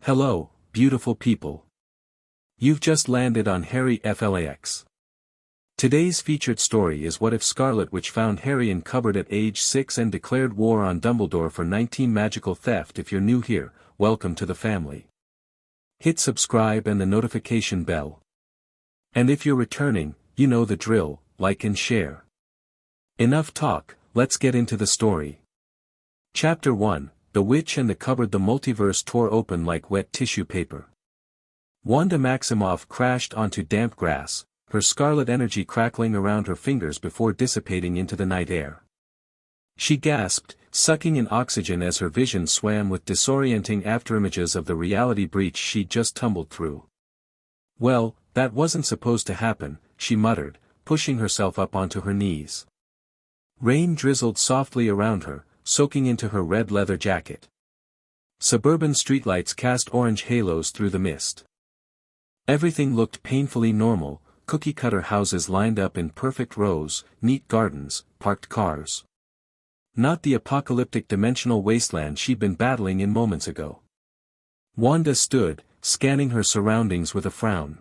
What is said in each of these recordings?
Hello, beautiful people. You've just landed on Harry FLAX. Today's featured story is What If Scarlet, which found Harry in cupboard at age 6 and declared war on Dumbledore for 19 magical theft. If you're new here, welcome to the family. Hit subscribe and the notification bell. And if you're returning, you know the drill, like and share. Enough talk, let's get into the story. Chapter 1, The Witch and the Cupboard. The multiverse tore open like wet tissue paper. Wanda Maximoff crashed onto damp grass, her scarlet energy crackling around her fingers before dissipating into the night air. She gasped, sucking in oxygen as her vision swam with disorienting afterimages of the reality breach she'd just tumbled through. Well, that wasn't supposed to happen, she muttered, pushing herself up onto her knees. Rain drizzled softly around her, soaking into her red leather jacket. Suburban streetlights cast orange halos through the mist. Everything looked painfully normal, cookie-cutter houses lined up in perfect rows, neat gardens, parked cars. Not the apocalyptic dimensional wasteland she'd been battling in moments ago. Wanda stood, scanning her surroundings with a frown.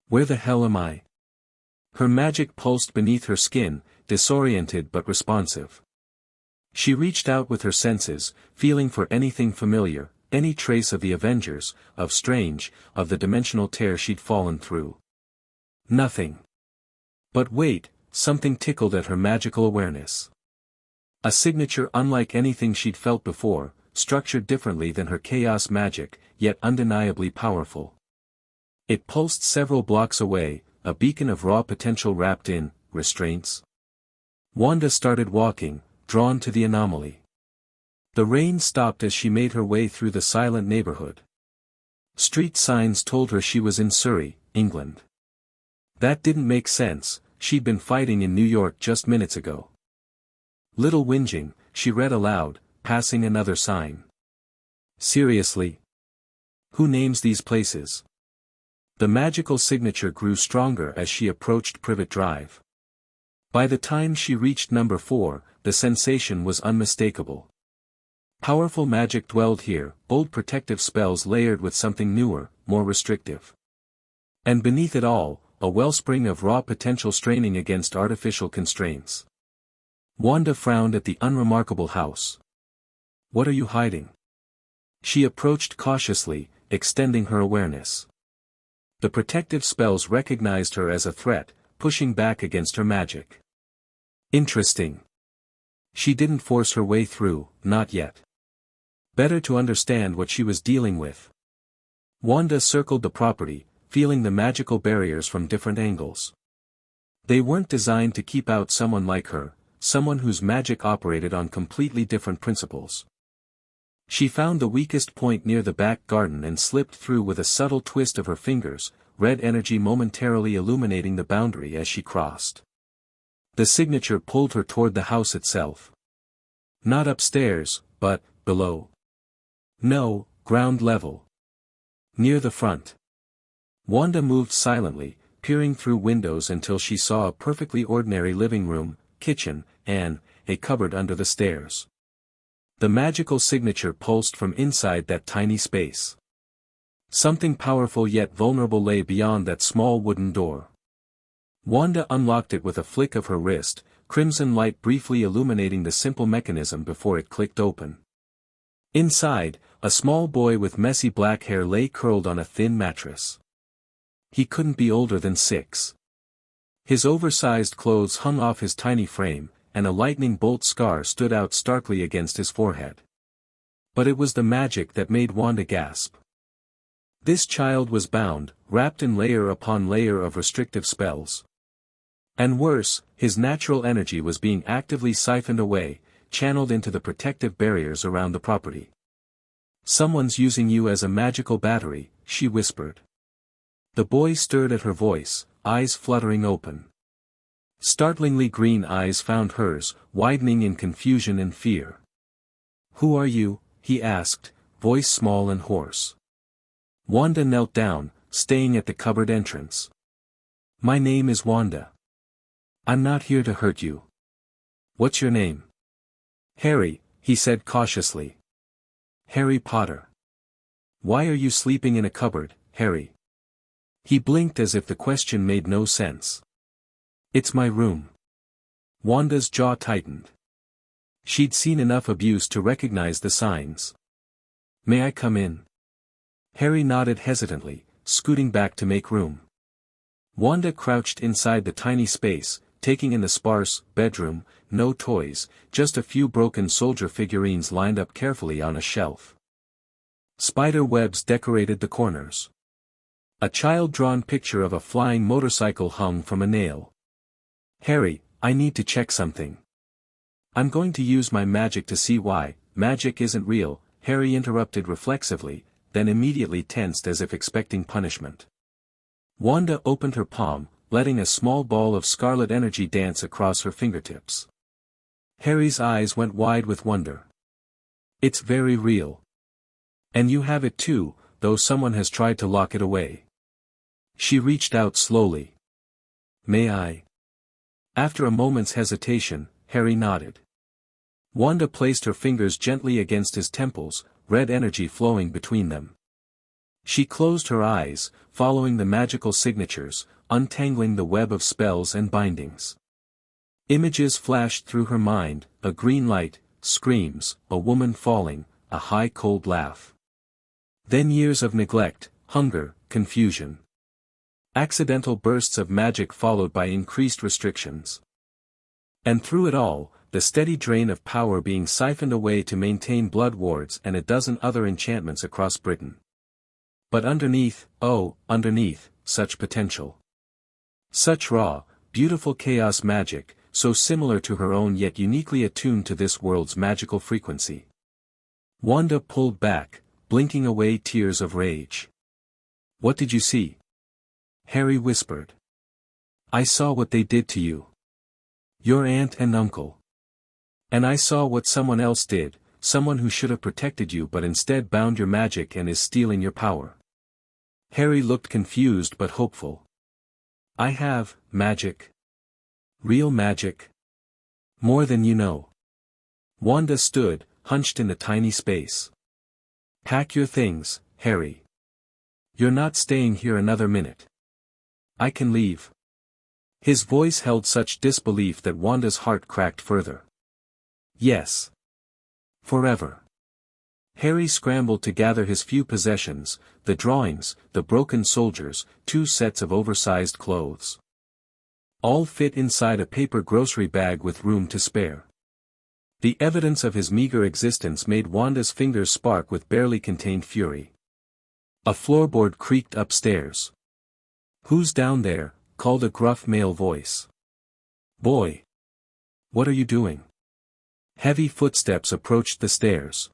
Where the hell am I? Her magic pulsed beneath her skin, disoriented but responsive. She reached out with her senses, feeling for anything familiar, any trace of the Avengers, of Strange, of the dimensional tear she'd fallen through. Nothing. But wait, something tickled at her magical awareness. A signature unlike anything she'd felt before, structured differently than her chaos magic, yet undeniably powerful. It pulsed several blocks away, a beacon of raw potential wrapped in restraints. Wanda started walking, drawn to the anomaly. The rain stopped as she made her way through the silent neighborhood. Street signs told her she was in Surrey, England. That didn't make sense, she'd been fighting in New York just minutes ago. Little whinging, she read aloud, passing another sign. Seriously? Who names these places? The magical signature grew stronger as she approached Privet Drive. By the time she reached number 4, the sensation was unmistakable. Powerful magic dwelled here, bold protective spells layered with something newer, more restrictive. And beneath it all, a wellspring of raw potential straining against artificial constraints. Wanda frowned at the unremarkable house. What are you hiding? She approached cautiously, extending her awareness. The protective spells recognized her as a threat, pushing back against her magic. Interesting. She didn't force her way through, not yet. Better to understand what she was dealing with. Wanda circled the property, feeling the magical barriers from different angles. They weren't designed to keep out someone like her, someone whose magic operated on completely different principles. She found the weakest point near the back garden and slipped through with a subtle twist of her fingers, red energy momentarily illuminating the boundary as she crossed. The signature pulled her toward the house itself. Not upstairs, but below. No, ground level. Near the front. Wanda moved silently, peering through windows until she saw a perfectly ordinary living room, kitchen, and a cupboard under the stairs. The magical signature pulsed from inside that tiny space. Something powerful yet vulnerable lay beyond that small wooden door. Wanda unlocked it with a flick of her wrist, crimson light briefly illuminating the simple mechanism before it clicked open. Inside, a small boy with messy black hair lay curled on a thin mattress. He couldn't be older than 6. His oversized clothes hung off his tiny frame, and a lightning bolt scar stood out starkly against his forehead. But it was the magic that made Wanda gasp. This child was bound, wrapped in layer upon layer of restrictive spells. And worse, his natural energy was being actively siphoned away, channeled into the protective barriers around the property. Someone's using you as a magical battery, she whispered. The boy stirred at her voice, eyes fluttering open. Startlingly green eyes found hers, widening in confusion and fear. Who are you? He asked, voice small and hoarse. Wanda knelt down, staying at the cupboard entrance. My name is Wanda. I'm not here to hurt you. What's your name? Harry, he said cautiously. Harry Potter. Why are you sleeping in a cupboard, Harry? He blinked as if the question made no sense. It's my room. Wanda's jaw tightened. She'd seen enough abuse to recognize the signs. May I come in? Harry nodded hesitantly, scooting back to make room. Wanda crouched inside the tiny space, taking in the sparse bedroom, no toys, just a few broken soldier figurines lined up carefully on a shelf. Spider webs decorated the corners. A child-drawn picture of a flying motorcycle hung from a nail. Harry, I need to check something. I'm going to use my magic to see why. Magic isn't real, Harry interrupted reflexively, then immediately tensed as if expecting punishment. Wanda opened her palm, letting a small ball of scarlet energy dance across her fingertips. Harry's eyes went wide with wonder. It's very real. And you have it too, though someone has tried to lock it away. She reached out slowly. May I? After a moment's hesitation, Harry nodded. Wanda placed her fingers gently against his temples, red energy flowing between them. She closed her eyes, following the magical signatures, untangling the web of spells and bindings. Images flashed through her mind, a green light, screams, a woman falling, a high cold laugh. Then years of neglect, hunger, confusion. Accidental bursts of magic followed by increased restrictions. And through it all, the steady drain of power being siphoned away to maintain blood wards and a dozen other enchantments across Britain. But underneath, underneath, such potential. Such raw, beautiful chaos magic, so similar to her own yet uniquely attuned to this world's magical frequency. Wanda pulled back, blinking away tears of rage. What did you see? Harry whispered. I saw what they did to you. Your aunt and uncle. And I saw what someone else did, someone who should have protected you but instead bound your magic and is stealing your power. Harry looked confused but hopeful. I have, magic. Real magic. More than you know. Wanda stood, hunched in the tiny space. Pack your things, Harry. You're not staying here another minute. I can leave. His voice held such disbelief that Wanda's heart cracked further. Yes. Forever. Harry scrambled to gather his few possessions, the drawings, the broken soldiers, 2 sets of oversized clothes. All fit inside a paper grocery bag with room to spare. The evidence of his meager existence made Wanda's fingers spark with barely contained fury. A floorboard creaked upstairs. Who's down there? Called a gruff male voice. Boy! What are you doing? Heavy footsteps approached the stairs.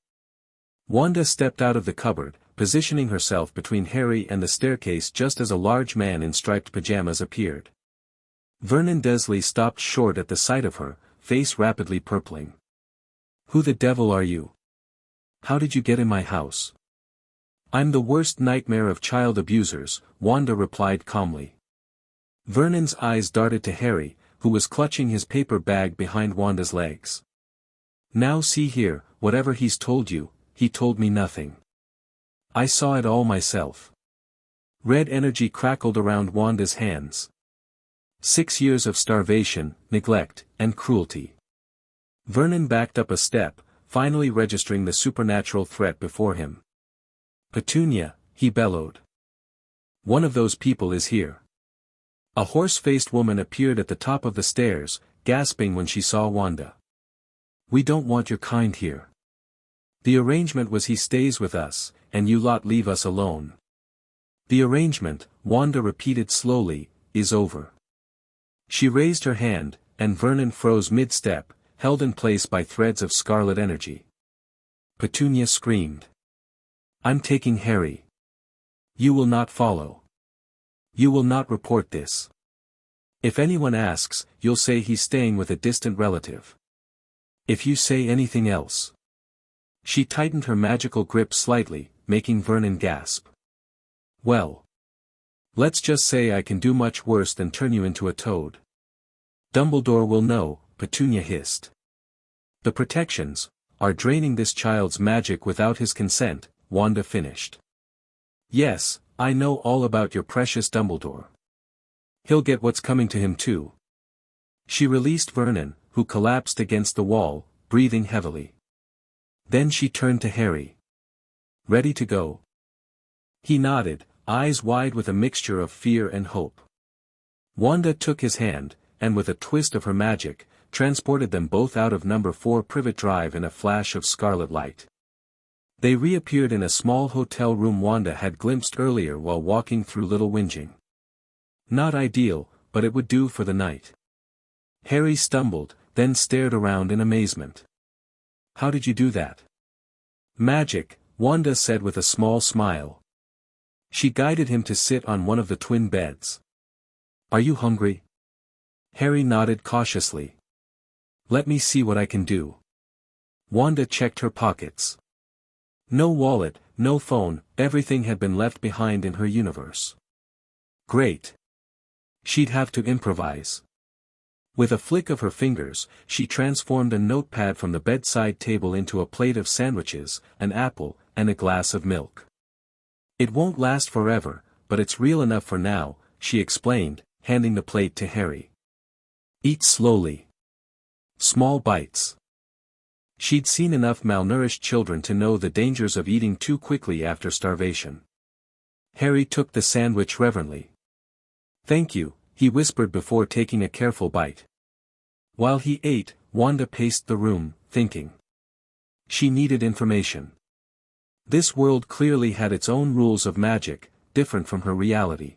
Wanda stepped out of the cupboard, positioning herself between Harry and the staircase just as a large man in striped pajamas appeared. Vernon Dursley stopped short at the sight of her, face rapidly purpling. Who the devil are you? How did you get in my house? I'm the worst nightmare of child abusers, Wanda replied calmly. Vernon's eyes darted to Harry, who was clutching his paper bag behind Wanda's legs. Now see here, whatever he's told you, he told me nothing. I saw it all myself. Red energy crackled around Wanda's hands. 6 years of starvation, neglect, and cruelty. Vernon backed up a step, finally registering the supernatural threat before him. Petunia, he bellowed. One of those people is here. A horse-faced woman appeared at the top of the stairs, gasping when she saw Wanda. We don't want your kind here. The arrangement was he stays with us, and you lot leave us alone. The arrangement, Wanda repeated slowly, is over. She raised her hand, and Vernon froze mid-step, held in place by threads of scarlet energy. Petunia screamed. I'm taking Harry. You will not follow. You will not report this. If anyone asks, you'll say he's staying with a distant relative. If you say anything else. She tightened her magical grip slightly, making Vernon gasp. Well. Let's just say I can do much worse than turn you into a toad. Dumbledore will know, Petunia hissed. The protections are draining this child's magic without his consent, Wanda finished. Yes, I know all about your precious Dumbledore. He'll get what's coming to him too. She released Vernon, who collapsed against the wall, breathing heavily. Then she turned to Harry. Ready to go? He nodded, eyes wide with a mixture of fear and hope. Wanda took his hand, and with a twist of her magic, transported them both out of number 4 Privet Drive in a flash of scarlet light. They reappeared in a small hotel room Wanda had glimpsed earlier while walking through Little Whinging. Not ideal, but it would do for the night. Harry stumbled, then stared around in amazement. How did you do that? Magic, Wanda said with a small smile. She guided him to sit on one of the twin beds. Are you hungry? Harry nodded cautiously. Let me see what I can do. Wanda checked her pockets. No wallet, no phone, everything had been left behind in her universe. Great. She'd have to improvise. With a flick of her fingers, she transformed a notepad from the bedside table into a plate of sandwiches, an apple, and a glass of milk. It won't last forever, but it's real enough for now, she explained, handing the plate to Harry. Eat slowly. Small bites. She'd seen enough malnourished children to know the dangers of eating too quickly after starvation. Harry took the sandwich reverently. Thank you, he whispered before taking a careful bite. While he ate, Wanda paced the room, thinking. She needed information. This world clearly had its own rules of magic, different from her reality.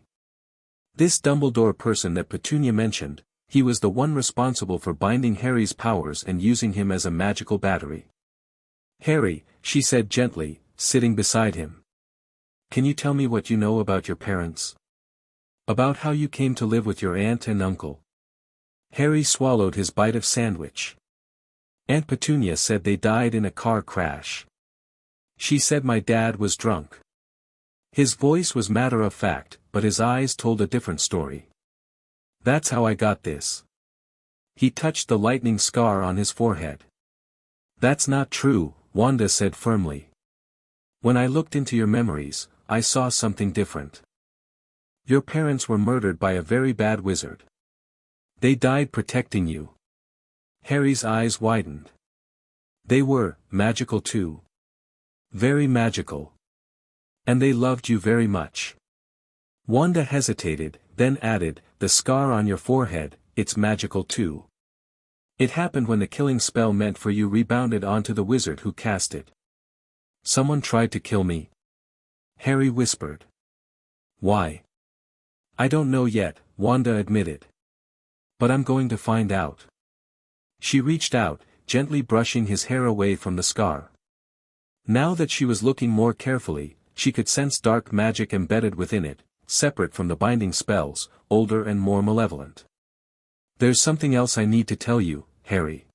This Dumbledore person that Petunia mentioned, he was the one responsible for binding Harry's powers and using him as a magical battery. Harry, she said gently, sitting beside him. Can you tell me what you know about your parents? About how you came to live with your aunt and uncle? Harry swallowed his bite of sandwich. Aunt Petunia said they died in a car crash. She said my dad was drunk. His voice was matter of fact, but his eyes told a different story. That's how I got this. He touched the lightning scar on his forehead. That's not true, Wanda said firmly. When I looked into your memories, I saw something different. Your parents were murdered by a very bad wizard. They died protecting you. Harry's eyes widened. They were magical too. Very magical. And they loved you very much. Wanda hesitated, then added, the scar on your forehead, it's magical too. It happened when the killing spell meant for you rebounded onto the wizard who cast it. Someone tried to kill me? Harry whispered. Why? I don't know yet, Wanda admitted. But I'm going to find out. She reached out, gently brushing his hair away from the scar. Now that she was looking more carefully, she could sense dark magic embedded within it, separate from the binding spells, older and more malevolent. There's something else I need to tell you, Harry.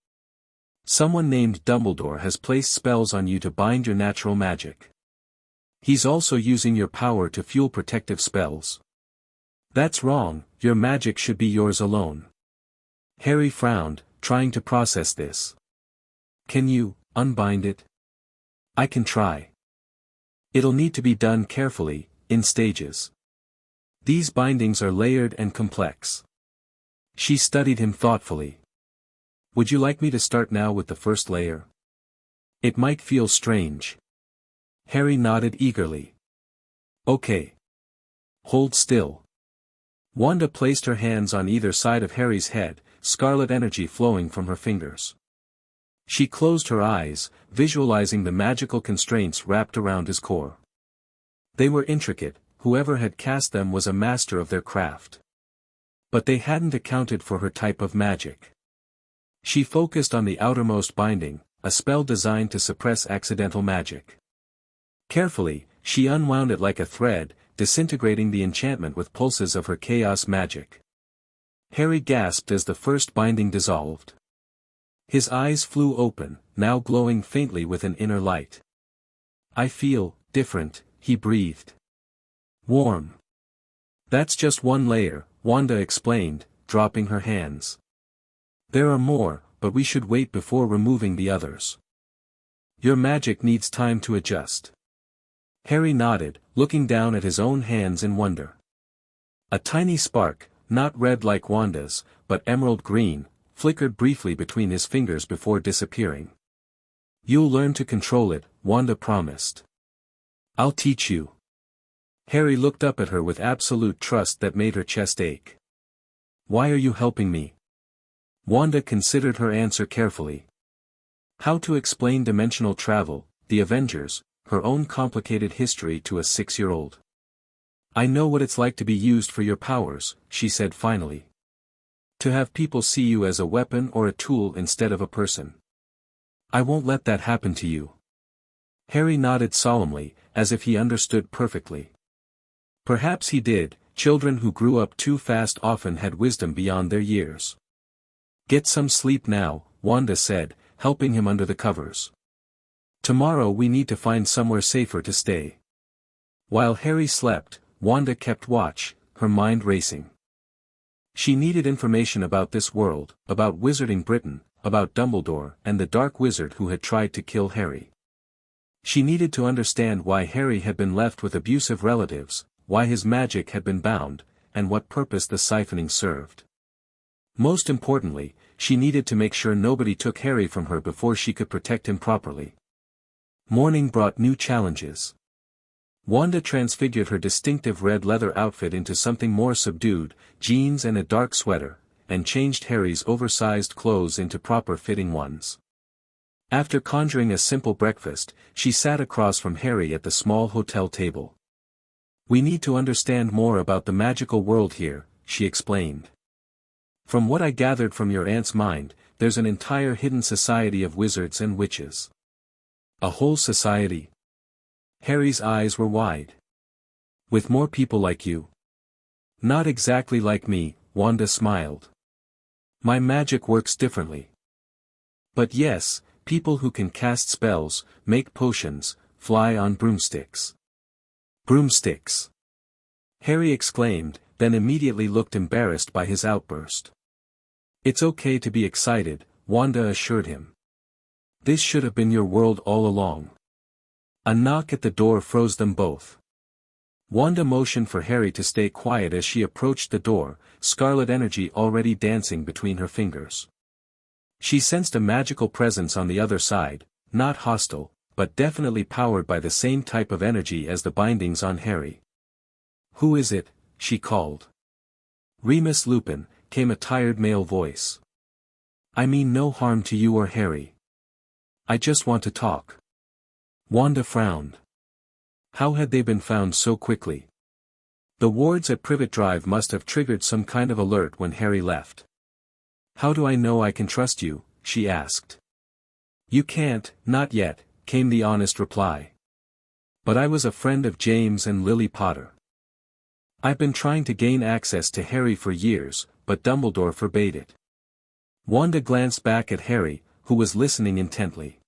Someone named Dumbledore has placed spells on you to bind your natural magic. He's also using your power to fuel protective spells. That's wrong, your magic should be yours alone. Harry frowned, trying to process this. Can you unbind it? I can try. It'll need to be done carefully, in stages. These bindings are layered and complex. She studied him thoughtfully. Would you like me to start now with the first layer? It might feel strange. Harry nodded eagerly. Okay. Hold still. Wanda placed her hands on either side of Harry's head, scarlet energy flowing from her fingers. She closed her eyes, visualizing the magical constraints wrapped around his core. They were intricate, whoever had cast them was a master of their craft. But they hadn't accounted for her type of magic. She focused on the outermost binding, a spell designed to suppress accidental magic. Carefully, she unwound it like a thread, disintegrating the enchantment with pulses of her chaos magic. Harry gasped as the first binding dissolved. His eyes flew open, now glowing faintly with an inner light. I feel different, he breathed. Warm. That's just one layer, Wanda explained, dropping her hands. There are more, but we should wait before removing the others. Your magic needs time to adjust. Harry nodded, looking down at his own hands in wonder. A tiny spark, not red like Wanda's, but emerald green, flickered briefly between his fingers before disappearing. "You'll learn to control it," Wanda promised. "I'll teach you." Harry looked up at her with absolute trust that made her chest ache. "Why are you helping me?" Wanda considered her answer carefully. How to explain dimensional travel, the Avengers, her own complicated history to a 6-year-old. "I know what it's like to be used for your powers," she said finally. "To have people see you as a weapon or a tool instead of a person. I won't let that happen to you." Harry nodded solemnly, as if he understood perfectly. Perhaps he did. Children who grew up too fast often had wisdom beyond their years. "Get some sleep now," Wanda said, helping him under the covers. "Tomorrow we need to find somewhere safer to stay." While Harry slept, Wanda kept watch, her mind racing. She needed information about this world, about Wizarding Britain, about Dumbledore and the Dark Wizard who had tried to kill Harry. She needed to understand why Harry had been left with abusive relatives, why his magic had been bound, and what purpose the siphoning served. Most importantly, she needed to make sure nobody took Harry from her before she could protect him properly. Morning brought new challenges. Wanda transfigured her distinctive red leather outfit into something more subdued, jeans and a dark sweater, and changed Harry's oversized clothes into proper-fitting ones. After conjuring a simple breakfast, she sat across from Harry at the small hotel table. "We need to understand more about the magical world here," she explained. "From what I gathered from your aunt's mind, there's an entire hidden society of wizards and witches." "A whole society?" Harry's eyes were wide. "With more people like you?" "Not exactly like me," Wanda smiled. "My magic works differently. But yes, people who can cast spells, make potions, fly on broomsticks." "Broomsticks!" Harry exclaimed, then immediately looked embarrassed by his outburst. "It's okay to be excited," Wanda assured him. "This should have been your world all along." A knock at the door froze them both. Wanda motioned for Harry to stay quiet as she approached the door, scarlet energy already dancing between her fingers. She sensed a magical presence on the other side, not hostile, but definitely powered by the same type of energy as the bindings on Harry. "Who is it?" she called. "Remus Lupin," came a tired male voice. "I mean no harm to you or Harry. I just want to talk." Wanda frowned. How had they been found so quickly? The wards at Privet Drive must have triggered some kind of alert when Harry left. "How do I know I can trust you?" she asked. "You can't, not yet," came the honest reply. "But I was a friend of James and Lily Potter. I've been trying to gain access to Harry for years, but Dumbledore forbade it." Wanda glanced back at Harry, who was listening intently.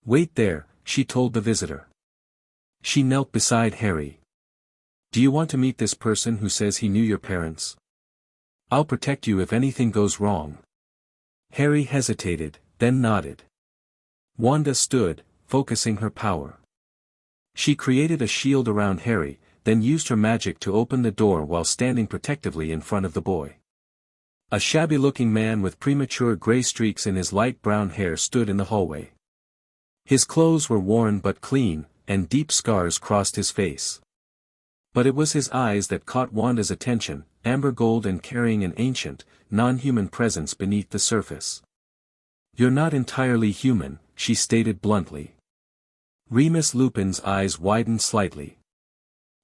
"Wait there," she told the visitor. She knelt beside Harry. "Do you want to meet this person who says he knew your parents? I'll protect you if anything goes wrong." Harry hesitated, then nodded. Wanda stood, focusing her power. She created a shield around Harry, then used her magic to open the door while standing protectively in front of the boy. A shabby-looking man with premature gray streaks in his light brown hair stood in the hallway. His clothes were worn but clean, and deep scars crossed his face. But it was his eyes that caught Wanda's attention, amber gold and carrying an ancient, non-human presence beneath the surface. "You're not entirely human," she stated bluntly. Remus Lupin's eyes widened slightly.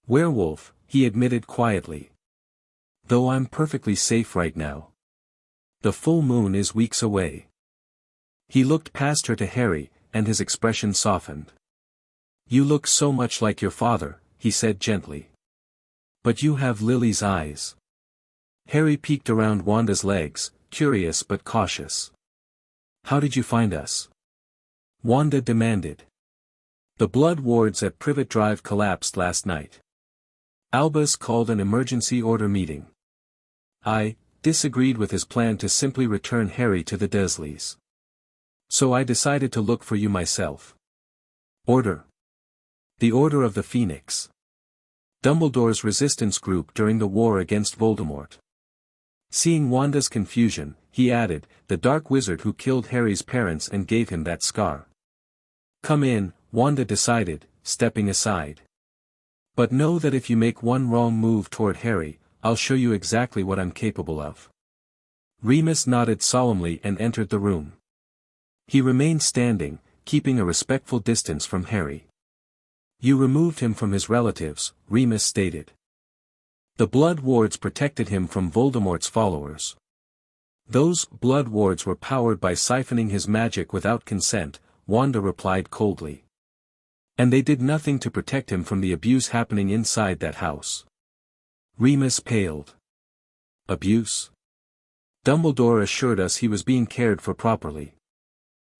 "Werewolf," he admitted quietly. "Though I'm perfectly safe right now. The full moon is weeks away." He looked past her to Harry, and his expression softened. "You look so much like your father," he said gently. "But you have Lily's eyes." Harry peeked around Wanda's legs, curious but cautious. "How did you find us?" Wanda demanded. "The blood wards at Privet Drive collapsed last night. Albus called an emergency order meeting. I disagreed with his plan to simply return Harry to the Dursleys. So I decided to look for you myself." "Order?" The Order of the Phoenix. Dumbledore's resistance group during the war against Voldemort. Seeing Wanda's confusion, he added, the dark wizard who killed Harry's parents and gave him that scar. Come in, Wanda decided, stepping aside. But know that if you make one wrong move toward Harry, I'll show you exactly what I'm capable of. Remus nodded solemnly and entered the room. He remained standing, keeping a respectful distance from Harry. You removed him from his relatives, Remus stated. The blood wards protected him from Voldemort's followers. Those blood wards were powered by siphoning his magic without consent, Wanda replied coldly. And they did nothing to protect him from the abuse happening inside that house. Remus paled. Abuse? Dumbledore assured us he was being cared for properly.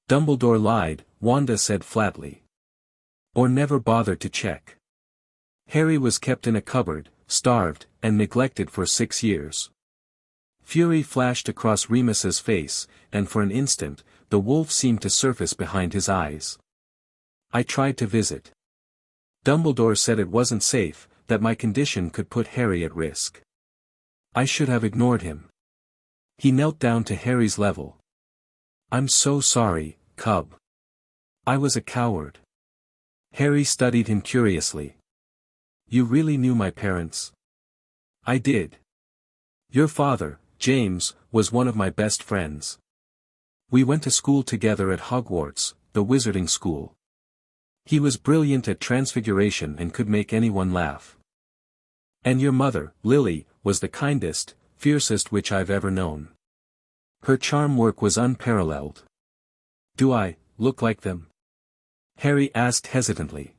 Dumbledore lied, Wanda said flatly. Or never bothered to check. Harry was kept in a cupboard, starved, and neglected for 6 years. Fury flashed across Remus's face, and for an instant, the wolf seemed to surface behind his eyes. I tried to visit. Dumbledore said it wasn't safe, that my condition could put Harry at risk. I should have ignored him. He knelt down to Harry's level. I'm so sorry, cub. I was a coward. Harry studied him curiously. You really knew my parents? I did. Your father, James, was one of my best friends. We went to school together at Hogwarts, the wizarding school. He was brilliant at transfiguration and could make anyone laugh. And your mother, Lily, was the kindest, fiercest witch I've ever known. Her charm work was unparalleled. Do I look like them? Harry asked hesitantly.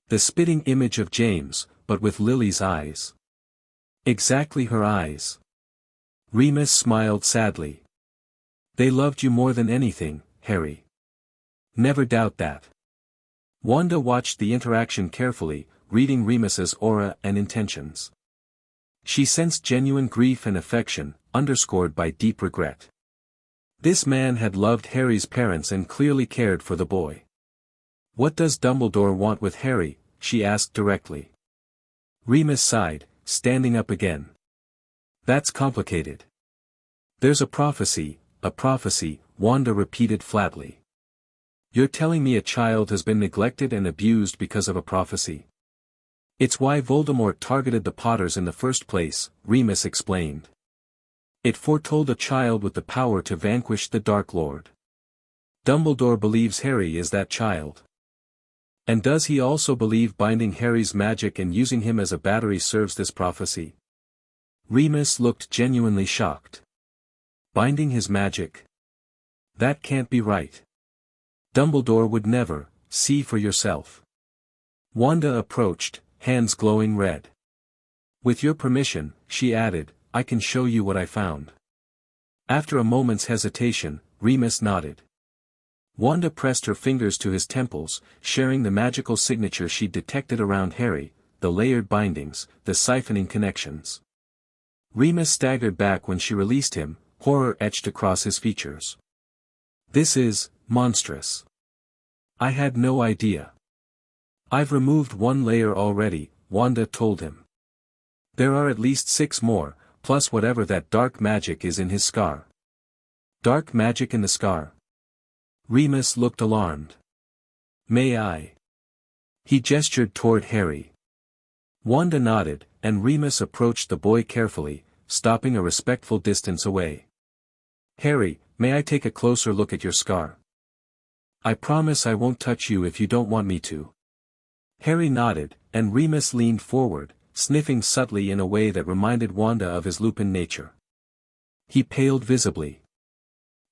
The spitting image of James, but with Lily's eyes. Exactly her eyes. Remus smiled sadly. They loved you more than anything, Harry. Never doubt that. Wanda watched the interaction carefully, reading Remus's aura and intentions. She sensed genuine grief and affection, underscored by deep regret. This man had loved Harry's parents and clearly cared for the boy. What does Dumbledore want with Harry? She asked directly. Remus sighed, standing up again. That's complicated. There's a prophecy, Wanda repeated flatly. You're telling me a child has been neglected and abused because of a prophecy? It's why Voldemort targeted the Potters in the first place, Remus explained. It foretold a child with the power to vanquish the Dark Lord. Dumbledore believes Harry is that child. And does he also believe binding Harry's magic and using him as a battery serves this prophecy? Remus looked genuinely shocked. Binding his magic? That can't be right. Dumbledore would never. See for yourself. Wanda approached, hands glowing red. With your permission, she added, I can show you what I found. After a moment's hesitation, Remus nodded. Wanda pressed her fingers to his temples, sharing the magical signature she'd detected around Harry, the layered bindings, the siphoning connections. Remus staggered back when she released him, horror etched across his features. This is monstrous. I had no idea. I've removed one layer already, Wanda told him. There are at least 6 more, plus whatever that dark magic is in his scar. Dark magic in the scar? Remus looked alarmed. May I? He gestured toward Harry. Wanda nodded, and Remus approached the boy carefully, stopping a respectful distance away. Harry, may I take a closer look at your scar? I promise I won't touch you if you don't want me to. Harry nodded, and Remus leaned forward, sniffing subtly in a way that reminded Wanda of his Lupin nature. He paled visibly.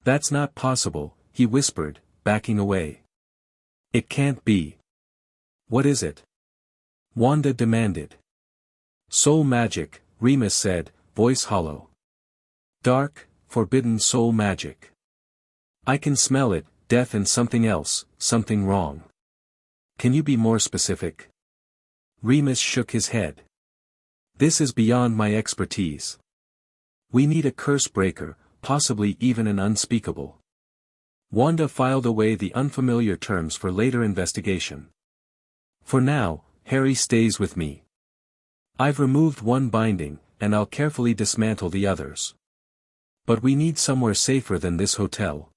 That's not possible, he whispered, backing away. It can't be. What is it? Wanda demanded. Soul magic, Remus said, voice hollow. Dark, forbidden soul magic. I can smell it, death and something else, something wrong. Can you be more specific? Remus shook his head. This is beyond my expertise. We need a curse breaker, possibly even an unspeakable. Wanda filed away the unfamiliar terms for later investigation. For now, Harry stays with me. I've removed one binding, and I'll carefully dismantle the others. But we need somewhere safer than this hotel.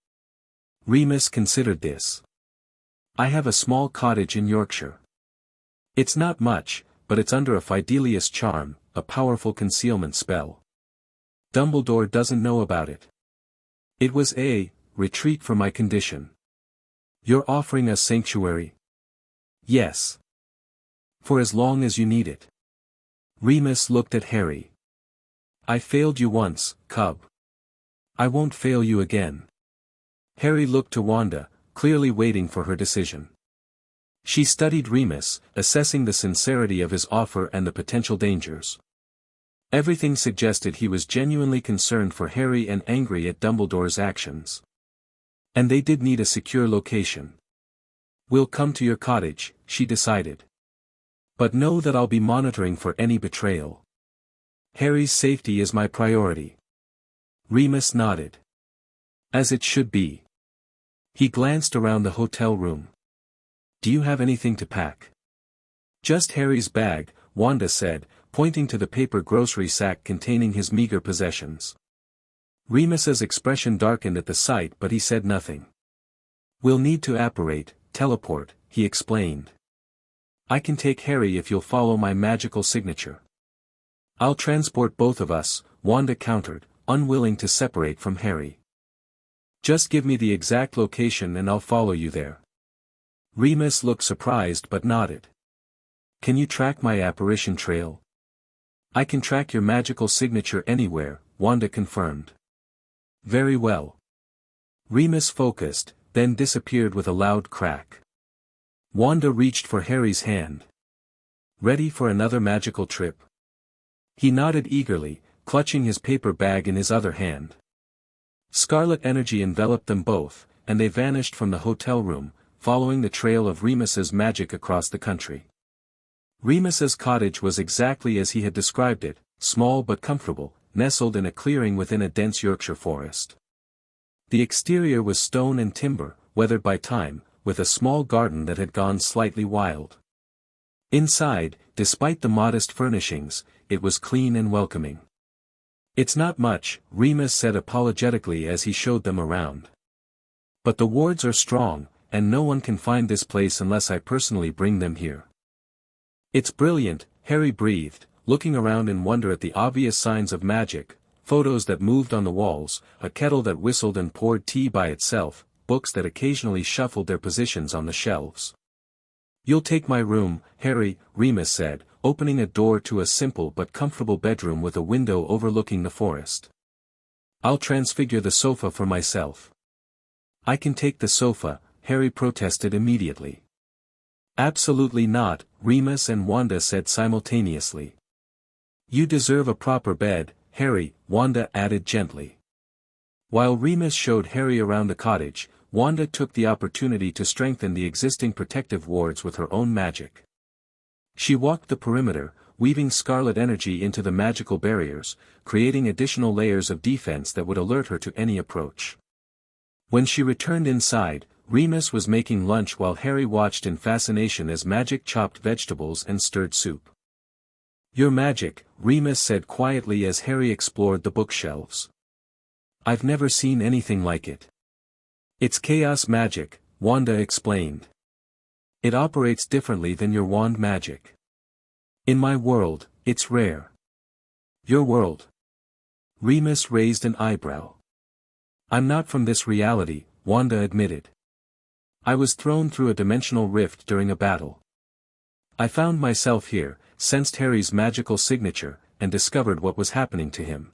Remus considered this. I have a small cottage in Yorkshire. It's not much, but it's under a Fidelius charm, a powerful concealment spell. Dumbledore doesn't know about it. It was a retreat for my condition. You're offering us sanctuary? Yes. For as long as you need it. Remus looked at Harry. I failed you once, cub. I won't fail you again. Harry looked to Wanda, clearly waiting for her decision. She studied Remus, assessing the sincerity of his offer and the potential dangers. Everything suggested he was genuinely concerned for Harry and angry at Dumbledore's actions. And they did need a secure location. We'll come to your cottage, she decided. But know that I'll be monitoring for any betrayal. Harry's safety is my priority. Remus nodded. As it should be. He glanced around the hotel room. Do you have anything to pack? Just Harry's bag, Wanda said, pointing to the paper grocery sack containing his meager possessions. Remus's expression darkened at the sight, but he said nothing. We'll need to teleport, he explained. I can take Harry if you'll follow my magical signature. I'll transport both of us, Wanda countered, unwilling to separate from Harry. Just give me the exact location and I'll follow you there. Remus looked surprised but nodded. Can you track my apparition trail? I can track your magical signature anywhere, Wanda confirmed. Very well. Remus focused, then disappeared with a loud crack. Wanda reached for Harry's hand. Ready for another magical trip? He nodded eagerly, clutching his paper bag in his other hand. Scarlet energy enveloped them both, and they vanished from the hotel room, following the trail of Remus's magic across the country. Remus's cottage was exactly as he had described it, small but comfortable, nestled in a clearing within a dense Yorkshire forest. The exterior was stone and timber, weathered by time, with a small garden that had gone slightly wild. Inside, despite the modest furnishings, it was clean and welcoming. It's not much, Remus said apologetically as he showed them around. But the wards are strong, and no one can find this place unless I personally bring them here. It's brilliant, Harry breathed, looking around in wonder at the obvious signs of magic, photos that moved on the walls, a kettle that whistled and poured tea by itself, books that occasionally shuffled their positions on the shelves. You'll take my room, Harry, Remus said, opening a door to a simple but comfortable bedroom with a window overlooking the forest. I'll transfigure the sofa for myself. I can take the sofa, Harry protested immediately. Absolutely not, Remus and Wanda said simultaneously. You deserve a proper bed, Harry, Wanda added gently. While Remus showed Harry around the cottage, Wanda took the opportunity to strengthen the existing protective wards with her own magic. She walked the perimeter, weaving scarlet energy into the magical barriers, creating additional layers of defense that would alert her to any approach. When she returned inside, Remus was making lunch while Harry watched in fascination as magic chopped vegetables and stirred soup. Your magic, Remus said quietly as Harry explored the bookshelves. I've never seen anything like it. It's chaos magic, Wanda explained. It operates differently than your wand magic. In my world, it's rare. Your world? Remus raised an eyebrow. I'm not from this reality, Wanda admitted. I was thrown through a dimensional rift during a battle. I found myself here, sensed Harry's magical signature, and discovered what was happening to him.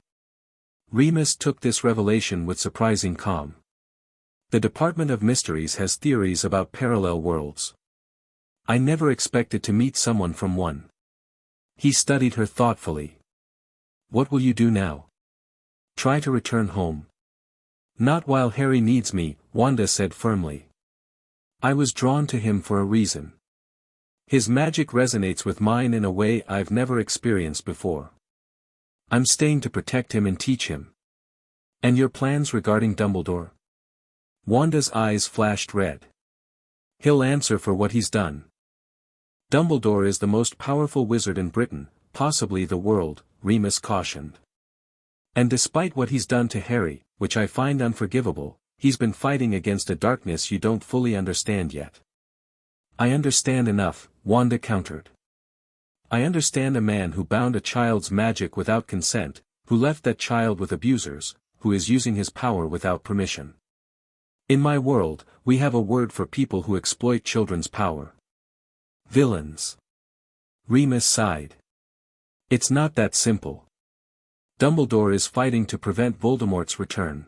Remus took this revelation with surprising calm. The Department of Mysteries has theories about parallel worlds. I never expected to meet someone from one. He studied her thoughtfully. What will you do now? Try to return home. Not while Harry needs me, Wanda said firmly. I was drawn to him for a reason. His magic resonates with mine in a way I've never experienced before. I'm staying to protect him and teach him. And your plans regarding Dumbledore? Wanda's eyes flashed red. He'll answer for what he's done. Dumbledore is the most powerful wizard in Britain, possibly the world, Remus cautioned. And despite what he's done to Harry, which I find unforgivable, he's been fighting against a darkness you don't fully understand yet. I understand enough, Wanda countered. I understand a man who bound a child's magic without consent, who left that child with abusers, who is using his power without permission. In my world, we have a word for people who exploit children's power. Villains. Remus sighed. It's not that simple. Dumbledore is fighting to prevent Voldemort's return.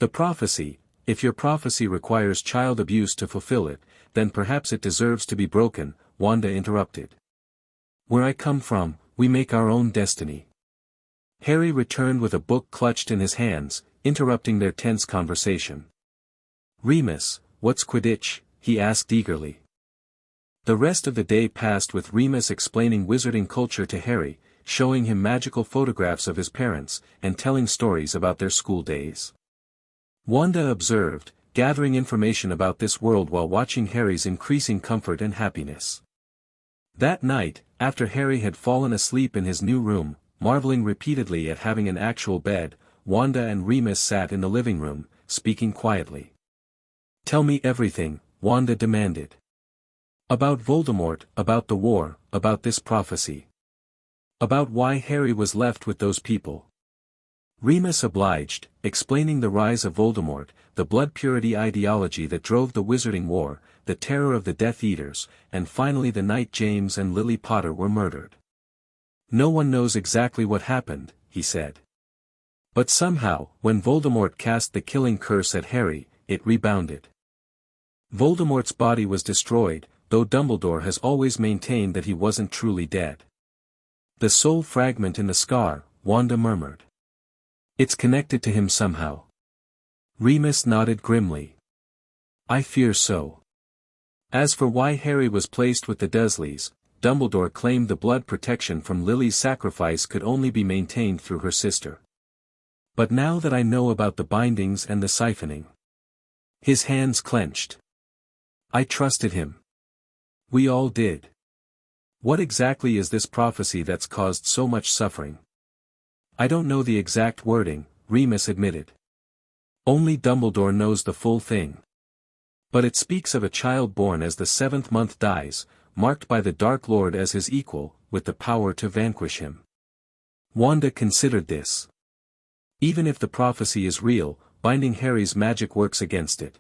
The prophecy, if your prophecy requires child abuse to fulfill it, then perhaps it deserves to be broken, Wanda interrupted. Where I come from, we make our own destiny. Harry returned with a book clutched in his hands, interrupting their tense conversation. Remus, what's Quidditch? He asked eagerly. The rest of the day passed with Remus explaining wizarding culture to Harry, showing him magical photographs of his parents, and telling stories about their school days. Wanda observed, gathering information about this world while watching Harry's increasing comfort and happiness. That night, after Harry had fallen asleep in his new room, marveling repeatedly at having an actual bed, Wanda and Remus sat in the living room, speaking quietly. Tell me everything, Wanda demanded. About Voldemort, about the war, about this prophecy. About why Harry was left with those people. Remus obliged, explaining the rise of Voldemort, the blood purity ideology that drove the Wizarding War, the terror of the Death Eaters, and finally the night James and Lily Potter were murdered. No one knows exactly what happened, he said. But somehow, when Voldemort cast the killing curse at Harry, it rebounded. Voldemort's body was destroyed, though Dumbledore has always maintained that he wasn't truly dead. The soul fragment in the scar, Wanda murmured. It's connected to him somehow. Remus nodded grimly. I fear so. As for why Harry was placed with the Dursleys, Dumbledore claimed the blood protection from Lily's sacrifice could only be maintained through her sister. But now that I know about the bindings and the siphoning. His hands clenched. I trusted him. We all did. What exactly is this prophecy that's caused so much suffering? I don't know the exact wording, Remus admitted. Only Dumbledore knows the full thing. But it speaks of a child born as the seventh month dies, marked by the Dark Lord as his equal, with the power to vanquish him. Wanda considered this. Even if the prophecy is real, binding Harry's magic works against it.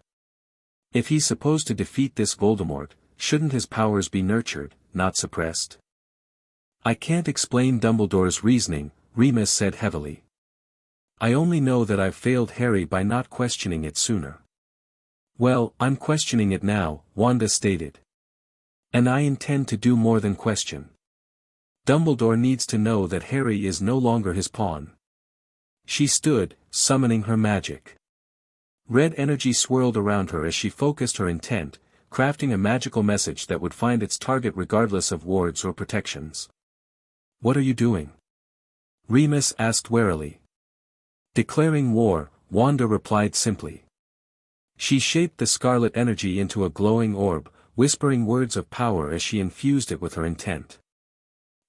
If he's supposed to defeat this Voldemort, shouldn't his powers be nurtured, not suppressed? I can't explain Dumbledore's reasoning, Remus said heavily. I only know that I've failed Harry by not questioning it sooner. Well, I'm questioning it now, Wanda stated. And I intend to do more than question. Dumbledore needs to know that Harry is no longer his pawn. She stood, summoning her magic. Red energy swirled around her as she focused her intent, crafting a magical message that would find its target regardless of wards or protections. What are you doing? Remus asked warily. Declaring war, Wanda replied simply. She shaped the scarlet energy into a glowing orb, whispering words of power as she infused it with her intent.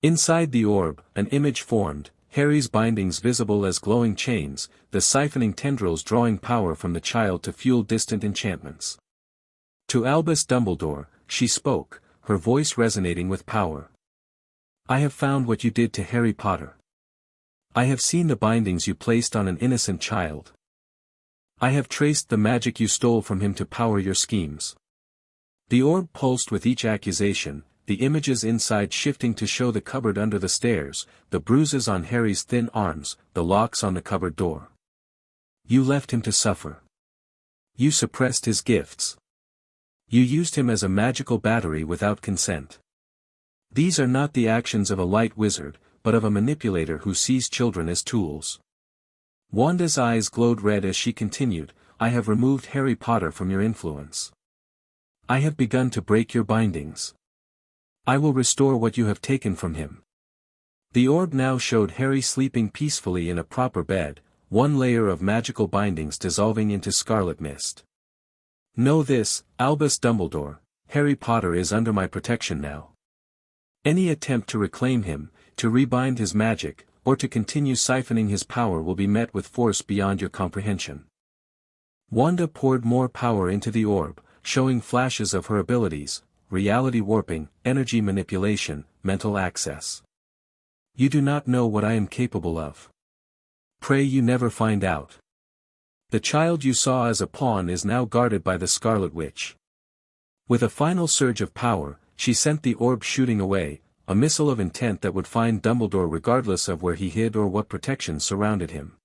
Inside the orb, an image formed, Harry's bindings visible as glowing chains, the siphoning tendrils drawing power from the child to fuel distant enchantments. To Albus Dumbledore, she spoke, her voice resonating with power. I have found what you did to Harry Potter. I have seen the bindings you placed on an innocent child. I have traced the magic you stole from him to power your schemes. The orb pulsed with each accusation, the images inside shifting to show the cupboard under the stairs, the bruises on Harry's thin arms, the locks on the cupboard door. You left him to suffer. You suppressed his gifts. You used him as a magical battery without consent. These are not the actions of a light wizard, but of a manipulator who sees children as tools. Wanda's eyes glowed red as she continued, I have removed Harry Potter from your influence. I have begun to break your bindings. I will restore what you have taken from him. The orb now showed Harry sleeping peacefully in a proper bed, one layer of magical bindings dissolving into scarlet mist. Know this, Albus Dumbledore, Harry Potter is under my protection now. Any attempt to reclaim him, to rebind his magic, or to continue siphoning his power will be met with force beyond your comprehension. Wanda poured more power into the orb, showing flashes of her abilities, reality warping, energy manipulation, mental access. You do not know what I am capable of. Pray you never find out. The child you saw as a pawn is now guarded by the Scarlet Witch. With a final surge of power, she sent the orb shooting away, a missile of intent that would find Dumbledore regardless of where he hid or what protection surrounded him.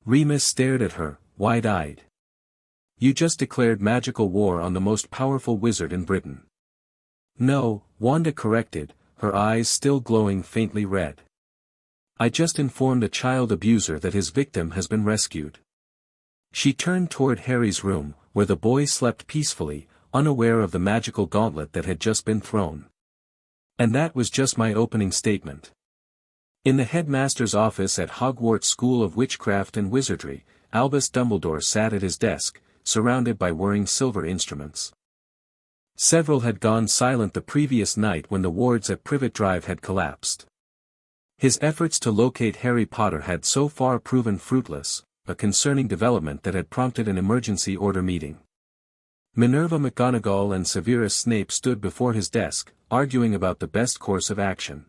Remus stared at her, wide-eyed. You just declared magical war on the most powerful wizard in Britain. No, Wanda corrected, her eyes still glowing faintly red. I just informed a child abuser that his victim has been rescued. She turned toward Harry's room, where the boy slept peacefully, unaware of the magical gauntlet that had just been thrown. And that was just my opening statement. In the headmaster's office at Hogwarts School of Witchcraft and Wizardry, Albus Dumbledore sat at his desk, surrounded by whirring silver instruments. Several had gone silent the previous night when the wards at Privet Drive had collapsed. His efforts to locate Harry Potter had so far proven fruitless, a concerning development that had prompted an emergency order meeting. Minerva McGonagall and Severus Snape stood before his desk, arguing about the best course of action.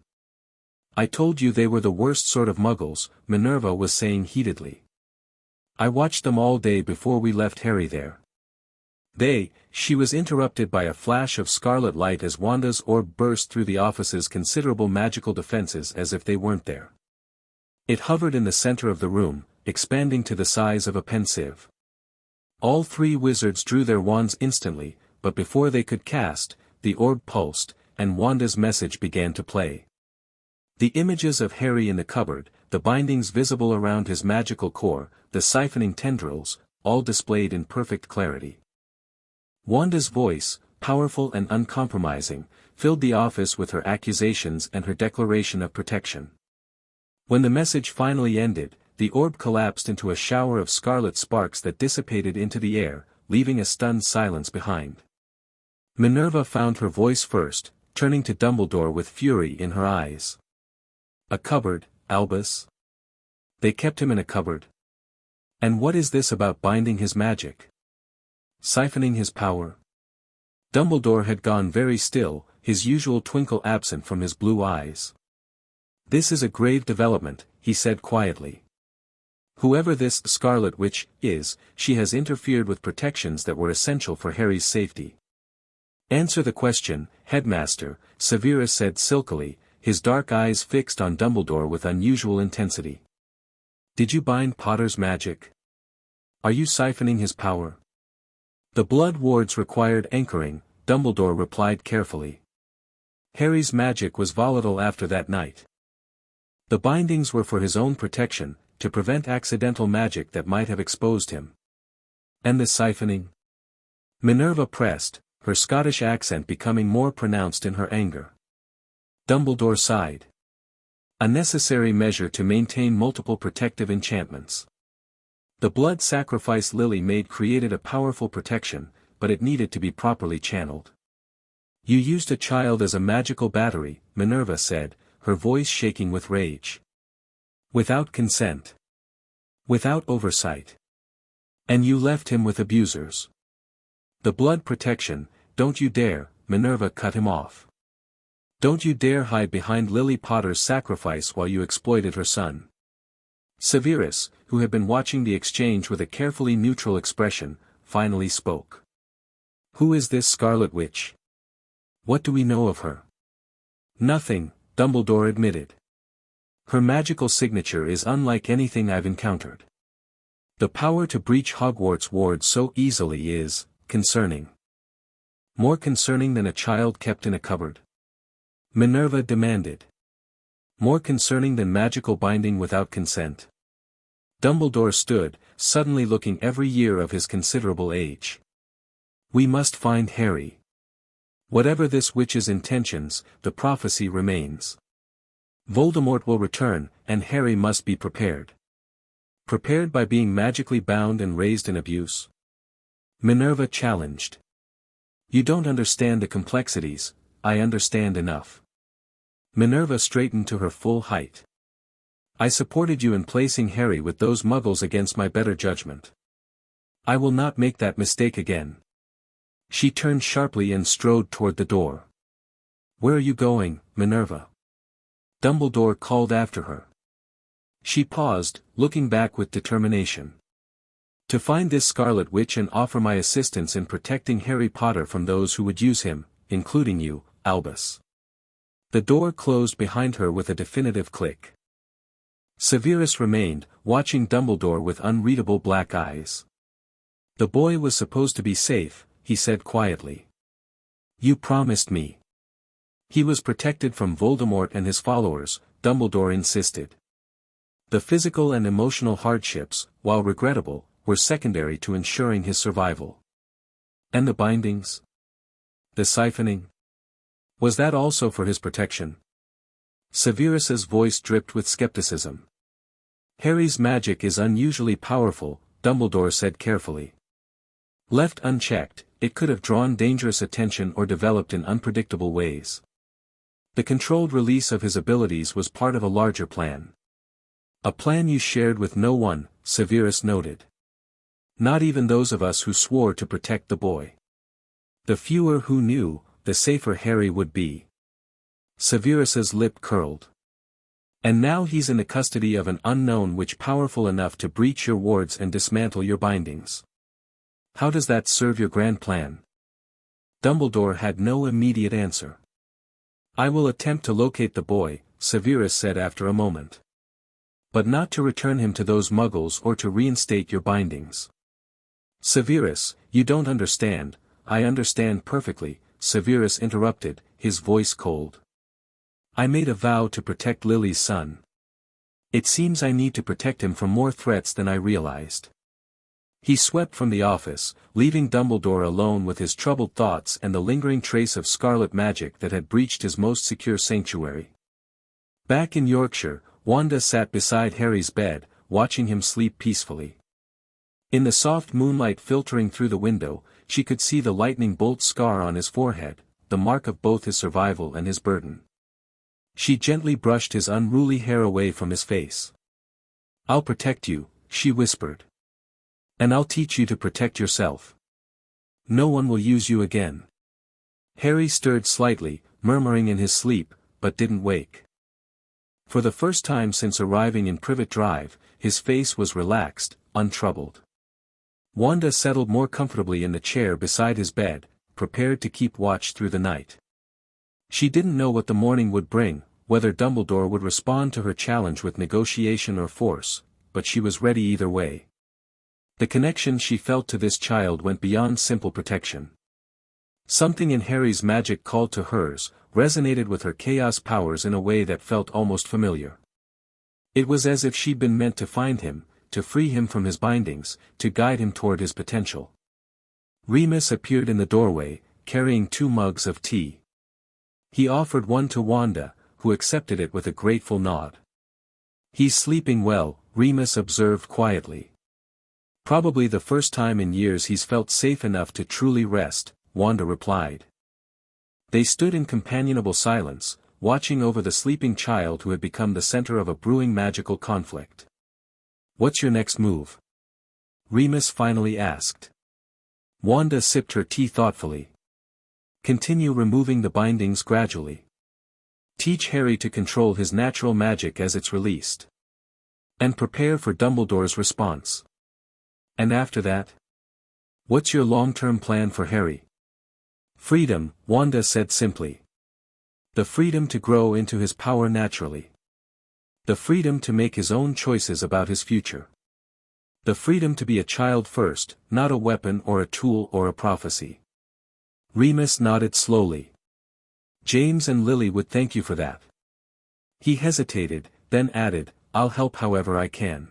I told you they were the worst sort of muggles, Minerva was saying heatedly. I watched them all day before we left Harry there. She was interrupted by a flash of scarlet light as Wanda's orb burst through the office's considerable magical defenses as if they weren't there. It hovered in the center of the room, expanding to the size of a pensieve. All three wizards drew their wands instantly, but before they could cast, the orb pulsed, and Wanda's message began to play. The images of Harry in the cupboard, the bindings visible around his magical core, the siphoning tendrils, all displayed in perfect clarity. Wanda's voice, powerful and uncompromising, filled the office with her accusations and her declaration of protection. When the message finally ended, the orb collapsed into a shower of scarlet sparks that dissipated into the air, leaving a stunned silence behind. Minerva found her voice first, turning to Dumbledore with fury in her eyes. A cupboard, Albus? They kept him in a cupboard. And what is this about binding his magic? Siphoning his power? Dumbledore had gone very still, his usual twinkle absent from his blue eyes. This is a grave development, he said quietly. Whoever this Scarlet Witch is, she has interfered with protections that were essential for Harry's safety. Answer the question, Headmaster, Severus said silkily, his dark eyes fixed on Dumbledore with unusual intensity. Did you bind Potter's magic? Are you siphoning his power? The blood wards required anchoring, Dumbledore replied carefully. Harry's magic was volatile after that night. The bindings were for his own protection, to prevent accidental magic that might have exposed him. And the siphoning? Minerva pressed, her Scottish accent becoming more pronounced in her anger. Dumbledore sighed. A necessary measure to maintain multiple protective enchantments. The blood sacrifice Lily made created a powerful protection, but it needed to be properly channeled. You used a child as a magical battery, Minerva said, her voice shaking with rage. Without consent. Without oversight. And you left him with abusers. The blood protection, don't you dare, Minerva cut him off. Don't you dare hide behind Lily Potter's sacrifice while you exploited her son. Severus, who had been watching the exchange with a carefully neutral expression, finally spoke. Who is this Scarlet Witch? What do we know of her? Nothing, Dumbledore admitted. Her magical signature is unlike anything I've encountered. The power to breach Hogwarts wards so easily is, concerning. More concerning than a child kept in a cupboard? Minerva demanded. More concerning than magical binding without consent? Dumbledore stood, suddenly looking every year of his considerable age. We must find Harry. Whatever this witch's intentions, the prophecy remains. Voldemort will return, and Harry must be prepared. Prepared by being magically bound and raised in abuse? Minerva challenged. You don't understand the complexities, I understand enough. Minerva straightened to her full height. I supported you in placing Harry with those muggles against my better judgment. I will not make that mistake again. She turned sharply and strode toward the door. Where are you going, Minerva? Dumbledore called after her. She paused, looking back with determination. To find this Scarlet Witch and offer my assistance in protecting Harry Potter from those who would use him, including you, Albus. The door closed behind her with a definitive click. Severus remained, watching Dumbledore with unreadable black eyes. The boy was supposed to be safe, he said quietly. You promised me. He was protected from Voldemort and his followers, Dumbledore insisted. The physical and emotional hardships, while regrettable, were secondary to ensuring his survival. And the bindings? The siphoning? Was that also for his protection? Severus's voice dripped with skepticism. Harry's magic is unusually powerful, Dumbledore said carefully. Left unchecked, it could have drawn dangerous attention or developed in unpredictable ways. The controlled release of his abilities was part of a larger plan. A plan you shared with no one, Severus noted. Not even those of us who swore to protect the boy. The fewer who knew, the safer Harry would be. Severus's lip curled. And now he's in the custody of an unknown witch powerful enough to breach your wards and dismantle your bindings. How does that serve your grand plan? Dumbledore had no immediate answer. I will attempt to locate the boy, Severus said after a moment. But not to return him to those muggles or to reinstate your bindings. Severus, you don't understand. I understand perfectly, Severus interrupted, his voice cold. I made a vow to protect Lily's son. It seems I need to protect him from more threats than I realized. He swept from the office, leaving Dumbledore alone with his troubled thoughts and the lingering trace of scarlet magic that had breached his most secure sanctuary. Back in Yorkshire, Wanda sat beside Harry's bed, watching him sleep peacefully. In the soft moonlight filtering through the window, she could see the lightning bolt scar on his forehead, the mark of both his survival and his burden. She gently brushed his unruly hair away from his face. I'll protect you, she whispered. And I'll teach you to protect yourself. No one will use you again. Harry stirred slightly, murmuring in his sleep, but didn't wake. For the first time since arriving in Privet Drive, his face was relaxed, untroubled. Wanda settled more comfortably in the chair beside his bed, prepared to keep watch through the night. She didn't know what the morning would bring, whether Dumbledore would respond to her challenge with negotiation or force, but she was ready either way. The connection she felt to this child went beyond simple protection. Something in Harry's magic called to hers, resonated with her chaos powers in a way that felt almost familiar. It was as if she'd been meant to find him, to free him from his bindings, to guide him toward his potential. Remus appeared in the doorway, carrying 2 mugs of tea. He offered one to Wanda, who accepted it with a grateful nod. He's sleeping well, Remus observed quietly. Probably the first time in years he's felt safe enough to truly rest, Wanda replied. They stood in companionable silence, watching over the sleeping child who had become the center of a brewing magical conflict. What's your next move? Remus finally asked. Wanda sipped her tea thoughtfully. Continue removing the bindings gradually. Teach Harry to control his natural magic as it's released. And prepare for Dumbledore's response. And after that? What's your long-term plan for Harry? Freedom, Wanda said simply. The freedom to grow into his power naturally. The freedom to make his own choices about his future. The freedom to be a child first, not a weapon or a tool or a prophecy. Remus nodded slowly. James and Lily would thank you for that. He hesitated, then added, I'll help however I can.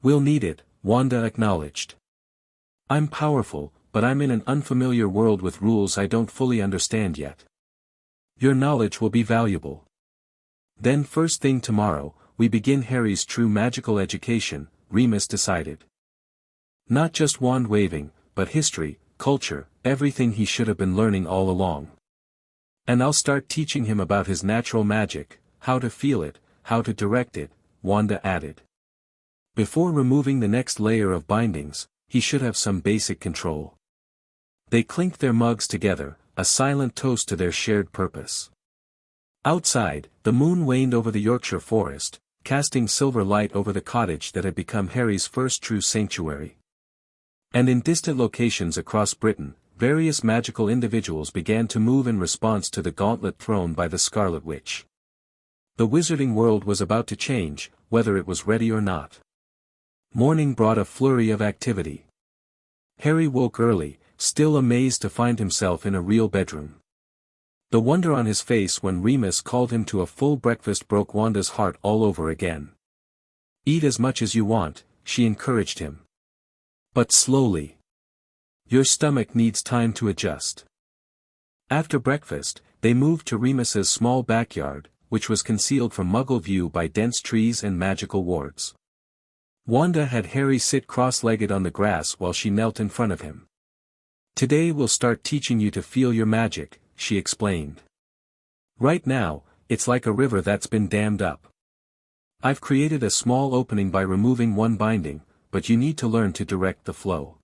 We'll need it, Wanda acknowledged. I'm powerful, but I'm in an unfamiliar world with rules I don't fully understand yet. Your knowledge will be valuable. Then first thing tomorrow, we begin Harry's true magical education, Remus decided. Not just wand waving, but history, culture, everything he should have been learning all along. And I'll start teaching him about his natural magic, how to feel it, how to direct it," Wanda added. "Before removing the next layer of bindings, he should have some basic control." They clinked their mugs together, a silent toast to their shared purpose. Outside, the moon waned over the Yorkshire forest, casting silver light over the cottage that had become Harry's first true sanctuary. And in distant locations across Britain, various magical individuals began to move in response to the gauntlet thrown by the Scarlet Witch. The wizarding world was about to change, whether it was ready or not. Morning brought a flurry of activity. Harry woke early, still amazed to find himself in a real bedroom. The wonder on his face when Remus called him to a full breakfast broke Wanda's heart all over again. "Eat as much as you want," she encouraged him. "But slowly. Your stomach needs time to adjust." After breakfast, they moved to Remus's small backyard, which was concealed from Muggle view by dense trees and magical wards. Wanda had Harry sit cross-legged on the grass while she knelt in front of him. "Today we'll start teaching you to feel your magic," she explained. "Right now, it's like a river that's been dammed up. I've created a small opening by removing one binding, but you need to learn to direct the flow."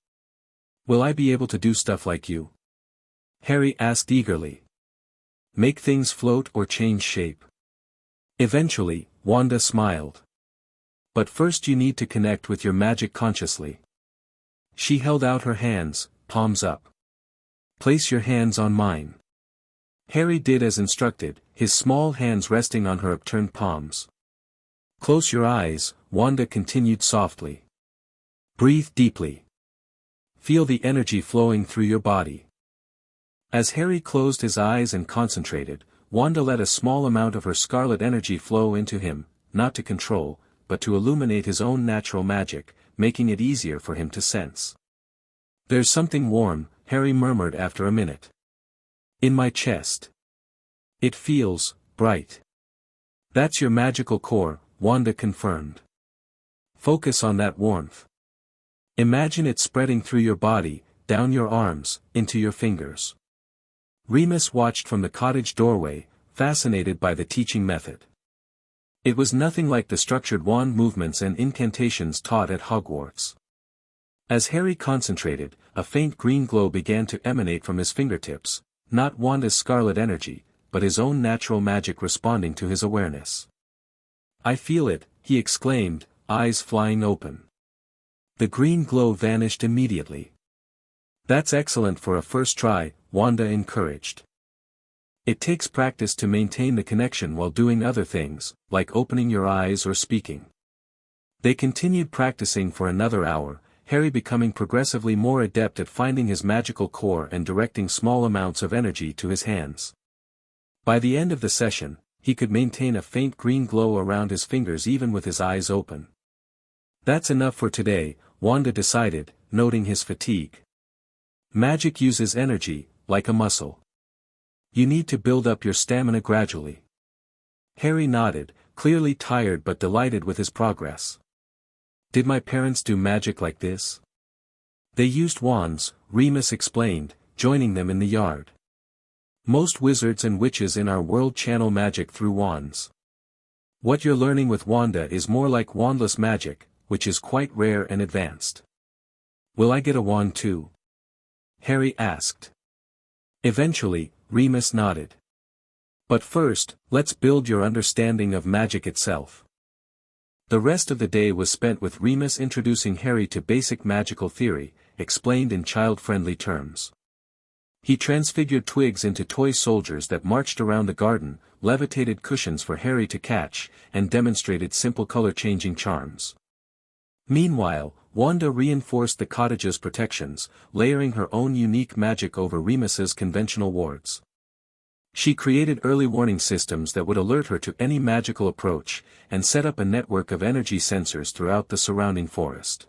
"Will I be able to do stuff like you?" Harry asked eagerly. "Make things float or change shape?" Eventually, Wanda smiled. "But first you need to connect with your magic consciously." She held out her hands, palms up. "Place your hands on mine." Harry did as instructed, his small hands resting on her upturned palms. "Close your eyes," Wanda continued softly. "Breathe deeply. Feel the energy flowing through your body." As Harry closed his eyes and concentrated, Wanda let a small amount of her scarlet energy flow into him, not to control, but to illuminate his own natural magic, making it easier for him to sense. "There's something warm," Harry murmured after a minute. "In my chest. It feels bright." "That's your magical core," Wanda confirmed. "Focus on that warmth. Imagine it spreading through your body, down your arms, into your fingers." Remus watched from the cottage doorway, fascinated by the teaching method. It was nothing like the structured wand movements and incantations taught at Hogwarts. As Harry concentrated, a faint green glow began to emanate from his fingertips, not Wanda's scarlet energy, but his own natural magic responding to his awareness. "I feel it," he exclaimed, eyes flying open. The green glow vanished immediately. "That's excellent for a first try," Wanda encouraged. "It takes practice to maintain the connection while doing other things, like opening your eyes or speaking." They continued practicing for another hour, Harry becoming progressively more adept at finding his magical core and directing small amounts of energy to his hands. By the end of the session, he could maintain a faint green glow around his fingers even with his eyes open. "That's enough for today," Wanda decided, noting his fatigue. "Magic uses energy, like a muscle. You need to build up your stamina gradually." Harry nodded, clearly tired but delighted with his progress. "Did my parents do magic like this?" "They used wands," Remus explained, joining them in the yard. "Most wizards and witches in our world channel magic through wands. What you're learning with Wanda is more like wandless magic, which is quite rare and advanced." "Will I get a wand too?" Harry asked. Eventually, Remus nodded. "But first, let's build your understanding of magic itself." The rest of the day was spent with Remus introducing Harry to basic magical theory, explained in child-friendly terms. He transfigured twigs into toy soldiers that marched around the garden, levitated cushions for Harry to catch, and demonstrated simple color-changing charms. Meanwhile, Wanda reinforced the cottage's protections, layering her own unique magic over Remus's conventional wards. She created early warning systems that would alert her to any magical approach, and set up a network of energy sensors throughout the surrounding forest.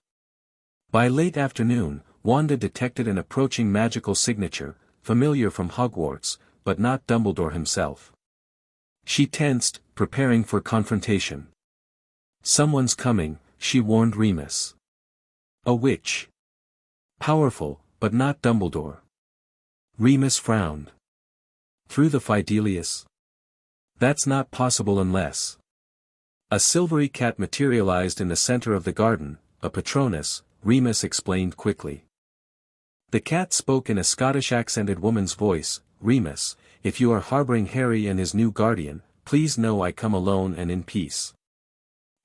By late afternoon, Wanda detected an approaching magical signature, familiar from Hogwarts, but not Dumbledore himself. She tensed, preparing for confrontation. "Someone's coming," she warned Remus. "A witch. Powerful, but not Dumbledore." Remus frowned. Through the Fidelius? That's not possible unless... A silvery cat materialized in the center of the garden, a Patronus, Remus explained quickly. The cat spoke in a Scottish-accented woman's voice. Remus, if you are harboring Harry and his new guardian, please know I come alone and in peace.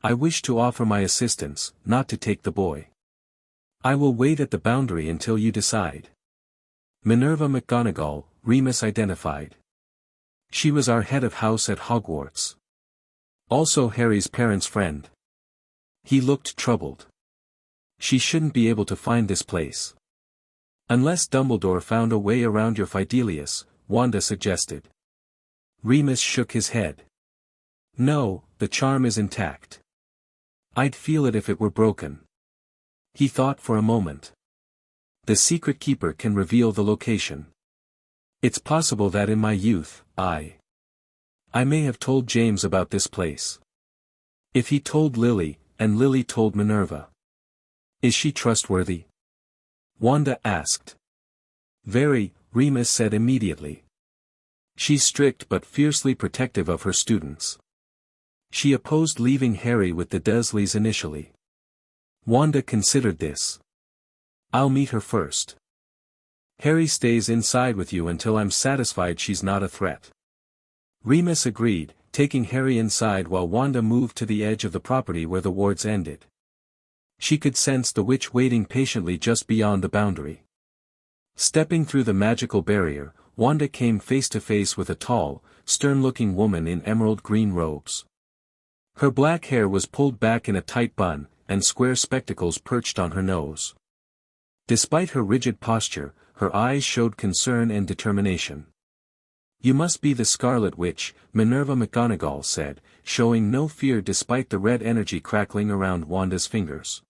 I wish to offer my assistance, not to take the boy. I will wait at the boundary until you decide. Minerva McGonagall, Remus identified. She was our head of house at Hogwarts. Also Harry's parents' friend. He looked troubled. She shouldn't be able to find this place. Unless Dumbledore found a way around your Fidelius, Wanda suggested. Remus shook his head. No, the charm is intact. I'd feel it if it were broken. He thought for a moment. The secret keeper can reveal the location. It's possible that in my youth, I may have told James about this place. If he told Lily, and Lily told Minerva. Is she trustworthy? Wanda asked. Very, Remus said immediately. She's strict but fiercely protective of her students. She opposed leaving Harry with the Dursleys initially. Wanda considered this. I'll meet her first. Harry stays inside with you until I'm satisfied she's not a threat. Remus agreed, taking Harry inside while Wanda moved to the edge of the property where the wards ended. She could sense the witch waiting patiently just beyond the boundary. Stepping through the magical barrier, Wanda came face to face with a tall, stern-looking woman in emerald green robes. Her black hair was pulled back in a tight bun, and square spectacles perched on her nose. Despite her rigid posture, her eyes showed concern and determination. You must be the Scarlet Witch, Minerva McGonagall said, showing no fear despite the red energy crackling around Wanda's fingers.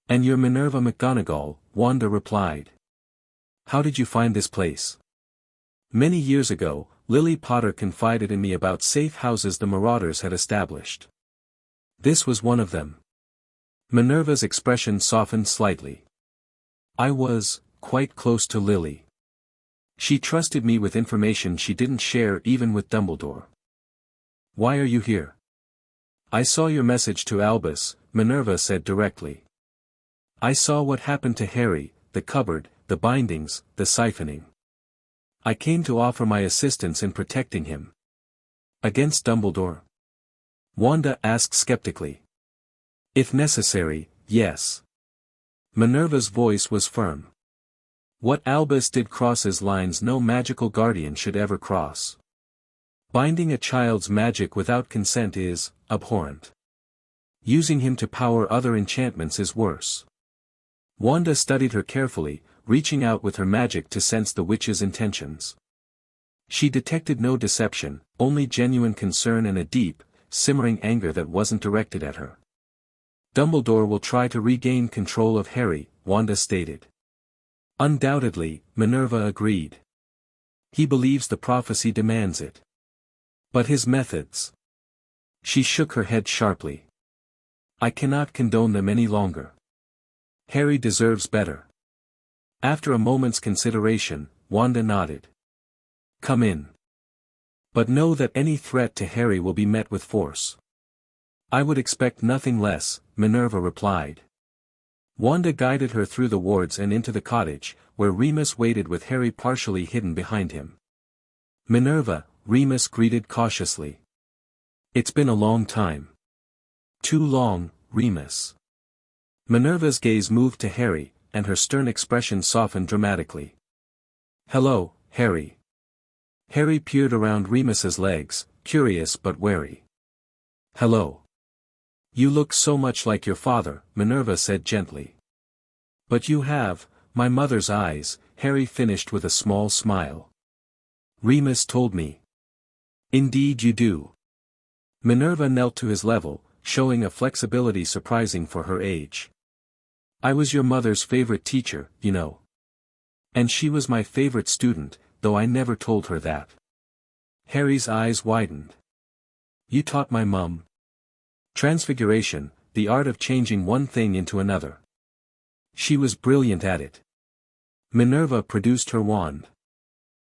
And you're Minerva McGonagall, Wanda replied. How did you find this place? Many years ago, Lily Potter confided in me about safe houses the Marauders had established. This was one of them. Minerva's expression softened slightly. I was, quite close to Lily. She trusted me with information she didn't share even with Dumbledore. Why are you here? I saw your message to Albus, Minerva said directly. I saw what happened to Harry, the cupboard, the bindings, the siphoning. I came to offer my assistance in protecting him. Against Dumbledore? Wanda asked skeptically. If necessary, yes. Minerva's voice was firm. What Albus did crosses lines no magical guardian should ever cross. Binding a child's magic without consent is abhorrent. Using him to power other enchantments is worse. Wanda studied her carefully, reaching out with her magic to sense the witch's intentions. She detected no deception, only genuine concern and a deep, simmering anger that wasn't directed at her. Dumbledore will try to regain control of Harry, Wanda stated. Undoubtedly, Minerva agreed. He believes the prophecy demands it. But his methods? She shook her head sharply. I cannot condone them any longer. Harry deserves better. After a moment's consideration, Wanda nodded. Come in. But know that any threat to Harry will be met with force. I would expect nothing less, Minerva replied. Wanda guided her through the wards and into the cottage, where Remus waited with Harry partially hidden behind him. Minerva, Remus greeted cautiously. It's been a long time. Too long, Remus. Minerva's gaze moved to Harry, and her stern expression softened dramatically. Hello, Harry. Harry peered around Remus's legs, curious but wary. Hello. You look so much like your father, Minerva said gently. But you have, my mother's eyes, Harry finished with a small smile. Remus told me. Indeed you do. Minerva knelt to his level, showing a flexibility surprising for her age. I was your mother's favorite teacher, you know. And she was my favorite student, though I never told her that. Harry's eyes widened. You taught my mum. Transfiguration, the art of changing one thing into another. She was brilliant at it. Minerva produced her wand.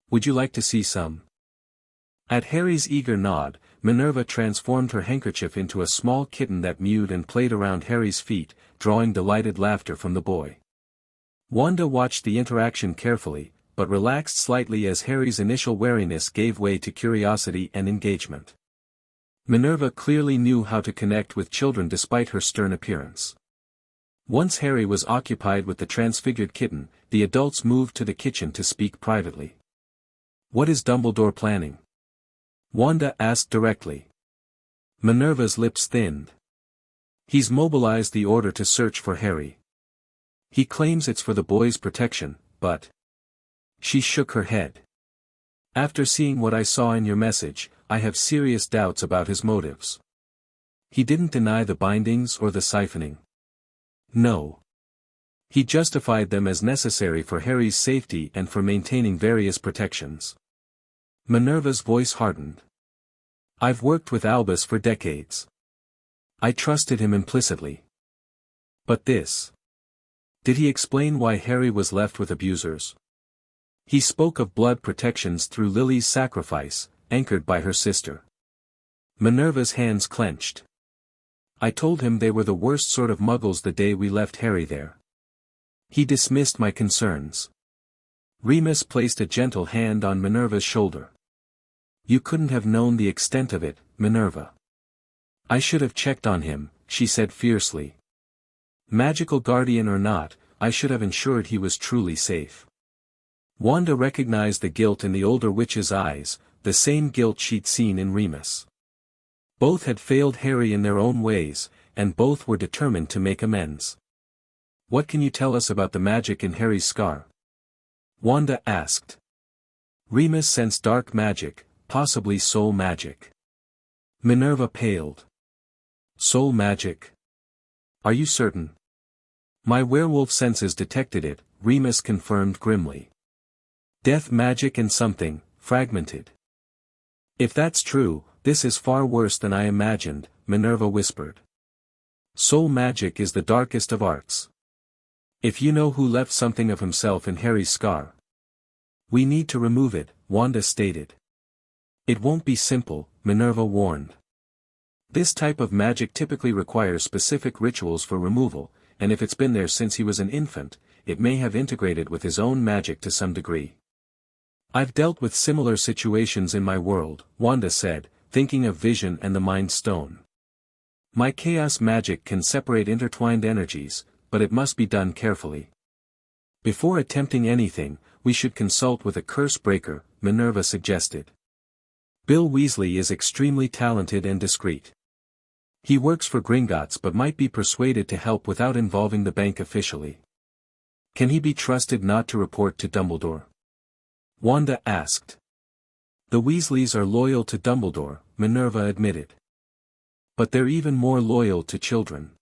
Would you like to see some? At Harry's eager nod, Minerva transformed her handkerchief into a small kitten that mewed and played around Harry's feet, drawing delighted laughter from the boy. Wanda watched the interaction carefully, but relaxed slightly as Harry's initial wariness gave way to curiosity and engagement. Minerva clearly knew how to connect with children despite her stern appearance. Once Harry was occupied with the transfigured kitten, the adults moved to the kitchen to speak privately. "What is Dumbledore planning?" Wanda asked directly. Minerva's lips thinned. "He's mobilized the Order to search for Harry. He claims it's for the boy's protection, but..." She shook her head. "After seeing what I saw in your message, I have serious doubts about his motives. He didn't deny the bindings or the siphoning. No. He justified them as necessary for Harry's safety and for maintaining various protections." Minerva's voice hardened. "I've worked with Albus for decades. I trusted him implicitly. But this... Did he explain why Harry was left with abusers? He spoke of blood protections through Lily's sacrifice, anchored by her sister." Minerva's hands clenched. "I told him they were the worst sort of muggles the day we left Harry there. He dismissed my concerns." Remus placed a gentle hand on Minerva's shoulder. "You couldn't have known the extent of it, Minerva. I should have checked on him," she said fiercely. "Magical guardian or not, I should have ensured he was truly safe." Wanda recognized the guilt in the older witch's eyes, the same guilt she'd seen in Remus. Both had failed Harry in their own ways, and both were determined to make amends. "What can you tell us about the magic in Harry's scar?" Wanda asked. Remus sensed dark magic, possibly soul magic. Minerva paled. "Soul magic? Are you certain?" "My werewolf senses detected it," Remus confirmed grimly. "Death magic and something, fragmented." "If that's true, this is far worse than I imagined," Minerva whispered. "Soul magic is the darkest of arts. If you know who left something of himself in Harry's scar..." "We need to remove it," Wanda stated. "It won't be simple," Minerva warned. "This type of magic typically requires specific rituals for removal, and if it's been there since he was an infant, it may have integrated with his own magic to some degree." "I've dealt with similar situations in my world," Wanda said, thinking of Vision and the Mind Stone. "My chaos magic can separate intertwined energies, but it must be done carefully. Before attempting anything, we should consult with a curse breaker," Minerva suggested. "Bill Weasley is extremely talented and discreet. He works for Gringotts but might be persuaded to help without involving the bank officially. Can he be trusted not to report to Dumbledore?" Wanda asked. "The Weasleys are loyal to Dumbledore," Minerva admitted. "But they're even more loyal to children.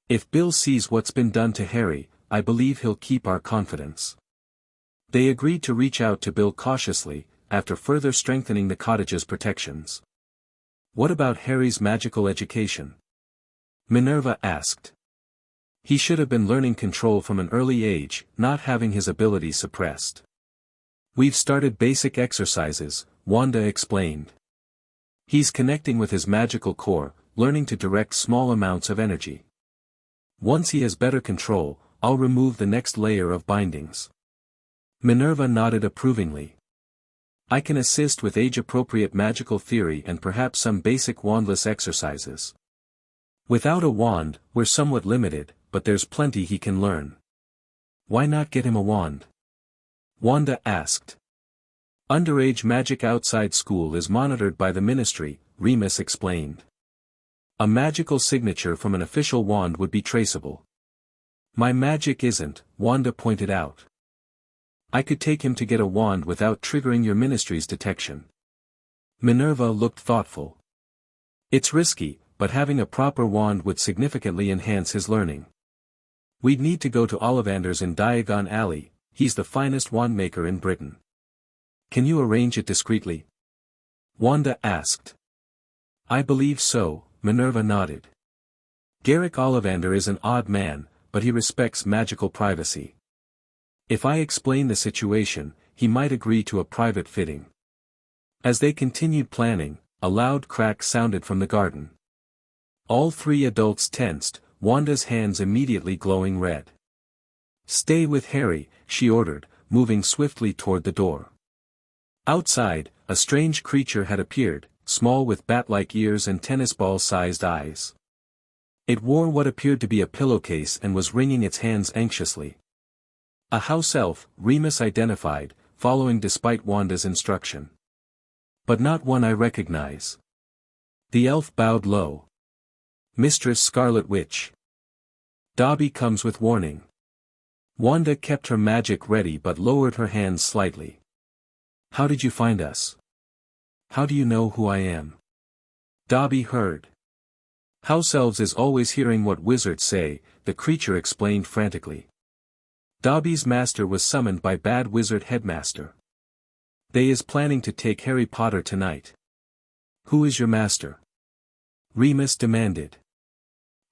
If Bill sees what's been done to Harry, I believe he'll keep our confidence." They agreed to reach out to Bill cautiously, after further strengthening the cottage's protections. "What about Harry's magical education?" Minerva asked. "He should have been learning control from an early age, not having his abilities suppressed. We've started basic exercises," Wanda explained. "He's connecting with his magical core, learning to direct small amounts of energy. Once he has better control, I'll remove the next layer of bindings." Minerva nodded approvingly. "I can assist with age-appropriate magical theory and perhaps some basic wandless exercises. Without a wand, we're somewhat limited, but there's plenty he can learn." "Why not get him a wand?" Wanda asked. "Underage magic outside school is monitored by the Ministry," Remus explained. "A magical signature from an official wand would be traceable." "My magic isn't," Wanda pointed out. "I could take him to get a wand without triggering your Ministry's detection." Minerva looked thoughtful. "It's risky, but having a proper wand would significantly enhance his learning. We'd need to go to Ollivander's in Diagon Alley, he's the finest wandmaker in Britain." "Can you arrange it discreetly?" Wanda asked. "I believe so," Minerva nodded. "Garrick Ollivander is an odd man, but he respects magical privacy. If I explain the situation, he might agree to a private fitting. As they continued planning, a loud crack sounded from the garden. All three adults tensed, Wanda's hands immediately glowing red. "Stay with Harry," she ordered, moving swiftly toward the door. Outside, a strange creature had appeared, small with bat-like ears and tennis ball-sized eyes. It wore what appeared to be a pillowcase and was wringing its hands anxiously. A house elf, Remus identified, following despite Wanda's instruction. "But not one I recognize." The elf bowed low. "Mistress Scarlet Witch. Dobby comes with warning." Wanda kept her magic ready but lowered her hands slightly. "How did you find us? How do you know who I am?" Dobby heard. "House elves is always hearing what wizards say," the creature explained frantically. "Dobby's master was summoned by Bad Wizard Headmaster. They is planning to take Harry Potter tonight." "Who is your master?" Remus demanded.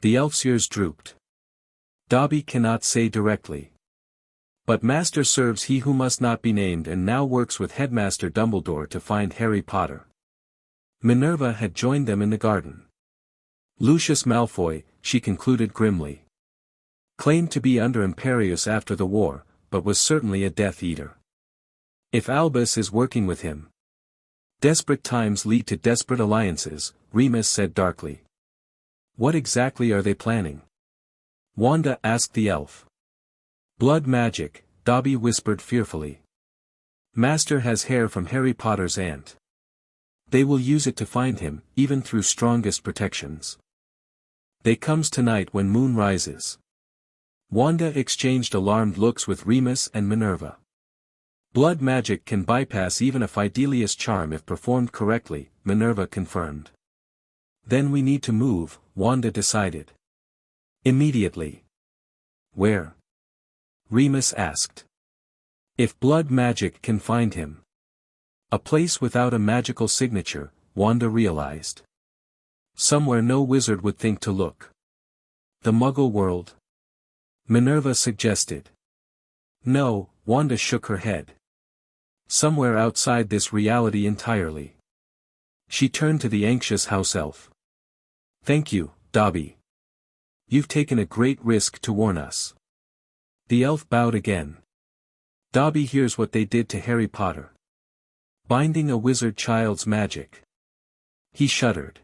The elf's ears drooped. "Dobby cannot say directly. But master serves he who must not be named and now works with Headmaster Dumbledore to find Harry Potter." Minerva had joined them in the garden. "Lucius Malfoy," she concluded grimly. "Claimed to be under Imperius after the war, but was certainly a Death Eater. If Albus is working with him." "Desperate times lead to desperate alliances," Remus said darkly. "What exactly are they planning?" Wanda asked the elf. "Blood magic," Dobby whispered fearfully. "Master has hair from Harry Potter's aunt. They will use it to find him, even through strongest protections. They comes tonight when moon rises." Wanda exchanged alarmed looks with Remus and Minerva. "Blood magic can bypass even a Fidelius charm if performed correctly," Minerva confirmed. "Then we need to move," Wanda decided. "Immediately." "Where?" Remus asked. "If blood magic can find him." A place without a magical signature, Wanda realized. Somewhere no wizard would think to look. "The Muggle world?" Minerva suggested. "No," Wanda shook her head. "Somewhere outside this reality entirely." She turned to the anxious house elf. "Thank you, Dobby. You've taken a great risk to warn us." The elf bowed again. "Dobby hears what they did to Harry Potter. Binding a wizard child's magic." He shuddered.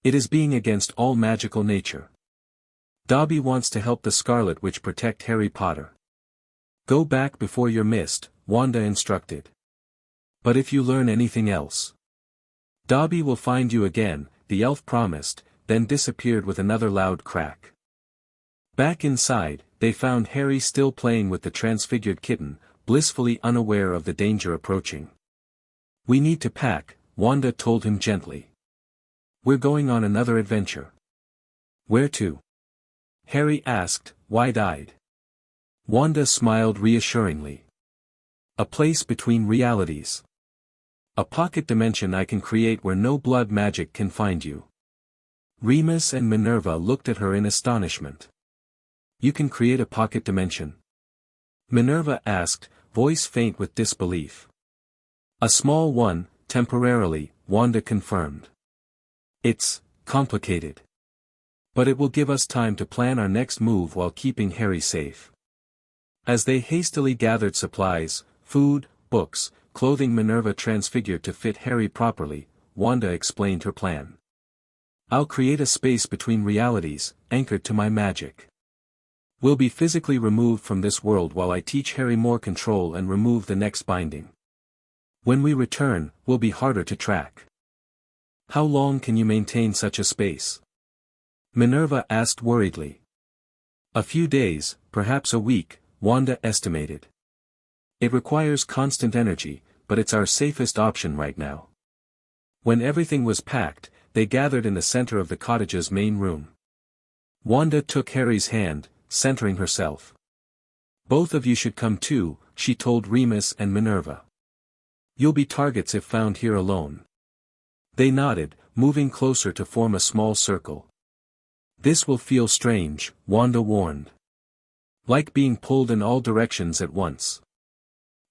"It is being against all magical nature. Dobby wants to help the Scarlet Witch protect Harry Potter." "Go back before you're missed," Wanda instructed. "But if you learn anything else, Dobby will find you again," the elf promised, then disappeared with another loud crack. Back inside, they found Harry still playing with the transfigured kitten, blissfully unaware of the danger approaching. "We need to pack," Wanda told him gently. "We're going on another adventure." "Where to?" Harry asked, wide-eyed. Wanda smiled reassuringly. "A place between realities. A pocket dimension I can create where no blood magic can find you." Remus and Minerva looked at her in astonishment. "You can create a pocket dimension?" Minerva asked, voice faint with disbelief. "A small one, temporarily," Wanda confirmed. "It's complicated. But it will give us time to plan our next move while keeping Harry safe." As they hastily gathered supplies, food, books, clothing, Minerva transfigured to fit Harry properly, Wanda explained her plan. "I'll create a space between realities, anchored to my magic. We'll be physically removed from this world while I teach Harry more control and remove the next binding. When we return, we'll be harder to track." "How long can you maintain such a space?" Minerva asked worriedly. "A few days, perhaps a week," Wanda estimated. "It requires constant energy, but it's our safest option right now." When everything was packed, they gathered in the center of the cottage's main room. Wanda took Harry's hand, centering herself. "Both of you should come too," she told Remus and Minerva. "You'll be targets if found here alone." They nodded, moving closer to form a small circle. "This will feel strange," Wanda warned. "Like being pulled in all directions at once."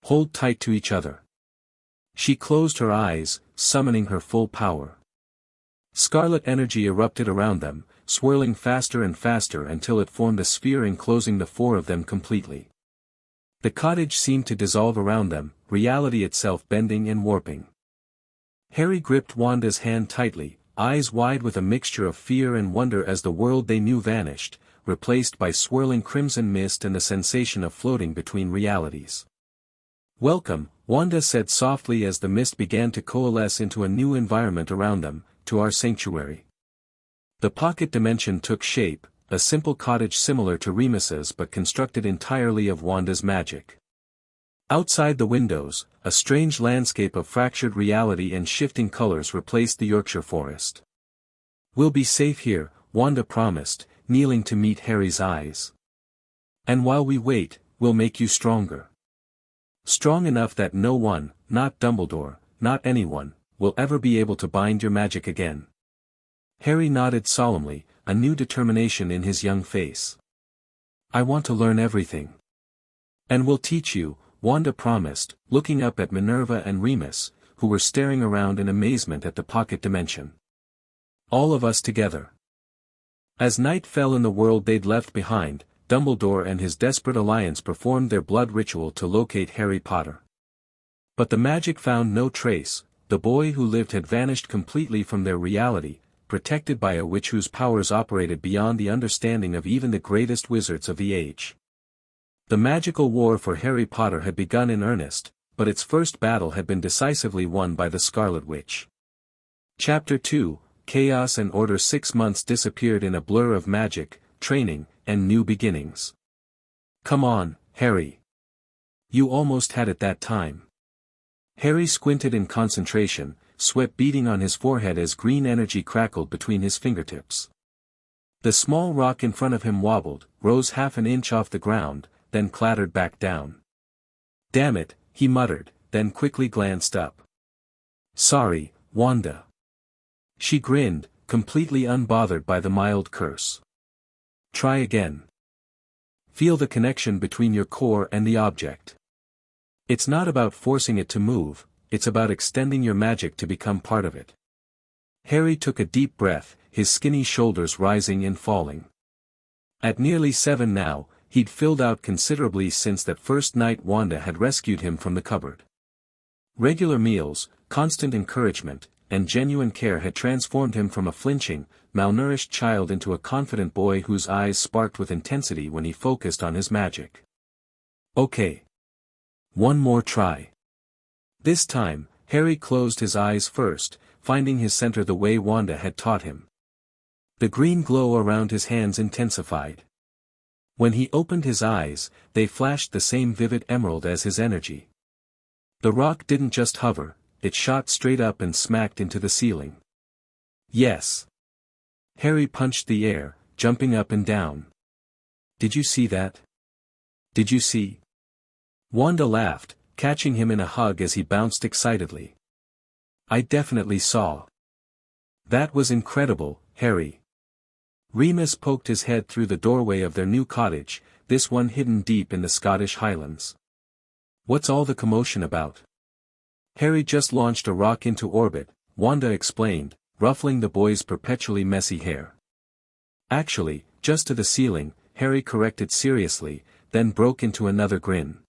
Hold tight to each other. She closed her eyes, summoning her full power. Scarlet energy erupted around them, swirling faster and faster until it formed a sphere enclosing the four of them completely. The cottage seemed to dissolve around them, reality itself bending and warping. Harry gripped Wanda's hand tightly, eyes wide with a mixture of fear and wonder as the world they knew vanished, replaced by swirling crimson mist and the sensation of floating between realities. "Welcome," Wanda said softly as the mist began to coalesce into a new environment around them, "to our sanctuary." The pocket dimension took shape, a simple cottage similar to Remus's but constructed entirely of Wanda's magic. Outside the windows, a strange landscape of fractured reality and shifting colors replaced the Yorkshire forest. "We'll be safe here," Wanda promised, kneeling to meet Harry's eyes. "And while we wait, we'll make you stronger. Strong enough that no one, not Dumbledore, not anyone, will ever be able to bind your magic again." Harry nodded solemnly, a new determination in his young face. "I want to learn everything. And we'll teach you," Wanda promised, looking up at Minerva and Remus, who were staring around in amazement at the pocket dimension. "All of us together." As night fell in the world they'd left behind, Dumbledore and his desperate alliance performed their blood ritual to locate Harry Potter. But the magic found no trace. The boy who lived had vanished completely from their reality, protected by a witch whose powers operated beyond the understanding of even the greatest wizards of the age. The magical war for Harry Potter had begun in earnest, but its first battle had been decisively won by the Scarlet Witch. Chapter 2, Chaos and Order. 6 months disappeared in a blur of magic, training, and new beginnings. "Come on, Harry. You almost had it that time." Harry squinted in concentration, sweat beading on his forehead as green energy crackled between his fingertips. The small rock in front of him wobbled, rose half an inch off the ground, then clattered back down. "Damn it," he muttered, then quickly glanced up. "Sorry, Wanda." She grinned, completely unbothered by the mild curse. "Try again. Feel the connection between your core and the object. It's not about forcing it to move, it's about extending your magic to become part of it." Harry took a deep breath, his skinny shoulders rising and falling. At nearly 7 now, he'd filled out considerably since that first night Wanda had rescued him from the cupboard. Regular meals, constant encouragement, and genuine care had transformed him from a flinching, malnourished child into a confident boy whose eyes sparked with intensity when he focused on his magic. "Okay. One more try." This time, Harry closed his eyes first, finding his center the way Wanda had taught him. The green glow around his hands intensified. When he opened his eyes, they flashed the same vivid emerald as his energy. The rock didn't just hover, it shot straight up and smacked into the ceiling. "Yes." Harry punched the air, jumping up and down. "Did you see that? Did you see?" Wanda laughed, catching him in a hug as he bounced excitedly. "I definitely saw. That was incredible, Harry." Remus poked his head through the doorway of their new cottage, this one hidden deep in the Scottish Highlands. "What's all the commotion about?" "Harry just launched a rock into orbit," Wanda explained, ruffling the boy's perpetually messy hair. "Actually, just to the ceiling," Harry corrected seriously, then broke into another grin.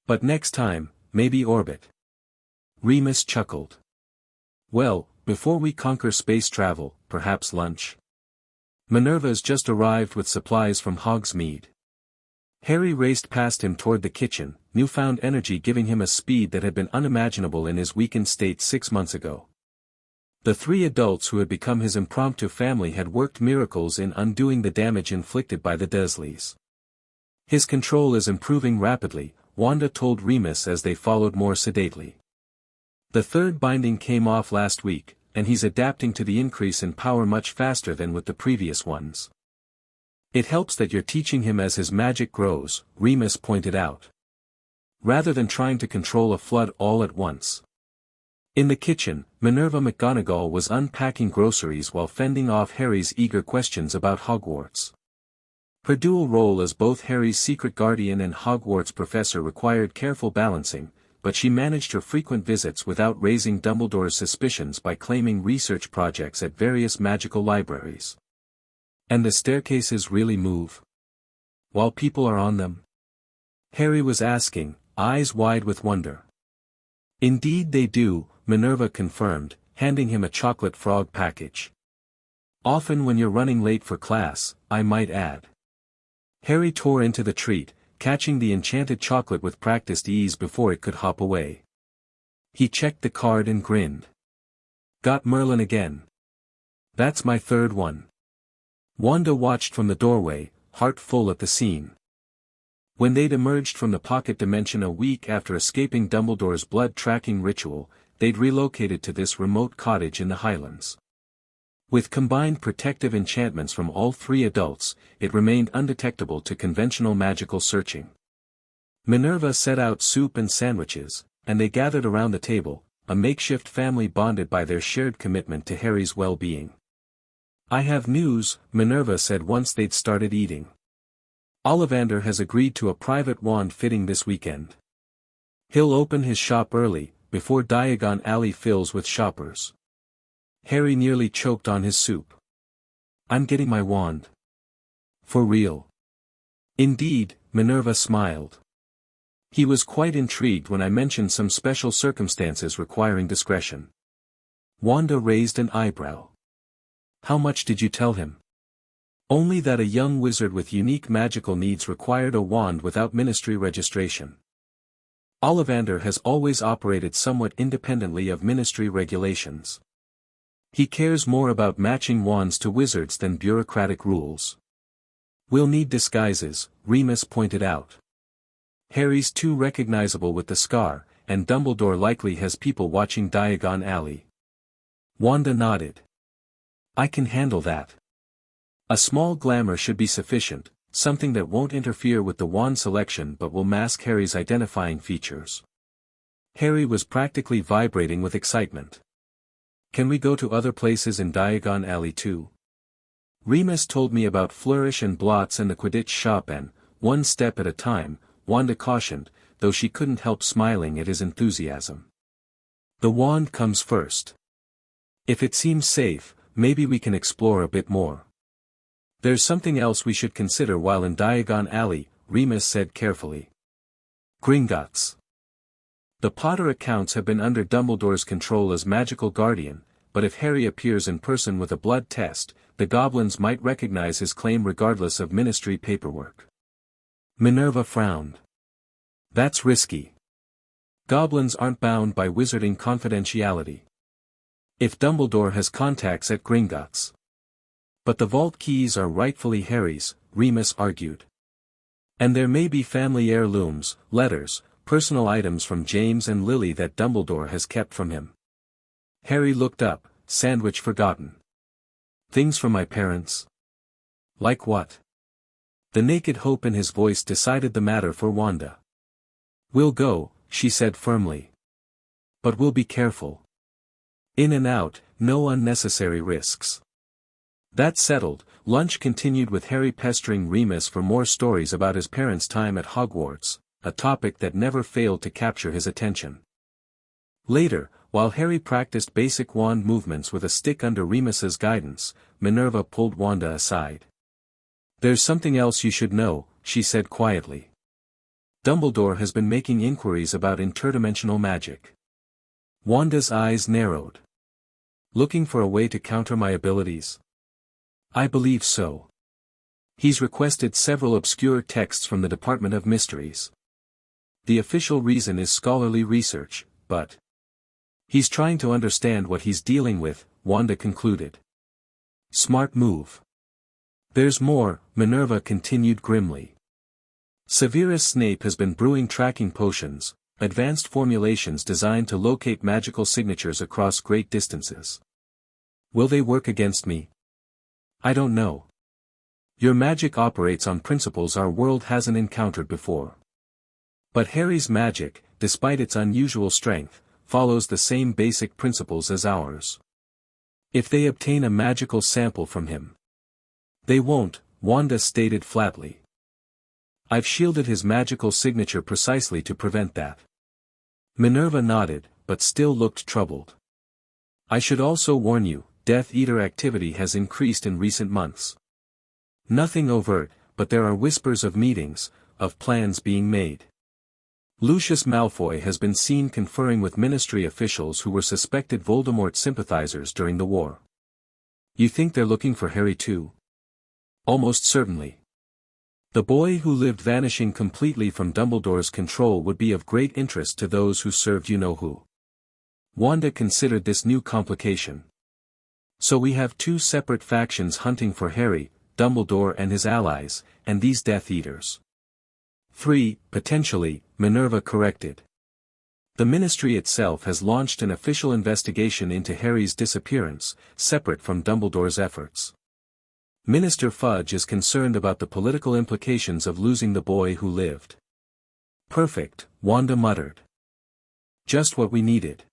"But next time, maybe orbit." Remus chuckled. "Well, before we conquer space travel, perhaps lunch. Minerva's just arrived with supplies from Hogsmeade." Harry raced past him toward the kitchen, newfound energy giving him a speed that had been unimaginable in his weakened state 6 months ago. The 3 adults who had become his impromptu family had worked miracles in undoing the damage inflicted by the Dursleys. "His control is improving rapidly," Wanda told Remus as they followed more sedately. "The 3rd binding came off last week, and he's adapting to the increase in power much faster than with the previous ones. It helps that you're teaching him as his magic grows," Remus pointed out. "Rather than trying to control a flood all at once." In the kitchen, Minerva McGonagall was unpacking groceries while fending off Harry's eager questions about Hogwarts. Her dual role as both Harry's secret guardian and Hogwarts professor required careful balancing, but she managed her frequent visits without raising Dumbledore's suspicions by claiming research projects at various magical libraries. And the staircases really move? While people are on them? Harry was asking, eyes wide with wonder. Indeed they do, Minerva confirmed, handing him a chocolate frog package. Often when you're running late for class, I might add. Harry tore into the treat, catching the enchanted chocolate with practiced ease before it could hop away. He checked the card and grinned. Got Merlin again. That's my third one. Wanda watched from the doorway, heart full at the scene. When they'd emerged from the pocket dimension a week after escaping Dumbledore's blood-tracking ritual, they'd relocated to this remote cottage in the Highlands. With combined protective enchantments from all three adults, it remained undetectable to conventional magical searching. Minerva set out soup and sandwiches, and they gathered around the table, a makeshift family bonded by their shared commitment to Harry's well-being. I have news, Minerva said once they'd started eating. Ollivander has agreed to a private wand fitting this weekend. He'll open his shop early, before Diagon Alley fills with shoppers. Harry nearly choked on his soup. I'm getting my wand. For real. Indeed, Minerva smiled. He was quite intrigued when I mentioned some special circumstances requiring discretion. Wanda raised an eyebrow. How much did you tell him? Only that a young wizard with unique magical needs required a wand without ministry registration. Ollivander has always operated somewhat independently of ministry regulations. He cares more about matching wands to wizards than bureaucratic rules. We'll need disguises, Remus pointed out. Harry's too recognizable with the scar, and Dumbledore likely has people watching Diagon Alley. Wanda nodded. I can handle that. A small glamour should be sufficient, something that won't interfere with the wand selection but will mask Harry's identifying features. Harry was practically vibrating with excitement. Can we go to other places in Diagon Alley too? Remus told me about Flourish and Blots and the Quidditch shop and, one step at a time, Wanda cautioned, though she couldn't help smiling at his enthusiasm. The wand comes first. If it seems safe, maybe we can explore a bit more. There's something else we should consider while in Diagon Alley, Remus said carefully. Gringotts. The Potter accounts have been under Dumbledore's control as magical guardian, but if Harry appears in person with a blood test, the goblins might recognize his claim regardless of ministry paperwork. Minerva frowned. That's risky. Goblins aren't bound by wizarding confidentiality. If Dumbledore has contacts at Gringotts. But the vault keys are rightfully Harry's, Remus argued. And there may be family heirlooms, letters, personal items from James and Lily that Dumbledore has kept from him. Harry looked up, sandwich forgotten. Things from my parents? Like what? The naked hope in his voice decided the matter for Wanda. We'll go, she said firmly. But we'll be careful. In and out, no unnecessary risks. That settled, lunch continued with Harry pestering Remus for more stories about his parents' time at Hogwarts, a topic that never failed to capture his attention. Later, while Harry practiced basic wand movements with a stick under Remus's guidance, Minerva pulled Wanda aside. There's something else you should know, she said quietly. Dumbledore has been making inquiries about interdimensional magic. Wanda's eyes narrowed. Looking for a way to counter my abilities? I believe so. He's requested several obscure texts from the Department of Mysteries. The official reason is scholarly research, but he's trying to understand what he's dealing with, Wanda concluded. Smart move. There's more, Minerva continued grimly. Severus Snape has been brewing tracking potions, advanced formulations designed to locate magical signatures across great distances. Will they work against me? I don't know. Your magic operates on principles our world hasn't encountered before. But Harry's magic, despite its unusual strength, follows the same basic principles as ours. If they obtain a magical sample from him. They won't, Wanda stated flatly. I've shielded his magical signature precisely to prevent that. Minerva nodded, but still looked troubled. I should also warn you, Death Eater activity has increased in recent months. Nothing overt, but there are whispers of meetings, of plans being made. Lucius Malfoy has been seen conferring with ministry officials who were suspected Voldemort sympathizers during the war. You think they're looking for Harry too? Almost certainly. The boy who lived vanishing completely from Dumbledore's control would be of great interest to those who served you-know-who. Wanda considered this new complication. So we have two separate factions hunting for Harry, Dumbledore and his allies, and these Death Eaters. 3, potentially, Minerva corrected. The Ministry itself has launched an official investigation into Harry's disappearance, separate from Dumbledore's efforts. Minister Fudge is concerned about the political implications of losing the boy who lived. Perfect, Wanda muttered. Just what we needed.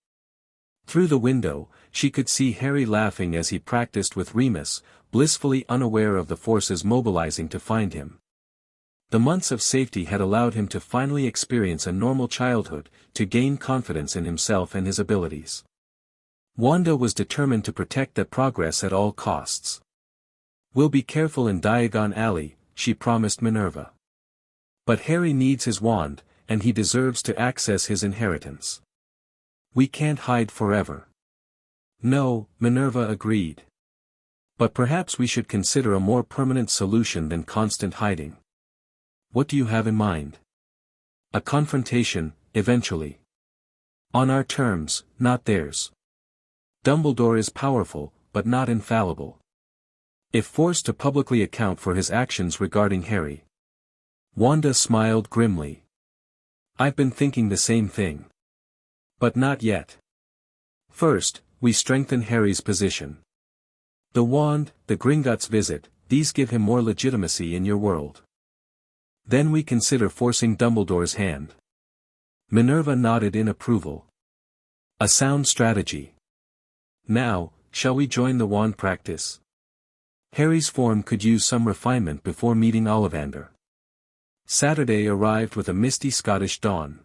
Through the window, she could see Harry laughing as he practiced with Remus, blissfully unaware of the forces mobilizing to find him. The months of safety had allowed him to finally experience a normal childhood, to gain confidence in himself and his abilities. Wanda was determined to protect that progress at all costs. We'll be careful in Diagon Alley, she promised Minerva. But Harry needs his wand, and he deserves to access his inheritance. We can't hide forever. No, Minerva agreed. But perhaps we should consider a more permanent solution than constant hiding. What do you have in mind? A confrontation, eventually. On our terms, not theirs. Dumbledore is powerful, but not infallible. If forced to publicly account for his actions regarding Harry. Wanda smiled grimly. I've been thinking the same thing. But not yet. First, we strengthen Harry's position. The wand, the Gringotts visit, these give him more legitimacy in your world. Then we consider forcing Dumbledore's hand. Minerva nodded in approval. A sound strategy. Now, shall we join the wand practice? Harry's form could use some refinement before meeting Ollivander. Saturday arrived with a misty Scottish dawn.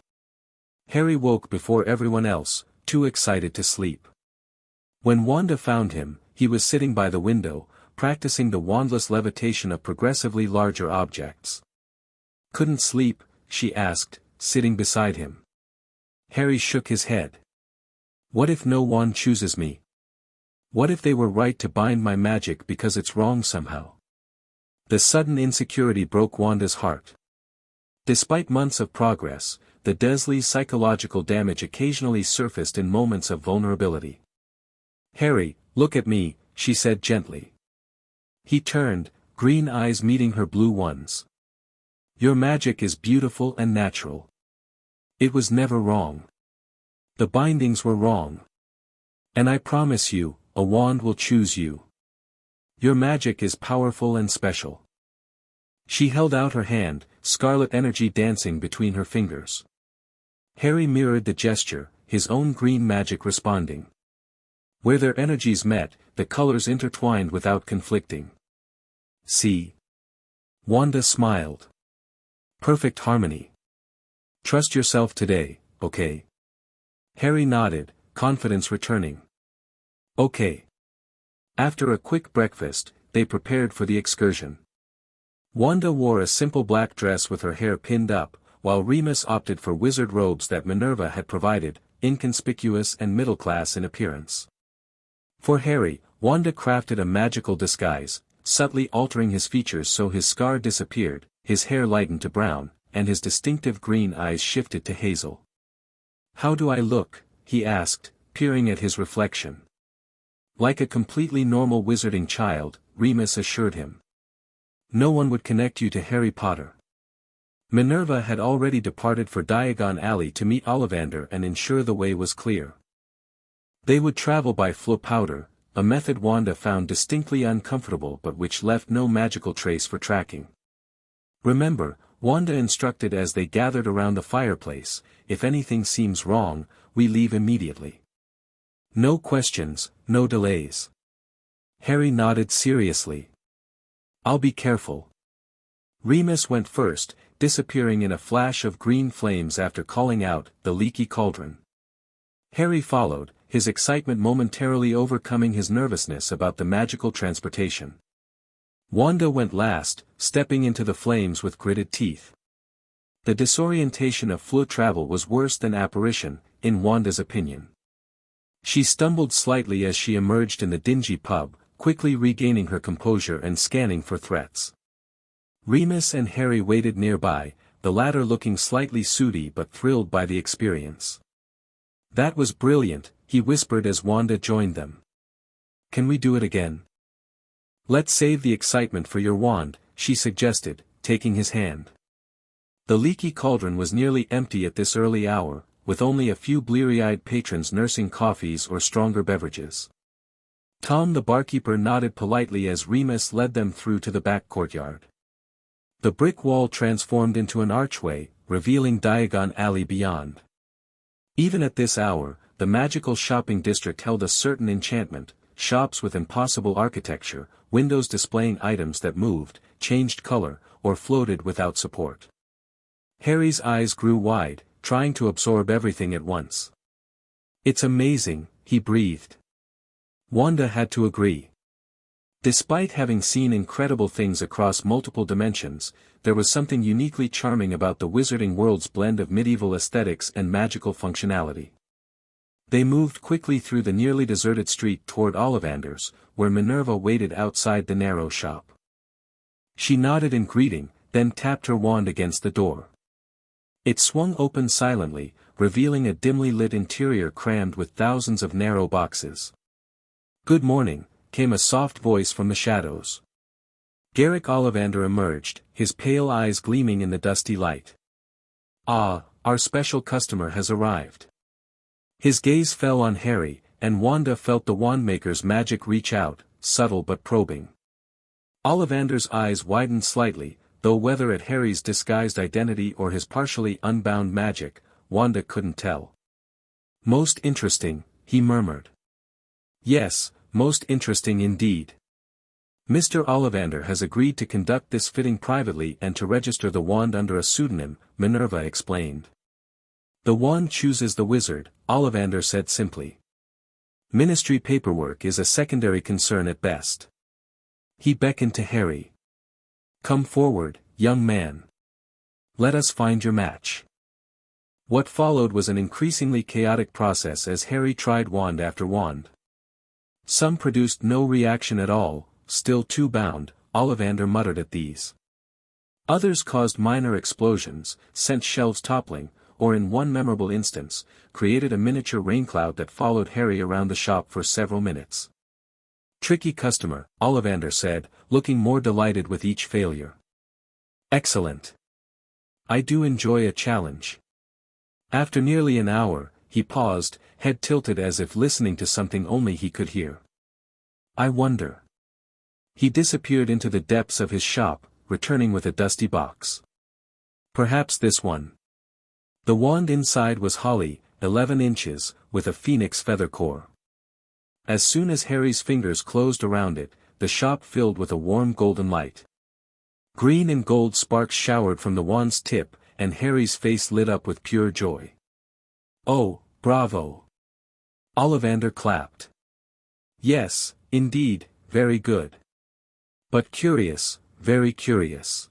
Harry woke before everyone else, too excited to sleep. When Wanda found him, he was sitting by the window, practicing the wandless levitation of progressively larger objects. Couldn't sleep, she asked, sitting beside him. Harry shook his head. What if no wand chooses me? What if they were right to bind my magic because it's wrong somehow? The sudden insecurity broke Wanda's heart. Despite months of progress, the Dursley's psychological damage occasionally surfaced in moments of vulnerability. Harry, look at me, she said gently. He turned, green eyes meeting her blue ones. Your magic is beautiful and natural. It was never wrong. The bindings were wrong. And I promise you, a wand will choose you. Your magic is powerful and special. She held out her hand, scarlet energy dancing between her fingers. Harry mirrored the gesture, his own green magic responding. Where their energies met, the colors intertwined without conflicting. See? Wanda smiled. Perfect harmony. Trust yourself today, okay? Harry nodded, confidence returning. Okay. After a quick breakfast, they prepared for the excursion. Wanda wore a simple black dress with her hair pinned up, while Remus opted for wizard robes that Minerva had provided, inconspicuous and middle-class in appearance. For Harry, Wanda crafted a magical disguise, subtly altering his features so his scar disappeared, his hair lightened to brown, and his distinctive green eyes shifted to hazel. How do I look? He asked, peering at his reflection. Like a completely normal wizarding child, Remus assured him. No one would connect you to Harry Potter. Minerva had already departed for Diagon Alley to meet Ollivander and ensure the way was clear. They would travel by flow powder, a method Wanda found distinctly uncomfortable but which left no magical trace for tracking. Remember, Wanda instructed as they gathered around the fireplace, if anything seems wrong, we leave immediately. No questions, no delays. Harry nodded seriously. I'll be careful. Remus went first, disappearing in a flash of green flames after calling out, "The leaky cauldron." Harry followed, his excitement momentarily overcoming his nervousness about the magical transportation. Wanda went last, stepping into the flames with gritted teeth. The disorientation of flood travel was worse than apparition, in Wanda's opinion. She stumbled slightly as she emerged in the dingy pub, quickly regaining her composure and scanning for threats. Remus and Harry waited nearby, the latter looking slightly sooty but thrilled by the experience. "That was brilliant," he whispered as Wanda joined them. "Can we do it again?" "Let's save the excitement for your wand," she suggested, taking his hand. The leaky cauldron was nearly empty at this early hour, with only a few bleary-eyed patrons nursing coffees or stronger beverages. Tom the barkeeper nodded politely as Remus led them through to the back courtyard. The brick wall transformed into an archway, revealing Diagon Alley beyond. Even at this hour, the magical shopping district held a certain enchantment, shops with impossible architecture, windows displaying items that moved, changed color, or floated without support. Harry's eyes grew wide, trying to absorb everything at once. "It's amazing," he breathed. Wanda had to agree. Despite having seen incredible things across multiple dimensions, there was something uniquely charming about the wizarding world's blend of medieval aesthetics and magical functionality. They moved quickly through the nearly deserted street toward Ollivander's, where Minerva waited outside the narrow shop. She nodded in greeting, then tapped her wand against the door. It swung open silently, revealing a dimly lit interior crammed with thousands of narrow boxes. "Good morning," came a soft voice from the shadows. Garrick Ollivander emerged, his pale eyes gleaming in the dusty light. "Ah, our special customer has arrived." His gaze fell on Harry, and Wanda felt the wandmaker's magic reach out, subtle but probing. Ollivander's eyes widened slightly, though whether at Harry's disguised identity or his partially unbound magic, Wanda couldn't tell. "Most interesting," he murmured. "Yes, most interesting indeed. Mr. Ollivander has agreed to conduct this fitting privately and to register the wand under a pseudonym," Minerva explained. "The wand chooses the wizard," Ollivander said simply. "Ministry paperwork is a secondary concern at best." He beckoned to Harry. "Come forward, young man. Let us find your match." What followed was an increasingly chaotic process as Harry tried wand after wand. Some produced no reaction at all, "Still too bound," Ollivander muttered at these. Others caused minor explosions, sent shelves toppling, or in one memorable instance, created a miniature raincloud that followed Harry around the shop for several minutes. "Tricky customer," Ollivander said, looking more delighted with each failure. "Excellent. I do enjoy a challenge." After nearly an hour, he paused, head tilted as if listening to something only he could hear. "I wonder." He disappeared into the depths of his shop, returning with a dusty box. "Perhaps this one." The wand inside was holly, 11 inches, with a phoenix feather core. As soon as Harry's fingers closed around it, the shop filled with a warm golden light. Green and gold sparks showered from the wand's tip, and Harry's face lit up with pure joy. "Oh, bravo!" Ollivander clapped. "Yes, indeed, very good. But curious, very curious."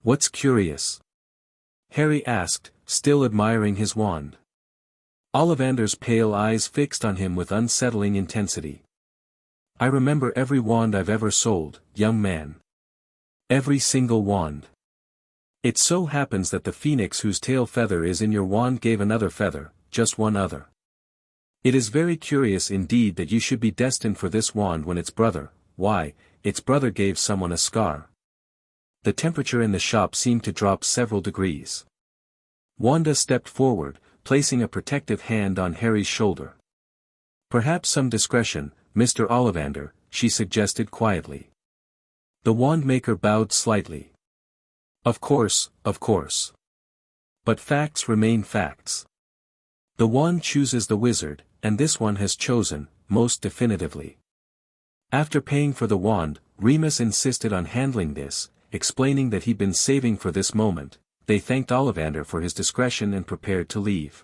"What's curious?" Harry asked, still admiring his wand. Ollivander's pale eyes fixed on him with unsettling intensity. "I remember every wand I've ever sold, young man. Every single wand. It so happens that the phoenix whose tail feather is in your wand gave another feather, just one other. It is very curious indeed that you should be destined for this wand when its brother, why, its brother gave someone a scar." The temperature in the shop seemed to drop several degrees. Wanda stepped forward, placing a protective hand on Harry's shoulder. "Perhaps some discretion, Mr. Ollivander," she suggested quietly. The wandmaker bowed slightly. Of course. But facts remain facts. The wand chooses the wizard, and this one has chosen, most definitively." After paying for the wand, Remus insisted on handling this, explaining that he'd been saving for this moment. They thanked Ollivander for his discretion and prepared to leave.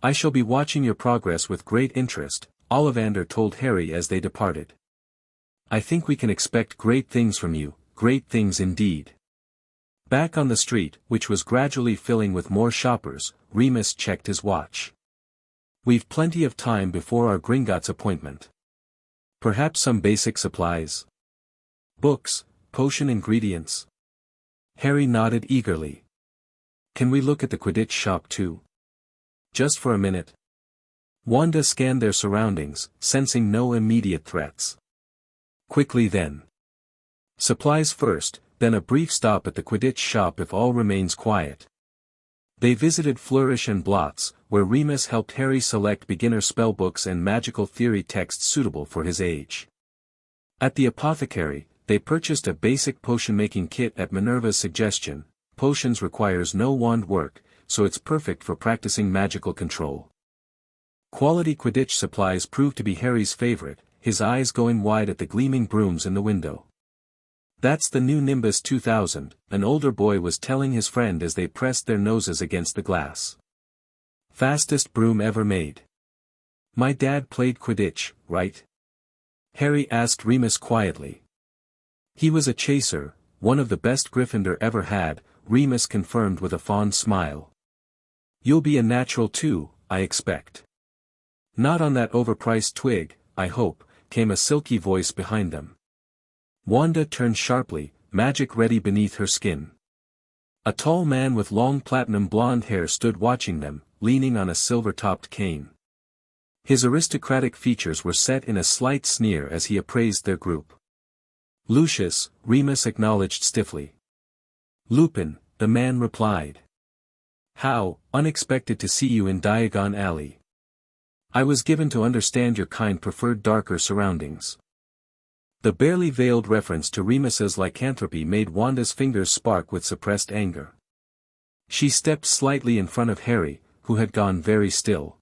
"I shall be watching your progress with great interest," Ollivander told Harry as they departed. "I think we can expect great things from you, great things indeed." Back on the street, which was gradually filling with more shoppers, Remus checked his watch. "We've plenty of time before our Gringotts appointment. Perhaps some basic supplies? Books, potion ingredients?" Harry nodded eagerly. "Can we look at the Quidditch shop too? Just for a minute?" Wanda scanned their surroundings, sensing no immediate threats. "Quickly then. Supplies first, then a brief stop at the Quidditch shop if all remains quiet." They visited Flourish and Blots, where Remus helped Harry select beginner spellbooks and magical theory texts suitable for his age. At the apothecary, they purchased a basic potion-making kit at Minerva's suggestion. Potions requires no wand work, so it's perfect for practicing magical control. Quality Quidditch supplies proved to be Harry's favorite, his eyes going wide at the gleaming brooms in the window. "That's the new Nimbus 2000, an older boy was telling his friend as they pressed their noses against the glass. "Fastest broom ever made." "My dad played Quidditch, right?" Harry asked Remus quietly. "He was a chaser, one of the best Gryffindor ever had," Remus confirmed with a fond smile. "You'll be a natural too, I expect." "Not on that overpriced twig, I hope," came a silky voice behind them. Wanda turned sharply, magic ready beneath her skin. A tall man with long platinum blonde hair stood watching them, leaning on a silver-topped cane. His aristocratic features were set in a slight sneer as he appraised their group. "Lucius," Remus acknowledged stiffly. "Lupin," the man replied. "How unexpected to see you in Diagon Alley. I was given to understand your kind preferred darker surroundings." The barely veiled reference to Remus's lycanthropy made Wanda's fingers spark with suppressed anger. She stepped slightly in front of Harry, who had gone very still.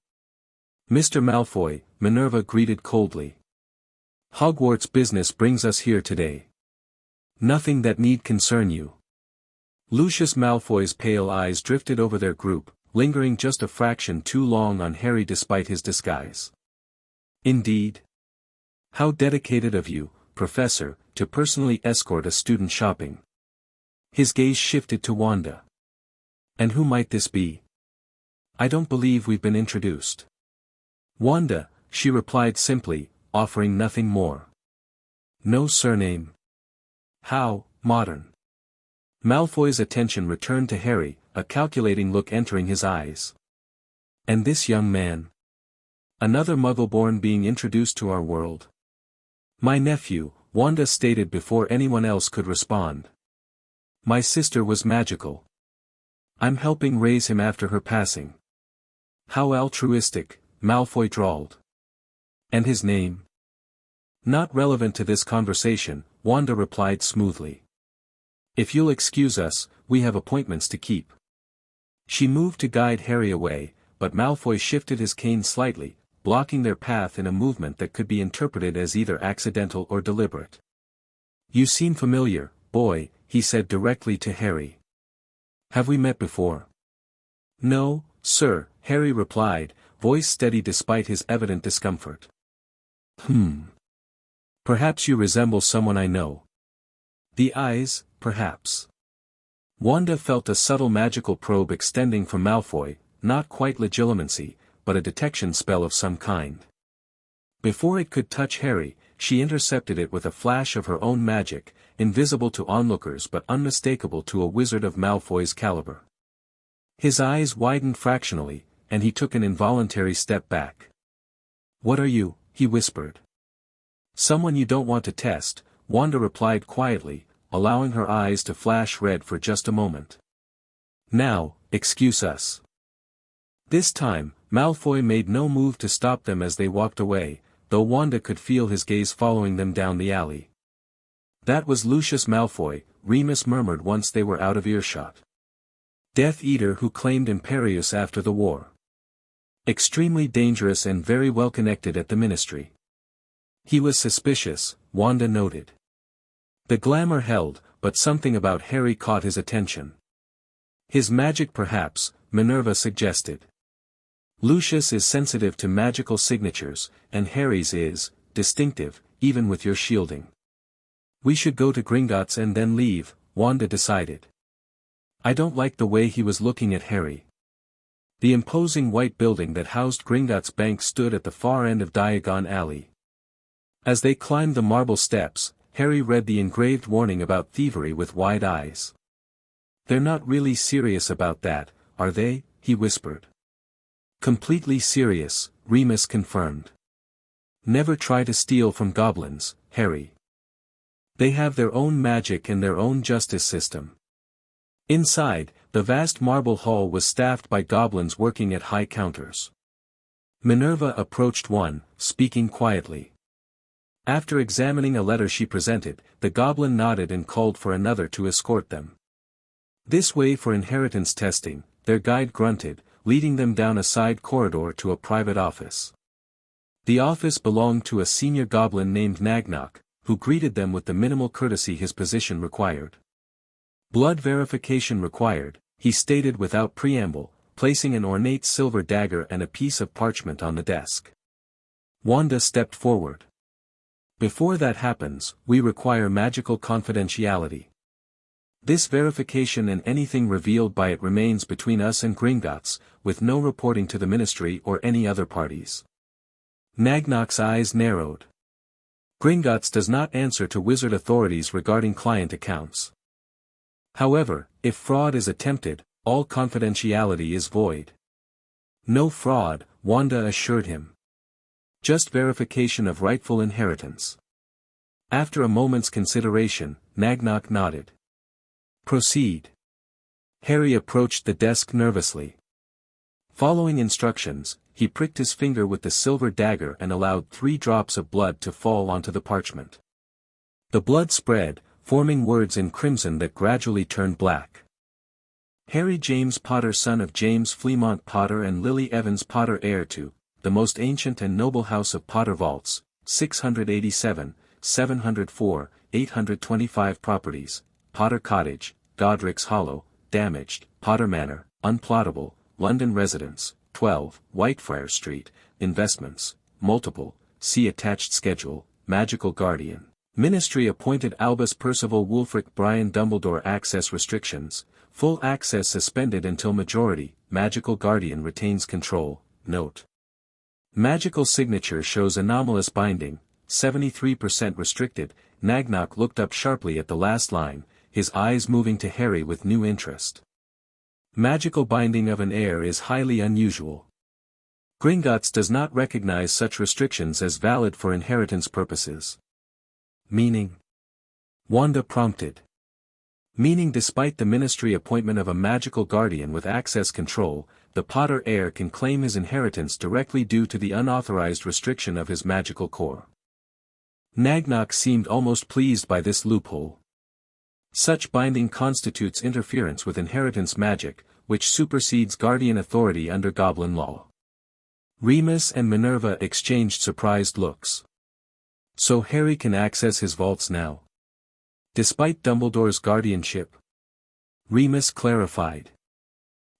"Mr. Malfoy," Minerva greeted coldly. "Hogwarts business brings us here today. Nothing that need concern you." Lucius Malfoy's pale eyes drifted over their group, lingering just a fraction too long on Harry despite his disguise. "Indeed? How dedicated of you, Professor, to personally escort a student shopping." His gaze shifted to Wanda. "And who might this be? I don't believe we've been introduced." "Wanda," she replied simply, offering nothing more. "No surname. How modern." Malfoy's attention returned to Harry, a calculating look entering his eyes. "And this young man? Another Muggleborn being introduced to our world?" "My nephew," Wanda stated before anyone else could respond. "My sister was magical. I'm helping raise him after her passing." "How altruistic," Malfoy drawled. "And his name?" "Not relevant to this conversation," Wanda replied smoothly. "If you'll excuse us, we have appointments to keep." She moved to guide Harry away, but Malfoy shifted his cane slightly, blocking their path in a movement that could be interpreted as either accidental or deliberate. "You seem familiar, boy," he said directly to Harry. "Have we met before?" "No, sir," Harry replied, voice steady despite his evident discomfort. Perhaps you resemble someone I know." The eyes, perhaps. Wanda felt a subtle magical probe extending from Malfoy, not quite legilimency, but a detection spell of some kind. Before it could touch Harry, she intercepted it with a flash of her own magic, invisible to onlookers but unmistakable to a wizard of Malfoy's caliber. His eyes widened fractionally, and he took an involuntary step back. "What are you?" he whispered. "Someone you don't want to test," Wanda replied quietly, allowing her eyes to flash red for just a moment. "Now, excuse us." This time, Malfoy made no move to stop them as they walked away, though Wanda could feel his gaze following them down the alley. "That was Lucius Malfoy," Remus murmured once they were out of earshot. "Death Eater who claimed Imperius after the war. Extremely dangerous and very well connected at the Ministry." "He was suspicious," Wanda noted. The glamour held, but something about Harry caught his attention. His magic perhaps, Minerva suggested. Lucius is sensitive to magical signatures, and Harry's is distinctive, even with your shielding. We should go to Gringotts and then leave, Wanda decided. I don't like the way he was looking at Harry. The imposing white building that housed Gringotts Bank stood at the far end of Diagon Alley. As they climbed the marble steps, Harry read the engraved warning about thievery with wide eyes. They're not really serious about that, are they? He whispered. Completely serious, Remus confirmed. Never try to steal from goblins, Harry. They have their own magic and their own justice system. Inside, the vast marble hall was staffed by goblins working at high counters. Minerva approached one, speaking quietly. After examining a letter she presented, the goblin nodded and called for another to escort them. This way for inheritance testing, their guide grunted, leading them down a side corridor to a private office. The office belonged to a senior goblin named Nagnok, who greeted them with the minimal courtesy his position required. Blood verification required, he stated without preamble, placing an ornate silver dagger and a piece of parchment on the desk. Wanda stepped forward. Before that happens, we require magical confidentiality. This verification and anything revealed by it remains between us and Gringotts, with no reporting to the Ministry or any other parties. Nagnok's eyes narrowed. Gringotts does not answer to wizard authorities regarding client accounts. However, if fraud is attempted, all confidentiality is void. No fraud, Wanda assured him. Just verification of rightful inheritance. After a moment's consideration, Nagnok nodded. Proceed. Harry approached the desk nervously. Following instructions, he pricked his finger with the silver dagger and allowed 3 drops of blood to fall onto the parchment. The blood spread, forming words in crimson that gradually turned black. Harry James Potter, son of James Fleamont Potter and Lily Evans Potter, heir to the most ancient and noble house of Potter Vaults, 687, 704, 825 properties, Potter Cottage, Godric's Hollow, damaged, Potter Manor, unplottable, London residence, 12, Whitefriars Street, investments, multiple, see attached schedule, magical guardian. Ministry appointed Albus Percival Wulfric Brian Dumbledore access restrictions, full access suspended until majority, magical guardian retains control, note. Magical signature shows anomalous binding, 73% restricted. Nagnok looked up sharply at the last line, his eyes moving to Harry with new interest. Magical binding of an heir is highly unusual. Gringotts does not recognize such restrictions as valid for inheritance purposes. Meaning? Wanda prompted. Meaning despite the Ministry appointment of a magical guardian with access control, the Potter heir can claim his inheritance directly due to the unauthorized restriction of his magical core. Nagnok seemed almost pleased by this loophole. Such binding constitutes interference with inheritance magic, which supersedes guardian authority under Goblin law. Remus and Minerva exchanged surprised looks. So Harry can access his vaults now. Despite Dumbledore's guardianship? Remus clarified.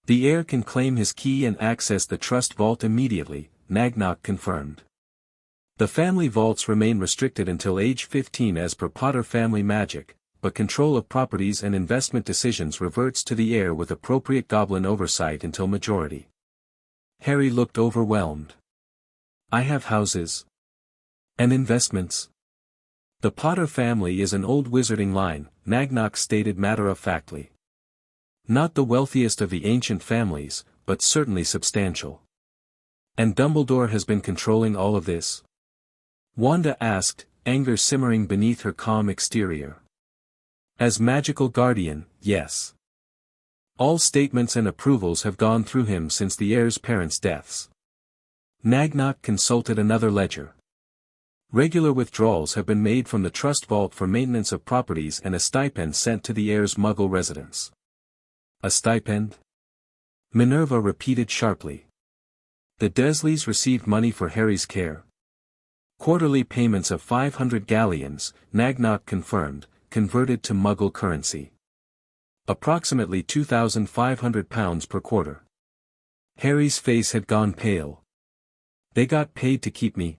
The heir can claim his key and access the trust vault immediately, Nagnok confirmed. The family vaults remain restricted until age 15 as per Potter family magic, but control of properties and investment decisions reverts to the heir with appropriate goblin oversight until majority. Harry looked overwhelmed. I have houses. And investments. The Potter family is an old wizarding line, Nagnok stated matter-of-factly. Not the wealthiest of the ancient families, but certainly substantial. And Dumbledore has been controlling all of this? Wanda asked, anger simmering beneath her calm exterior. As magical guardian, yes. All statements and approvals have gone through him since the heir's parents' deaths. Nagnok consulted another ledger. Regular withdrawals have been made from the trust vault for maintenance of properties and a stipend sent to the heir's Muggle residence. A stipend? Minerva repeated sharply. The Dursleys received money for Harry's care. Quarterly payments of 500 galleons, Nagnok confirmed, converted to Muggle currency. Approximately £2,500 per quarter. Harry's face had gone pale. They got paid to keep me.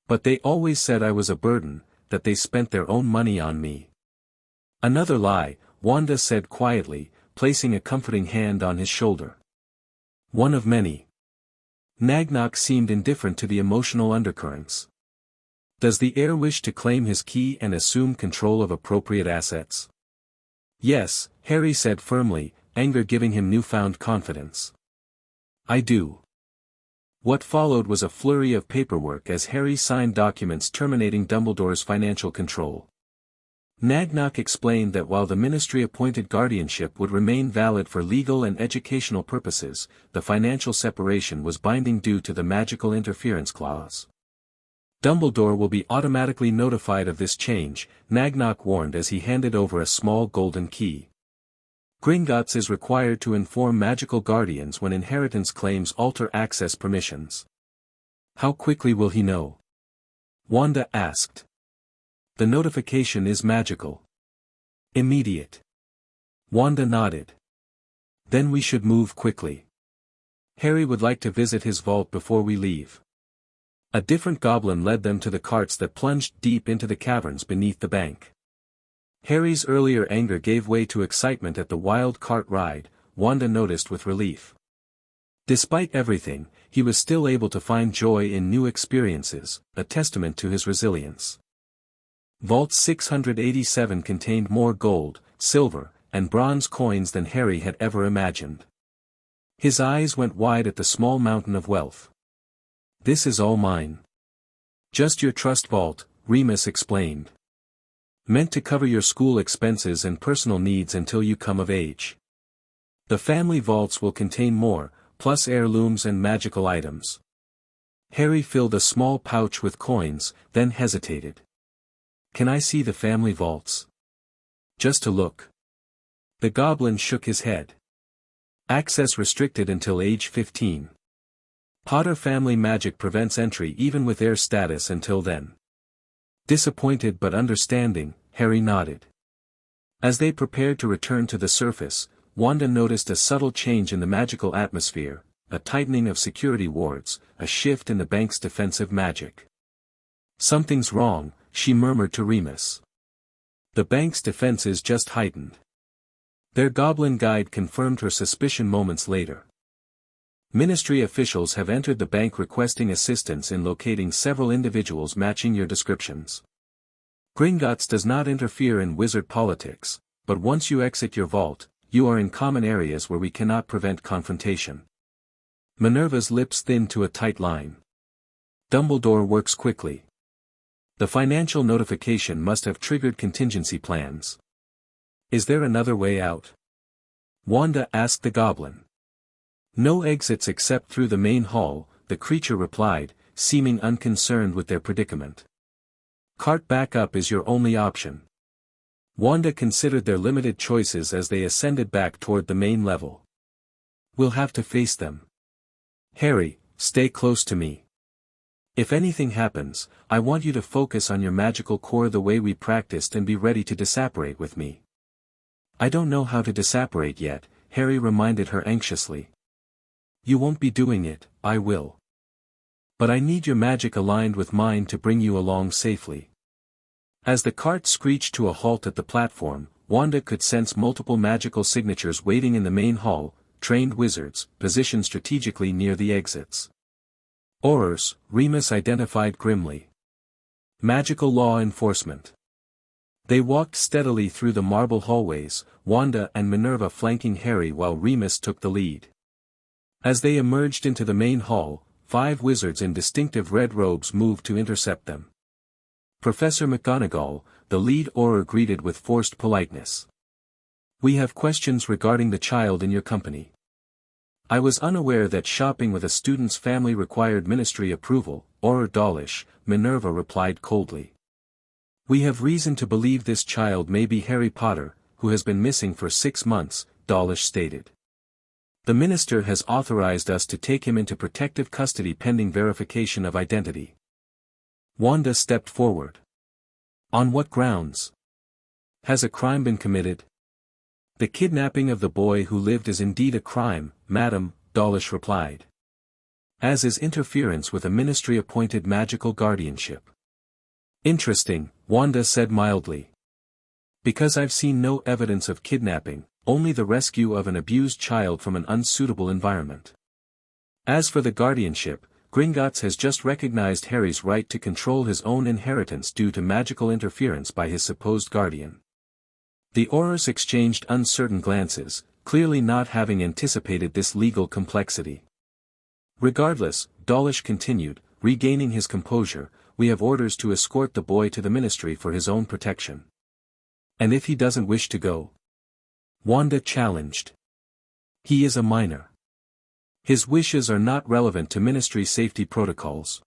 But they always said I was a burden, that they spent their own money on me. Another lie, Wanda said quietly, placing a comforting hand on his shoulder. One of many. Nagnok seemed indifferent to the emotional undercurrents. Does the heir wish to claim his key and assume control of appropriate assets? Yes, Harry said firmly, anger giving him newfound confidence. I do. What followed was a flurry of paperwork as Harry signed documents terminating Dumbledore's financial control. Nagnok explained that while the ministry-appointed guardianship would remain valid for legal and educational purposes, the financial separation was binding due to the magical interference clause. Dumbledore will be automatically notified of this change, Nagnok warned as he handed over a small golden key. Gringotts is required to inform magical guardians when inheritance claims alter access permissions. How quickly will he know? Wanda asked. The notification is magical. Immediate. Wanda nodded. Then we should move quickly. Harry would like to visit his vault before we leave. A different goblin led them to the carts that plunged deep into the caverns beneath the bank. Harry's earlier anger gave way to excitement at the wild cart ride, Wanda noticed with relief. Despite everything, he was still able to find joy in new experiences, a testament to his resilience. Vault 687 contained more gold, silver, and bronze coins than Harry had ever imagined. His eyes went wide at the small mountain of wealth. This is all mine. Just your trust vault, Remus explained. Meant to cover your school expenses and personal needs until you come of age. The family vaults will contain more, plus heirlooms and magical items. Harry filled a small pouch with coins, then hesitated. Can I see the family vaults? Just to look. The goblin shook his head. Access restricted until age 15. Potter family magic prevents entry even with heir status until then. Disappointed but understanding, Harry nodded. As they prepared to return to the surface, Wanda noticed a subtle change in the magical atmosphere, a tightening of security wards, a shift in the bank's defensive magic. Something's wrong, she murmured to Remus. The bank's defenses just heightened. Their goblin guide confirmed her suspicion moments later. Ministry officials have entered the bank requesting assistance in locating several individuals matching your descriptions. Gringotts does not interfere in wizard politics, but once you exit your vault, you are in common areas where we cannot prevent confrontation. Minerva's lips thinned to a tight line. Dumbledore works quickly. The financial notification must have triggered contingency plans. Is there another way out? Wanda asked the goblin. No exits except through the main hall, the creature replied, seeming unconcerned with their predicament. Cart back up is your only option. Wanda considered their limited choices as they ascended back toward the main level. We'll have to face them. Harry, stay close to me. If anything happens, I want you to focus on your magical core the way we practiced and be ready to disapparate with me. I don't know how to disapparate yet, Harry reminded her anxiously. You won't be doing it, I will. But I need your magic aligned with mine to bring you along safely. As the cart screeched to a halt at the platform, Wanda could sense multiple magical signatures waiting in the main hall, trained wizards, positioned strategically near the exits. Aurors, Remus identified grimly. Magical law enforcement. They walked steadily through the marble hallways, Wanda and Minerva flanking Harry while Remus took the lead. As they emerged into the main hall, 5 wizards in distinctive red robes moved to intercept them. Professor McGonagall, the lead Auror greeted with forced politeness. We have questions regarding the child in your company. I was unaware that shopping with a student's family required ministry approval, Auror Dawlish, Minerva replied coldly. We have reason to believe this child may be Harry Potter, who has been missing for 6 months, Dawlish stated. The minister has authorized us to take him into protective custody pending verification of identity. Wanda stepped forward. On what grounds? Has a crime been committed? The kidnapping of the boy who lived is indeed a crime, madam, Dawlish replied. As is interference with a ministry-appointed magical guardianship. Interesting, Wanda said mildly. Because I've seen no evidence of kidnapping, only the rescue of an abused child from an unsuitable environment. As for the guardianship, Gringotts has just recognized Harry's right to control his own inheritance due to magical interference by his supposed guardian. The Aurors exchanged uncertain glances, clearly not having anticipated this legal complexity. Regardless, Dawlish continued, regaining his composure, we have orders to escort the boy to the ministry for his own protection. And if he doesn't wish to go? Wanda challenged. He is a minor. His wishes are not relevant to ministry safety protocols.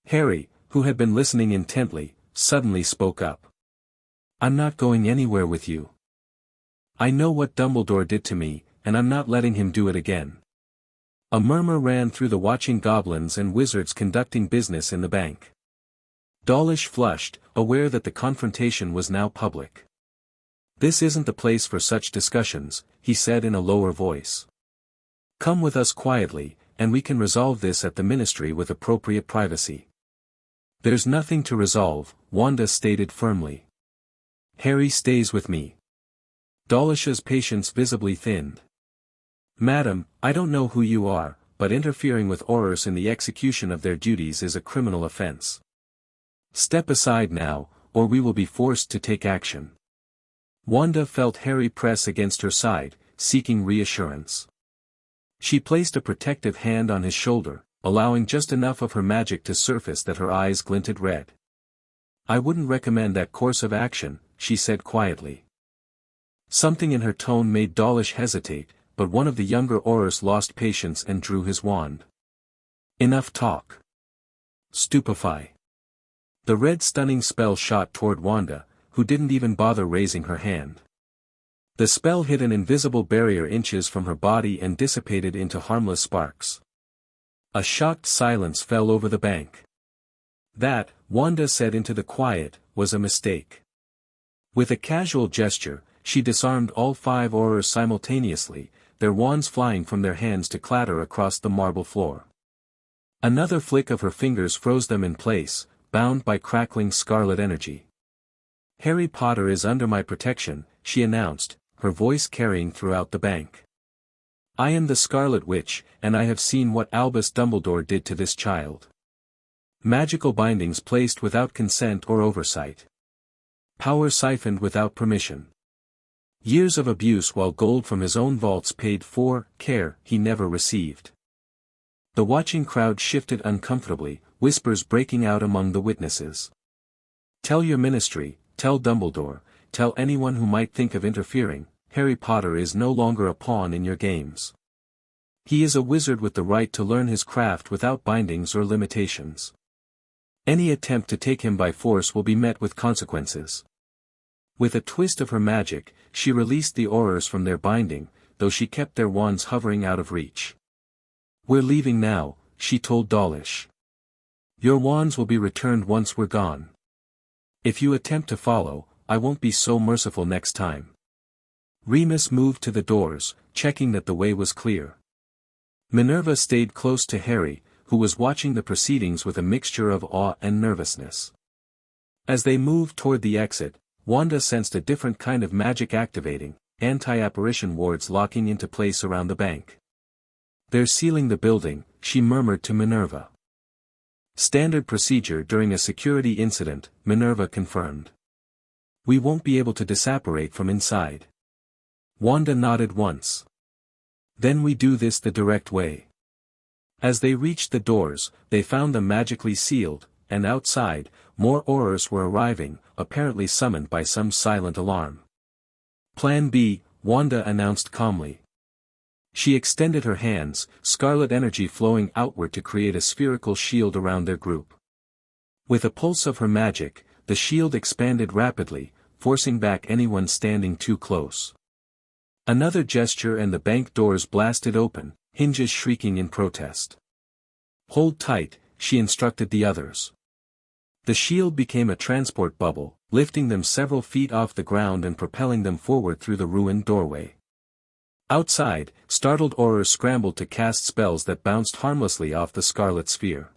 Harry, who had been listening intently, suddenly spoke up. I'm not going anywhere with you. I know what Dumbledore did to me, and I'm not letting him do it again. A murmur ran through the watching goblins and wizards conducting business in the bank. Dawlish flushed, aware that the confrontation was now public. This isn't the place for such discussions, he said in a lower voice. Come with us quietly, and we can resolve this at the ministry with appropriate privacy. There's nothing to resolve, Wanda stated firmly. Harry stays with me. Dawlish's patience visibly thinned. Madam, I don't know who you are, but interfering with Aurors in the execution of their duties is a criminal offense. Step aside now, or we will be forced to take action. Wanda felt Harry press against her side, seeking reassurance. She placed a protective hand on his shoulder, allowing just enough of her magic to surface that her eyes glinted red. I wouldn't recommend that course of action, she said quietly. Something in her tone made Dawlish hesitate, but one of the younger Aurors lost patience and drew his wand. Enough talk. Stupefy. The red stunning spell shot toward Wanda, who didn't even bother raising her hand. The spell hit an invisible barrier inches from her body and dissipated into harmless sparks. A shocked silence fell over the bank. That, Wanda said into the quiet, was a mistake. With a casual gesture, she disarmed all 5 Aurors simultaneously, their wands flying from their hands to clatter across the marble floor. Another flick of her fingers froze them in place, bound by crackling scarlet energy. Harry Potter is under my protection, she announced, her voice carrying throughout the bank. I am the Scarlet Witch, and I have seen what Albus Dumbledore did to this child. Magical bindings placed without consent or oversight. Power siphoned without permission. Years of abuse while gold from his own vaults paid for care he never received. The watching crowd shifted uncomfortably, whispers breaking out among the witnesses. Tell your ministry, tell Dumbledore, tell anyone who might think of interfering, Harry Potter is no longer a pawn in your games. He is a wizard with the right to learn his craft without bindings or limitations. Any attempt to take him by force will be met with consequences. With a twist of her magic, she released the Aurors from their binding, though she kept their wands hovering out of reach. We're leaving now, she told Dawlish. Your wands will be returned once we're gone. If you attempt to follow, I won't be so merciful next time. Remus moved to the doors, checking that the way was clear. Minerva stayed close to Harry, who was watching the proceedings with a mixture of awe and nervousness. As they moved toward the exit, Wanda sensed a different kind of magic activating, anti-apparition wards locking into place around the bank. They're sealing the building, she murmured to Minerva. Standard procedure during a security incident, Minerva confirmed. We won't be able to disapparate from inside. Wanda nodded once. Then we do this the direct way. As they reached the doors, they found them magically sealed, and outside, more Aurors were arriving, apparently summoned by some silent alarm. Plan B, Wanda announced calmly. She extended her hands, scarlet energy flowing outward to create a spherical shield around their group. With a pulse of her magic, the shield expanded rapidly, forcing back anyone standing too close. Another gesture and the bank doors blasted open, hinges shrieking in protest. Hold tight, she instructed the others. The shield became a transport bubble, lifting them several feet off the ground and propelling them forward through the ruined doorway. Outside, startled Aurors scrambled to cast spells that bounced harmlessly off the Scarlet Sphere.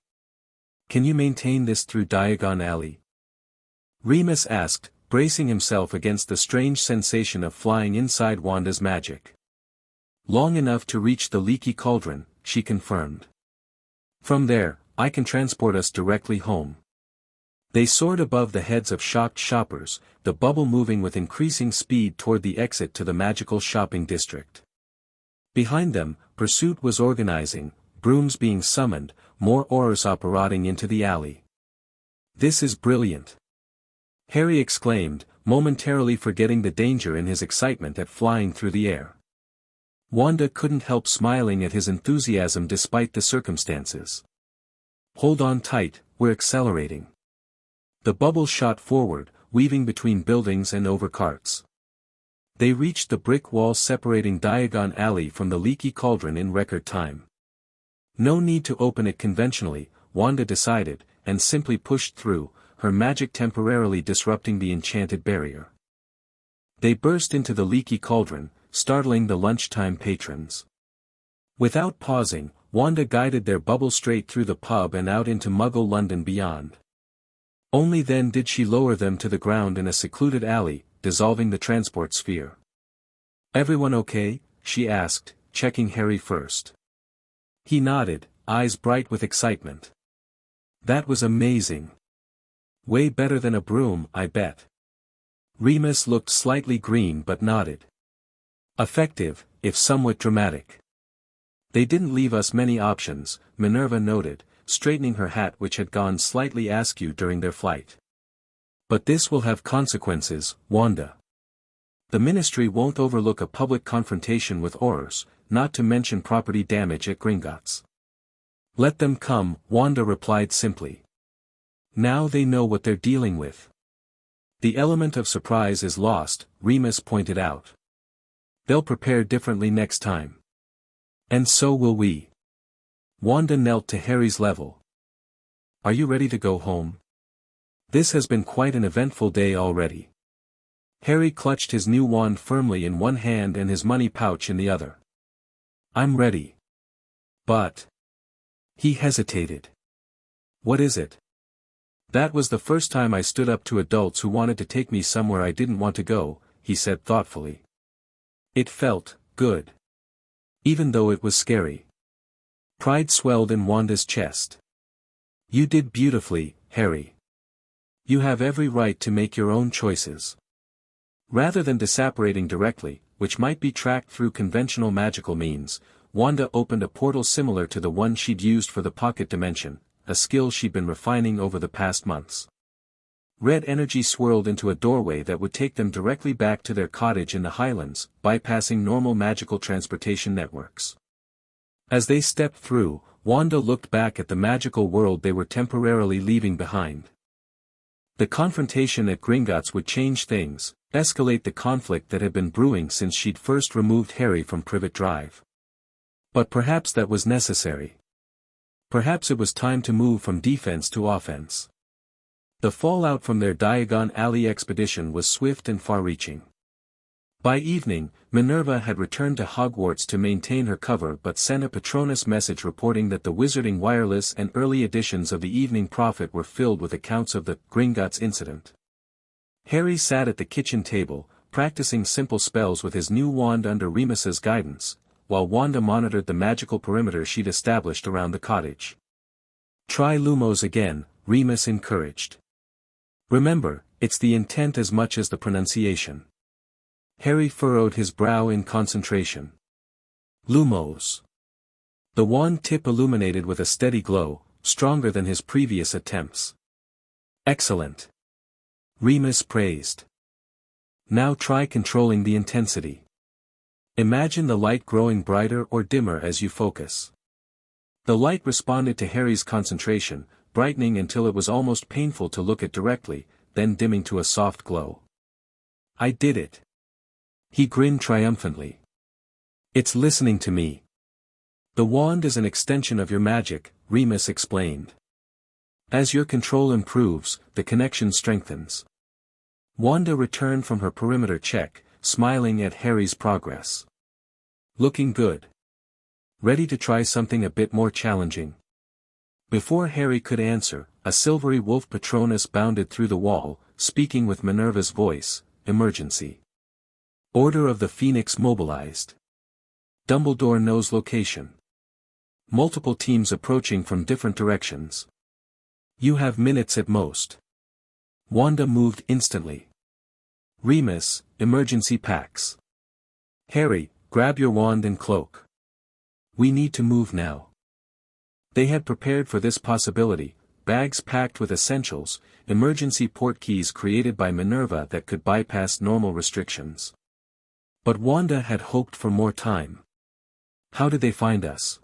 "Can you maintain this through Diagon Alley?" Remus asked, bracing himself against the strange sensation of flying inside Wanda's magic. "Long enough to reach the leaky cauldron," she confirmed. "From there, I can transport us directly home." They soared above the heads of shocked shoppers, the bubble moving with increasing speed toward the exit to the magical shopping district. Behind them, pursuit was organizing, brooms being summoned, more Aurors operating into the alley. "This is brilliant!" Harry exclaimed, momentarily forgetting the danger in his excitement at flying through the air. Wanda couldn't help smiling at his enthusiasm despite the circumstances. "Hold on tight, we're accelerating." The bubble shot forward, weaving between buildings and over carts. They reached the brick wall separating Diagon Alley from the leaky cauldron in record time. No need to open it conventionally, Wanda decided, and simply pushed through, her magic temporarily disrupting the enchanted barrier. They burst into the leaky cauldron, startling the lunchtime patrons. Without pausing, Wanda guided their bubble straight through the pub and out into Muggle London beyond. Only then did she lower them to the ground in a secluded alley, dissolving the transport sphere. "Everyone okay?" she asked, checking Harry first. He nodded, eyes bright with excitement. "That was amazing. Way better than a broom, I bet." Remus looked slightly green but nodded. "Effective, if somewhat dramatic." "They didn't leave us many options," Minerva noted, straightening her hat which had gone slightly askew during their flight. "But this will have consequences, Wanda. The Ministry won't overlook a public confrontation with Aurors, not to mention property damage at Gringotts." "Let them come," Wanda replied simply. "Now they know what they're dealing with." "The element of surprise is lost," Remus pointed out. "They'll prepare differently next time. And so will we." Wanda knelt to Harry's level. "Are you ready to go home? This has been quite an eventful day already." Harry clutched his new wand firmly in one hand and his money pouch in the other. "I'm ready. But..." He hesitated. "What is it?" "That was the first time I stood up to adults who wanted to take me somewhere I didn't want to go," he said thoughtfully. "It felt good. Even though it was scary." Pride swelled in Wanda's chest. "You did beautifully, Harry. You have every right to make your own choices." Rather than disapparating directly, which might be tracked through conventional magical means, Wanda opened a portal similar to the one she'd used for the pocket dimension, a skill she'd been refining over the past months. Red energy swirled into a doorway that would take them directly back to their cottage in the Highlands, bypassing normal magical transportation networks. As they stepped through, Wanda looked back at the magical world they were temporarily leaving behind. The confrontation at Gringotts would change things, escalate the conflict that had been brewing since she'd first removed Harry from Privet Drive. But perhaps that was necessary. Perhaps it was time to move from defense to offense. The fallout from their Diagon Alley expedition was swift and far-reaching. By evening, Minerva had returned to Hogwarts to maintain her cover but sent a Patronus message reporting that the Wizarding Wireless and early editions of the Evening Prophet were filled with accounts of the Gringotts incident. Harry sat at the kitchen table, practicing simple spells with his new wand under Remus's guidance, while Wanda monitored the magical perimeter she'd established around the cottage. "Try Lumos again," Remus encouraged. "Remember, it's the intent as much as the pronunciation." Harry furrowed his brow in concentration. Lumos. The wand tip illuminated with a steady glow, stronger than his previous attempts. "Excellent," Remus praised. "Now try controlling the intensity. Imagine the light growing brighter or dimmer as you focus." The light responded to Harry's concentration, brightening until it was almost painful to look at directly, then dimming to a soft glow. "I did it." He grinned triumphantly. "It's listening to me." "The wand is an extension of your magic," Remus explained. As your control improves, the connection strengthens. Wanda returned from her perimeter check, smiling at Harry's progress. Looking good. Ready to try something a bit more challenging? Before Harry could answer, a silvery wolf Patronus bounded through the wall, speaking with Minerva's voice, "Emergency. Order of the Phoenix mobilized. Dumbledore knows location. Multiple teams approaching from different directions. You have minutes at most." Wanda moved instantly. "Remus, emergency packs. Harry, grab your wand and cloak. We need to move now." They had prepared for this possibility, bags packed with essentials, emergency portkeys created by Minerva that could bypass normal restrictions. But Wanda had hoped for more time. "How did they find us?"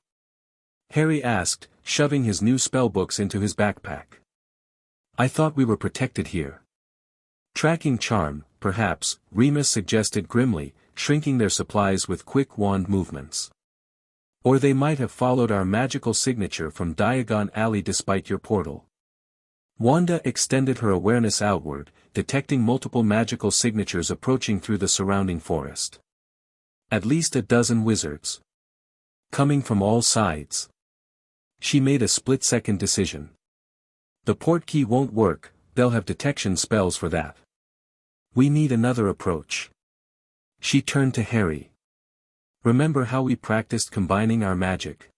Harry asked, shoving his new spellbooks into his backpack. "I thought we were protected here." "Tracking charm, perhaps," Remus suggested grimly, shrinking their supplies with quick wand movements. "Or they might have followed our magical signature from Diagon Alley despite your portal." Wanda extended her awareness outward, detecting multiple magical signatures approaching through the surrounding forest. At least a dozen wizards. Coming from all sides. She made a split-second decision. The portkey won't work, they'll have detection spells for that. We need another approach. She turned to Harry. "Remember how we practiced combining our magic?"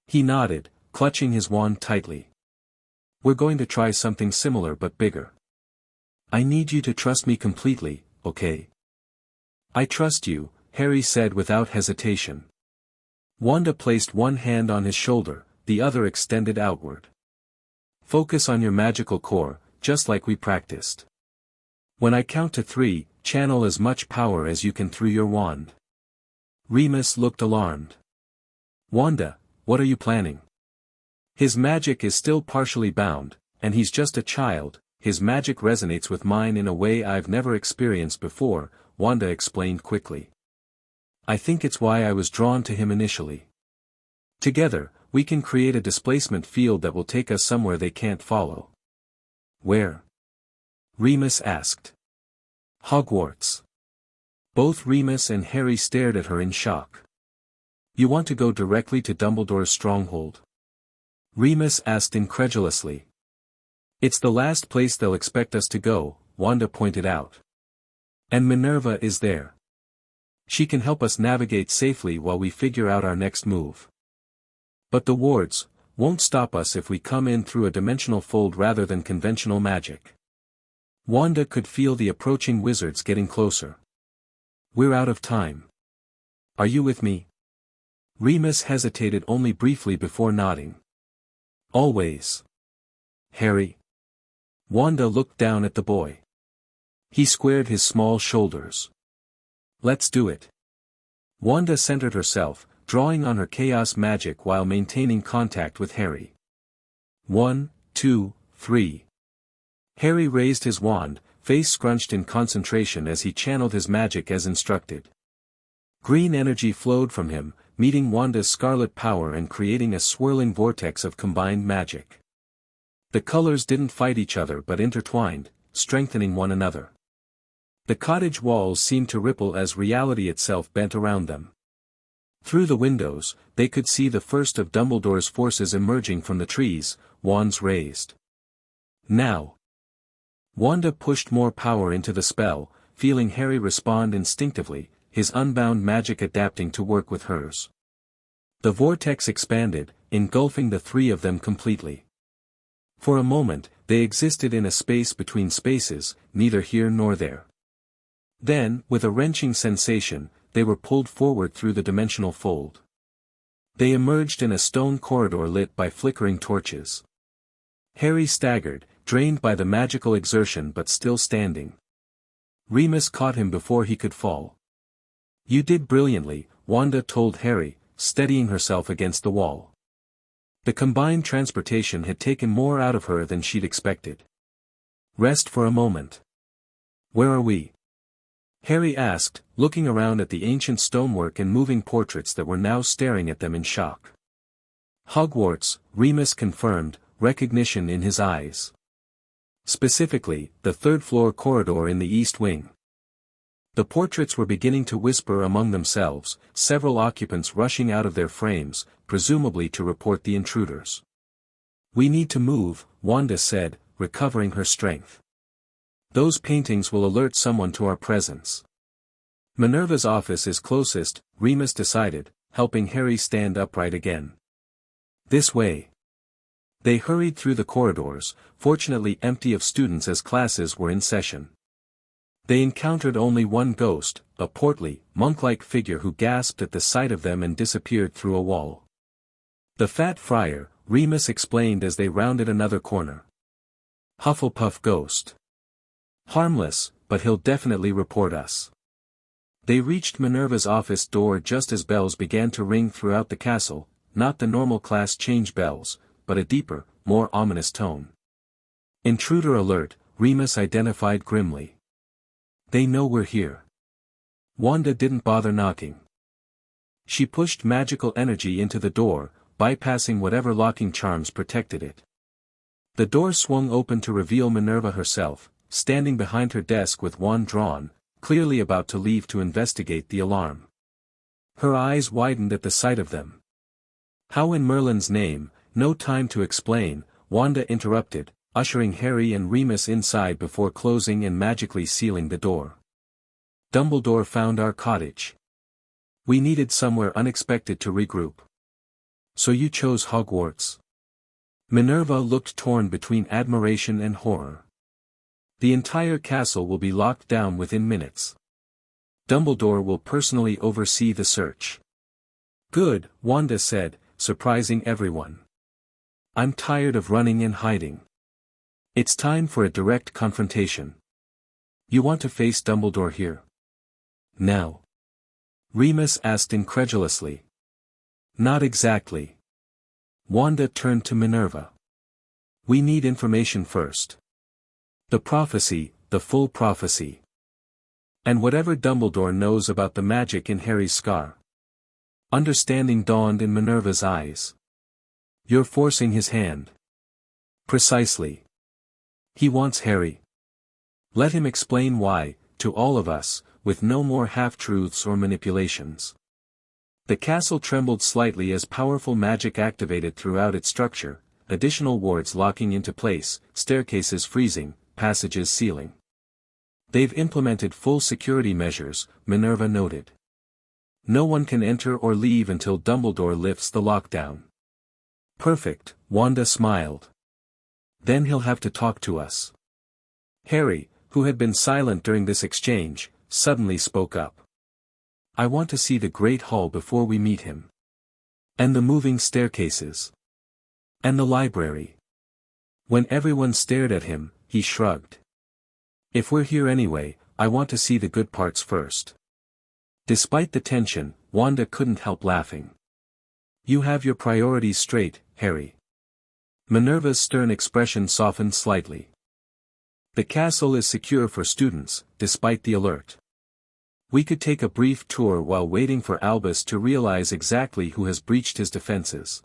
He nodded, clutching his wand tightly. "We're going to try something similar but bigger. I need you to trust me completely, okay?" "I trust you," Harry said without hesitation. Wanda placed one hand on his shoulder, the other extended outward. "Focus on your magical core, just like we practiced. When I count to 3, channel as much power as you can through your wand." Remus looked alarmed. "Wanda, what are you planning?" "His magic is still partially bound, and he's just a child. His magic resonates with mine in a way I've never experienced before," Wanda explained quickly. "I think it's why I was drawn to him initially. Together, we can create a displacement field that will take us somewhere they can't follow." "Where?" Remus asked. "Hogwarts." Both Remus and Harry stared at her in shock. "You want to go directly to Dumbledore's stronghold?" Remus asked incredulously. "It's the last place they'll expect us to go," Wanda pointed out. "And Minerva is there. She can help us navigate safely while we figure out our next move. But the wards won't stop us if we come in through a dimensional fold rather than conventional magic." Wanda could feel the approaching wizards getting closer. "We're out of time. Are you with me?" Remus hesitated only briefly before nodding. "Always." "Harry?" Wanda looked down at the boy. He squared his small shoulders. "Let's do it." Wanda centered herself, drawing on her chaos magic while maintaining contact with Harry. 1, 2, 3. Harry raised his wand, face scrunched in concentration as he channeled his magic as instructed. Green energy flowed from him, meeting Wanda's scarlet power and creating a swirling vortex of combined magic. The colors didn't fight each other but intertwined, strengthening one another. The cottage walls seemed to ripple as reality itself bent around them. Through the windows, they could see the first of Dumbledore's forces emerging from the trees, wands raised. "Now." Wanda pushed more power into the spell, feeling Harry respond instinctively, his unbound magic adapting to work with hers. The vortex expanded, engulfing the three of them completely. For a moment, they existed in a space between spaces, neither here nor there. Then, with a wrenching sensation, they were pulled forward through the dimensional fold. They emerged in a stone corridor lit by flickering torches. Harry staggered, drained by the magical exertion but still standing. Remus caught him before he could fall. "You did brilliantly," Wanda told Harry, steadying herself against the wall. The combined transportation had taken more out of her than she'd expected. "Rest for a moment." "Where are we?" Harry asked, looking around at the ancient stonework and moving portraits that were now staring at them in shock. "Hogwarts," Remus confirmed, recognition in his eyes. Specifically, the third-floor corridor in the east wing. The portraits were beginning to whisper among themselves, several occupants rushing out of their frames, presumably to report the intruders. "We need to move," Wanda said, recovering her strength. "Those paintings will alert someone to our presence." Minerva's office is closest, Remus decided, helping Harry stand upright again. "This way." They hurried through the corridors, fortunately empty of students as classes were in session. They encountered only one ghost, a portly, monk-like figure who gasped at the sight of them and disappeared through a wall. "The fat friar," Remus explained as they rounded another corner. "Hufflepuff ghost. Harmless, but he'll definitely report us." They reached Minerva's office door just as bells began to ring throughout the castle, not the normal class change bells, but a deeper, more ominous tone. "Intruder alert," Remus identified grimly. "They know we're here." Wanda didn't bother knocking. She pushed magical energy into the door, bypassing whatever locking charms protected it. The door swung open to reveal Minerva herself, standing behind her desk with wand drawn, clearly about to leave to investigate the alarm. Her eyes widened at the sight of them. "How in Merlin's name?" "No time to explain," Wanda interrupted, ushering Harry and Remus inside before closing and magically sealing the door. "Dumbledore found our cottage. We needed somewhere unexpected to regroup. So you chose Hogwarts?" Minerva looked torn between admiration and horror. "The entire castle will be locked down within minutes. Dumbledore will personally oversee the search." "Good," Wanda said, surprising everyone. "I'm tired of running and hiding. It's time for a direct confrontation." "You want to face Dumbledore here? Now?" Remus asked incredulously. "Not exactly." Wanda turned to Minerva. "We need information first. The prophecy, the full prophecy. And whatever Dumbledore knows about the magic in Harry's scar." Understanding dawned in Minerva's eyes. "You're forcing his hand." "Precisely. He wants Harry. Let him explain why, to all of us, with no more half-truths or manipulations." The castle trembled slightly as powerful magic activated throughout its structure, additional wards locking into place, staircases freezing, passages sealing. "They've implemented full security measures," Minerva noted. "No one can enter or leave until Dumbledore lifts the lockdown." "Perfect," Wanda smiled. "Then he'll have to talk to us." Harry, who had been silent during this exchange, suddenly spoke up. "I want to see the Great Hall before we meet him. And the moving staircases. And the library." When everyone stared at him, he shrugged. "If we're here anyway, I want to see the good parts first." Despite the tension, Wanda couldn't help laughing. "You have your priorities straight, Harry." Minerva's stern expression softened slightly. "The castle is secure for students, despite the alert. We could take a brief tour while waiting for Albus to realize exactly who has breached his defenses."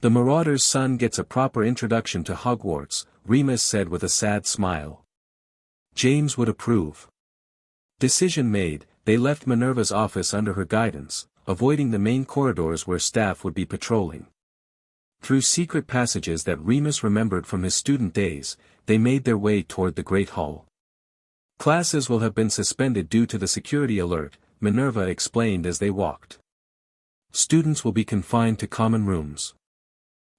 "The marauder's son gets a proper introduction to Hogwarts," Remus said with a sad smile. "James would approve." Decision made, they left Minerva's office under her guidance, avoiding the main corridors where staff would be patrolling. Through secret passages that Remus remembered from his student days, they made their way toward the Great Hall. "Classes will have been suspended due to the security alert," Minerva explained as they walked. "Students will be confined to common rooms.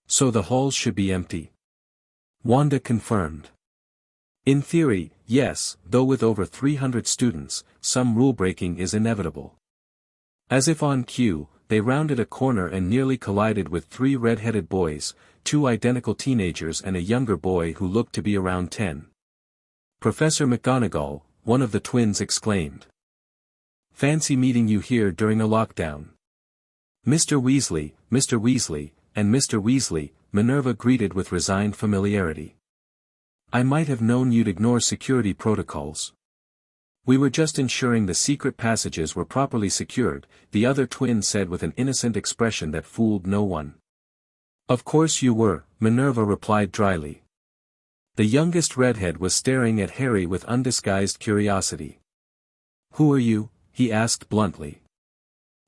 So the halls should be empty." Wanda confirmed. "In theory, yes, though with over 300 students, some rule-breaking is inevitable." As if on cue, they rounded a corner and nearly collided with 3 red-headed boys, 2 identical teenagers and a younger boy who looked to be around 10. "Professor McGonagall," one of the twins exclaimed. "Fancy meeting you here during a lockdown." Mr. Weasley," and Mr. Weasley," Minerva greeted with resigned familiarity. "I might have known you'd ignore security protocols." "We were just ensuring the secret passages were properly secured," the other twin said with an innocent expression that fooled no one. Of course you were, Minerva replied dryly. The youngest redhead was staring at Harry with undisguised curiosity. Who are you? He asked bluntly.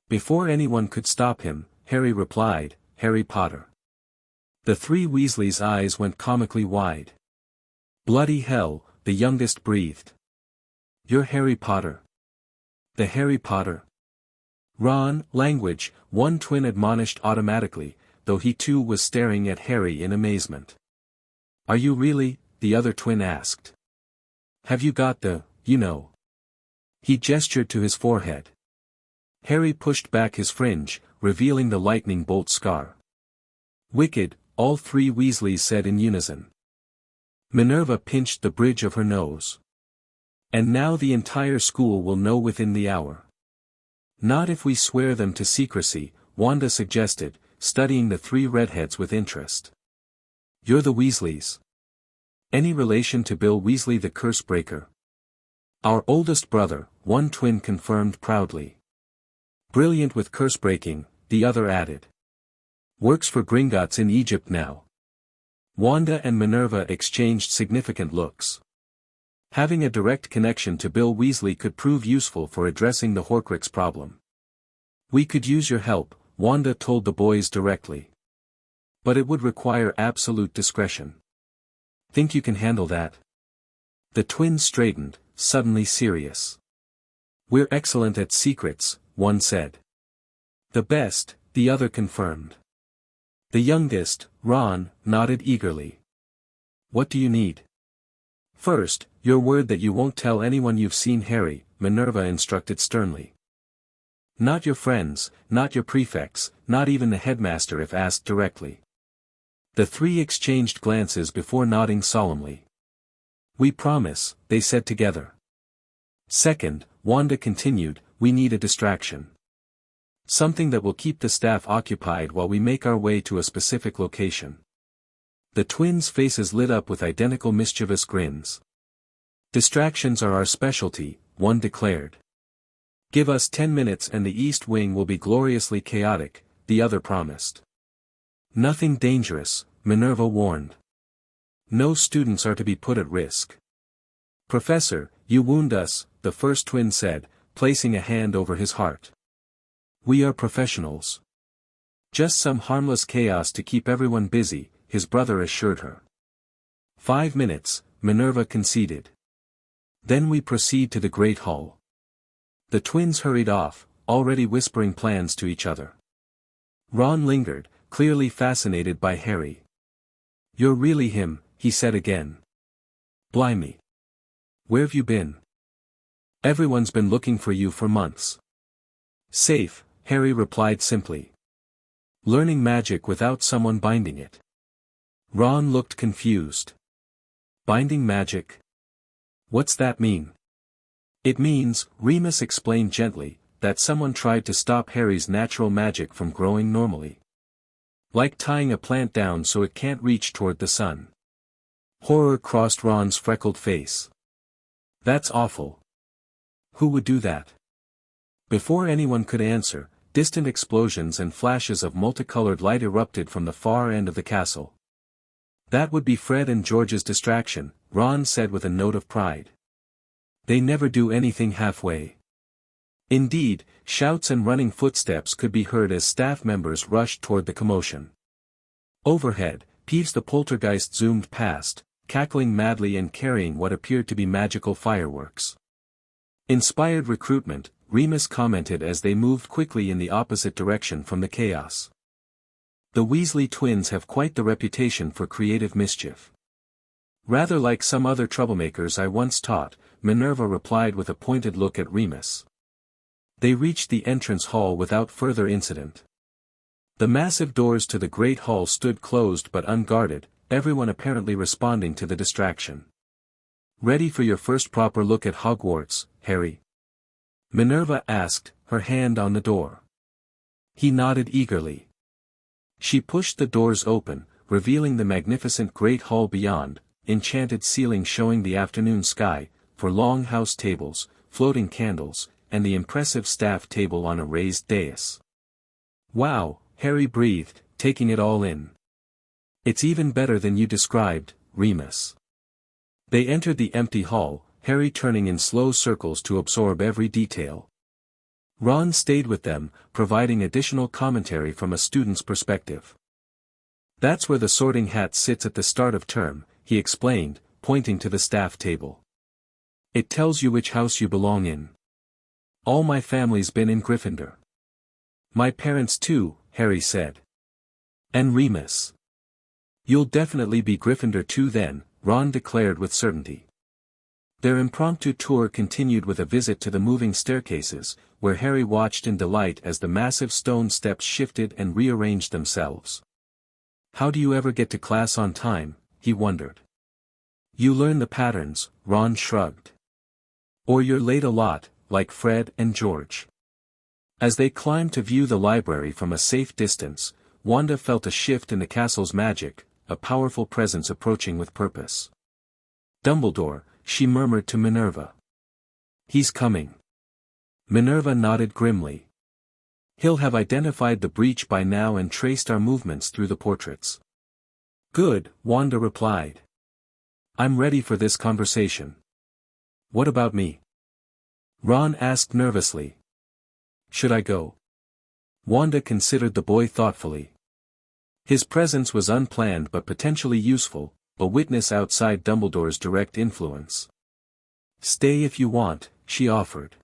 Before anyone could stop him, Harry replied, Harry Potter. The three Weasleys' eyes went comically wide. Bloody hell, the youngest breathed. You're Harry Potter. The Harry Potter? Ron, language, one twin admonished automatically, though he too was staring at Harry in amazement. Are you really? The other twin asked. Have you got the, you know? He gestured to his forehead. Harry pushed back his fringe, revealing the lightning bolt scar. Wicked, all three Weasleys said in unison. Minerva pinched the bridge of her nose. And now the entire school will know within the hour. Not if we swear them to secrecy, Wanda suggested, studying the three redheads with interest. You're the Weasleys. Any relation to Bill Weasley the Cursebreaker? Our oldest brother, one twin confirmed proudly. Brilliant with curse-breaking, the other added. Works for Gringotts in Egypt now. Wanda and Minerva exchanged significant looks. Having a direct connection to Bill Weasley could prove useful for addressing the Horcrux problem. We could use your help, Wanda told the boys directly. But it would require absolute discretion. Think you can handle that? The twins straightened, suddenly serious. We're excellent at secrets, one said. The best, the other confirmed. The youngest, Ron, nodded eagerly. What do you need? First, your word that you won't tell anyone you've seen Harry, Minerva instructed sternly. Not your friends, not your prefects, not even the headmaster if asked directly. The three exchanged glances before nodding solemnly. We promise, they said together. Second, Wanda continued, we need a distraction. Something that will keep the staff occupied while we make our way to a specific location. The twins' faces lit up with identical mischievous grins. Distractions are our specialty, one declared. Give us 10 minutes and the East Wing will be gloriously chaotic, the other promised. Nothing dangerous, Minerva warned. No students are to be put at risk. Professor, you wound us, the first twin said, placing a hand over his heart. We are professionals. Just some harmless chaos to keep everyone busy, his brother assured her. 5 minutes, Minerva conceded. Then we proceed to the Great Hall. The twins hurried off, already whispering plans to each other. Ron lingered, clearly fascinated by Harry. You're really him, he said again. Blimey. Where've you been? Everyone's been looking for you for months. Safe, Harry replied simply. Learning magic without someone binding it. Ron looked confused. Binding magic? What's that mean? It means, Remus explained gently, that someone tried to stop Harry's natural magic from growing normally. Like tying a plant down so it can't reach toward the sun. Horror crossed Ron's freckled face. That's awful. Who would do that? Before anyone could answer, distant explosions and flashes of multicolored light erupted from the far end of the castle. That would be Fred and George's distraction, Ron said with a note of pride. They never do anything halfway. Indeed, shouts and running footsteps could be heard as staff members rushed toward the commotion. Overhead, Peeves the poltergeist zoomed past, cackling madly and carrying what appeared to be magical fireworks. Inspired recruitment, Remus commented as they moved quickly in the opposite direction from the chaos. The Weasley twins have quite the reputation for creative mischief. Rather like some other troublemakers I once taught, Minerva replied with a pointed look at Remus. They reached the entrance hall without further incident. The massive doors to the Great Hall stood closed but unguarded, everyone apparently responding to the distraction. Ready for your first proper look at Hogwarts, Harry? Minerva asked, her hand on the door. He nodded eagerly. She pushed the doors open, revealing the magnificent Great Hall beyond, enchanted ceiling showing the afternoon sky, for long house tables, floating candles, and the impressive staff table on a raised dais. Wow, Harry breathed, taking it all in. It's even better than you described, Remus. They entered the empty hall, Harry turning in slow circles to absorb every detail. Ron stayed with them, providing additional commentary from a student's perspective. That's where the sorting hat sits at the start of term, he explained, pointing to the staff table. It tells you which house you belong in. All my family's been in Gryffindor. My parents too, Harry said. And Remus. You'll definitely be Gryffindor too then, Ron declared with certainty. Their impromptu tour continued with a visit to the moving staircases, where Harry watched in delight as the massive stone steps shifted and rearranged themselves. How do you ever get to class on time, he wondered. You learn the patterns, Ron shrugged. Or you're late a lot, like Fred and George. As they climbed to view the library from a safe distance, Wanda felt a shift in the castle's magic, a powerful presence approaching with purpose. Dumbledore, she murmured to Minerva. He's coming. Minerva nodded grimly. He'll have identified the breach by now and traced our movements through the portraits. Good, Wanda replied. I'm ready for this conversation. What about me? Ron asked nervously. Should I go? Wanda considered the boy thoughtfully. His presence was unplanned but potentially useful, a witness outside Dumbledore's direct influence. Stay if you want, she offered.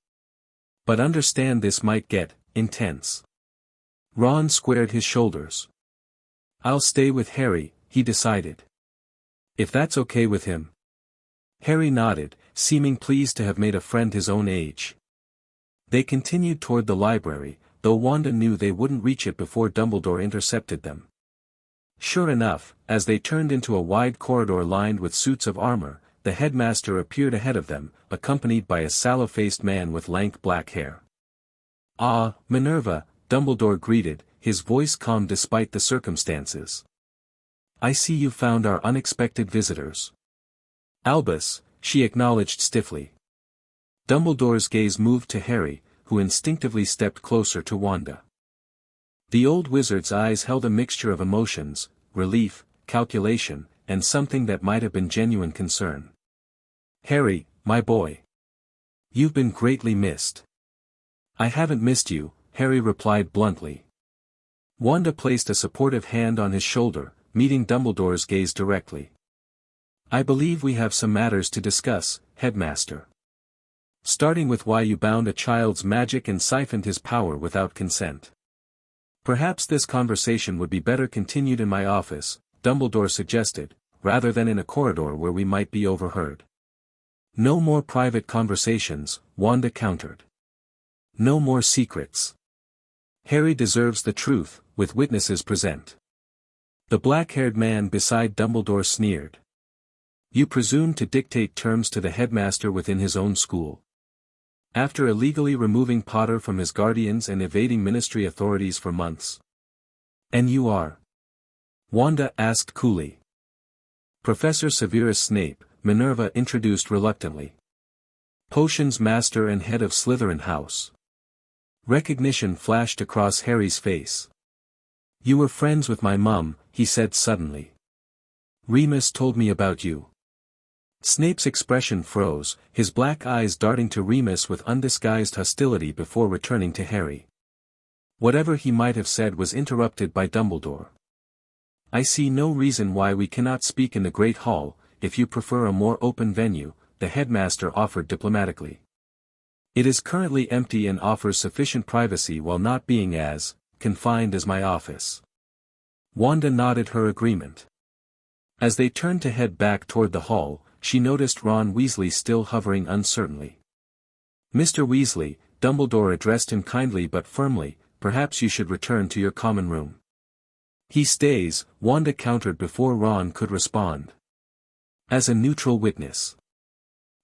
But understand this might get intense. Ron squared his shoulders. I'll stay with Harry, he decided. If that's okay with him. Harry nodded, seeming pleased to have made a friend his own age. They continued toward the library, though Wanda knew they wouldn't reach it before Dumbledore intercepted them. Sure enough, as they turned into a wide corridor lined with suits of armor, the headmaster appeared ahead of them, accompanied by a sallow-faced man with lank black hair. Ah, Minerva, Dumbledore greeted, his voice calm despite the circumstances. I see you found our unexpected visitors. Albus, she acknowledged stiffly. Dumbledore's gaze moved to Harry, who instinctively stepped closer to Wanda. The old wizard's eyes held a mixture of emotions, relief, calculation, and something that might have been genuine concern. Harry, my boy. You've been greatly missed. I haven't missed you, Harry replied bluntly. Wanda placed a supportive hand on his shoulder, meeting Dumbledore's gaze directly. I believe we have some matters to discuss, Headmaster. Starting with why you bound a child's magic and siphoned his power without consent. Perhaps this conversation would be better continued in my office, Dumbledore suggested, rather than in a corridor where we might be overheard. No more private conversations, Wanda countered. No more secrets. Harry deserves the truth, with witnesses present. The black-haired man beside Dumbledore sneered. You presume to dictate terms to the headmaster within his own school. After illegally removing Potter from his guardians and evading ministry authorities for months. And you are? Wanda asked coolly. Professor Severus Snape, Minerva introduced reluctantly. Potions master and head of Slytherin House. Recognition flashed across Harry's face. You were friends with my mum, he said suddenly. Remus told me about you. Snape's expression froze, his black eyes darting to Remus with undisguised hostility before returning to Harry. Whatever he might have said was interrupted by Dumbledore. I see no reason why we cannot speak in the Great Hall, if you prefer a more open venue, the headmaster offered diplomatically. It is currently empty and offers sufficient privacy while not being as confined as my office. Wanda nodded her agreement. As they turned to head back toward the hall, she noticed Ron Weasley still hovering uncertainly. Mr. Weasley, Dumbledore addressed him kindly but firmly, perhaps you should return to your common room. He stays, Wanda countered before Ron could respond. As a neutral witness.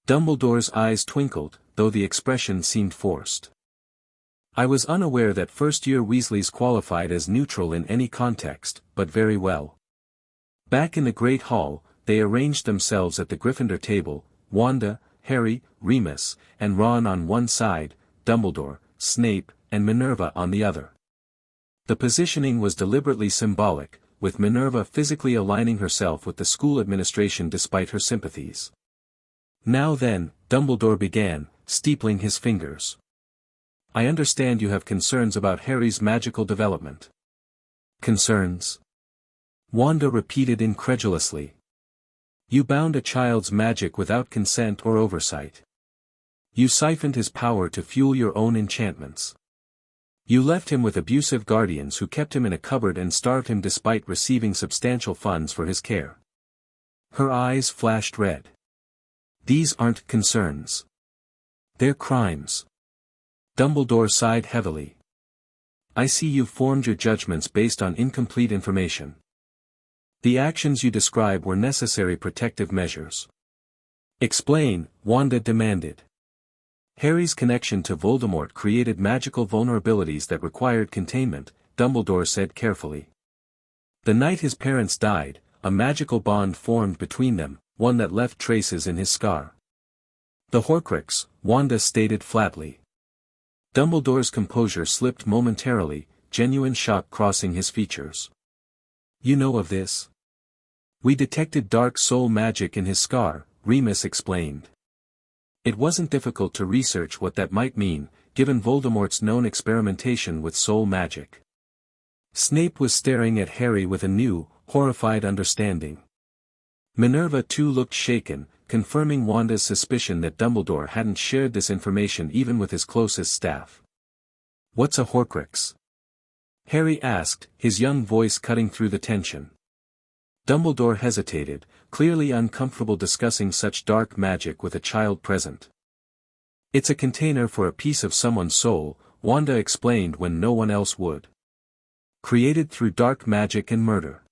Dumbledore's eyes twinkled, though the expression seemed forced. I was unaware that first-year Weasleys qualified as neutral in any context, but very well. Back in the Great Hall, they arranged themselves at the Gryffindor table, Wanda, Harry, Remus, and Ron on one side, Dumbledore, Snape, and Minerva on the other. The positioning was deliberately symbolic, with Minerva physically aligning herself with the school administration despite her sympathies. "Now then," Dumbledore began, steepling his fingers. "I understand you have concerns about Harry's magical development." "Concerns?" Wanda repeated incredulously. "You bound a child's magic without consent or oversight. You siphoned his power to fuel your own enchantments. You left him with abusive guardians who kept him in a cupboard and starved him despite receiving substantial funds for his care." Her eyes flashed red. "These aren't concerns. They're crimes." Dumbledore sighed heavily. "I see you've formed your judgments based on incomplete information. The actions you describe were necessary protective measures." "Explain," Wanda demanded. "Harry's connection to Voldemort created magical vulnerabilities that required containment," Dumbledore said carefully. "The night his parents died, a magical bond formed between them, one that left traces in his scar." "The Horcrux," Wanda stated flatly. Dumbledore's composure slipped momentarily, genuine shock crossing his features. "You know of this?" "We detected dark soul magic in his scar," Remus explained. "It wasn't difficult to research what that might mean, given Voldemort's known experimentation with soul magic." Snape was staring at Harry with a new, horrified understanding. Minerva too looked shaken, confirming Wanda's suspicion that Dumbledore hadn't shared this information even with his closest staff. "What's a Horcrux?" Harry asked, his young voice cutting through the tension. Dumbledore hesitated, clearly uncomfortable discussing such dark magic with a child present. "It's a container for a piece of someone's soul," Wanda explained when no one else would. "Created through dark magic and murder.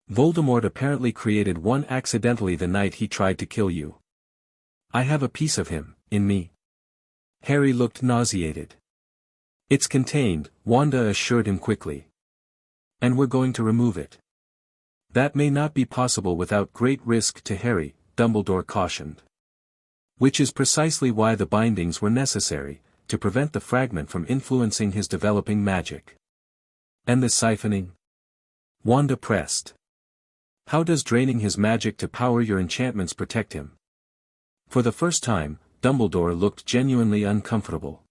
Voldemort apparently created one accidentally the night he tried to kill you. I have a piece of him, in me." Harry looked nauseated. "It's contained," Wanda assured him quickly. "And we're going to remove it." "That may not be possible without great risk to Harry," Dumbledore cautioned. "Which is precisely why the bindings were necessary, to prevent the fragment from influencing his developing magic." "And the siphoning?" Wanda pressed. "How does draining his magic to power your enchantments protect him?" For the first time, Dumbledore looked genuinely uncomfortable.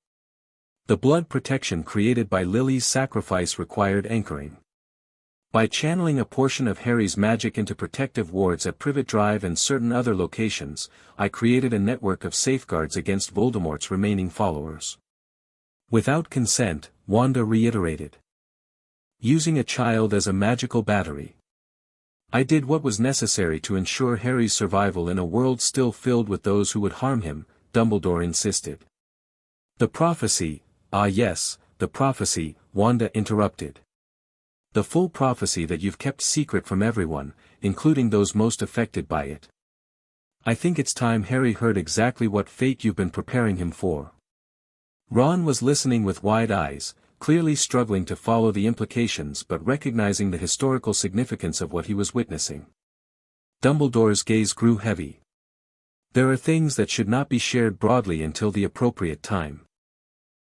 "The blood protection created by Lily's sacrifice required anchoring. By channeling a portion of Harry's magic into protective wards at Privet Drive and certain other locations, I created a network of safeguards against Voldemort's remaining followers." "Without consent," Wanda reiterated. "Using a child as a magical battery. I did what was necessary to ensure Harry's survival in a world still filled with those who would harm him," Dumbledore insisted. "The prophecy," "Ah yes, the prophecy," Wanda interrupted. "The full prophecy that you've kept secret from everyone, including those most affected by it. I think it's time Harry heard exactly what fate you've been preparing him for." Ron was listening with wide eyes, clearly struggling to follow the implications but recognizing the historical significance of what he was witnessing. Dumbledore's gaze grew heavy. "There are things that should not be shared broadly until the appropriate time.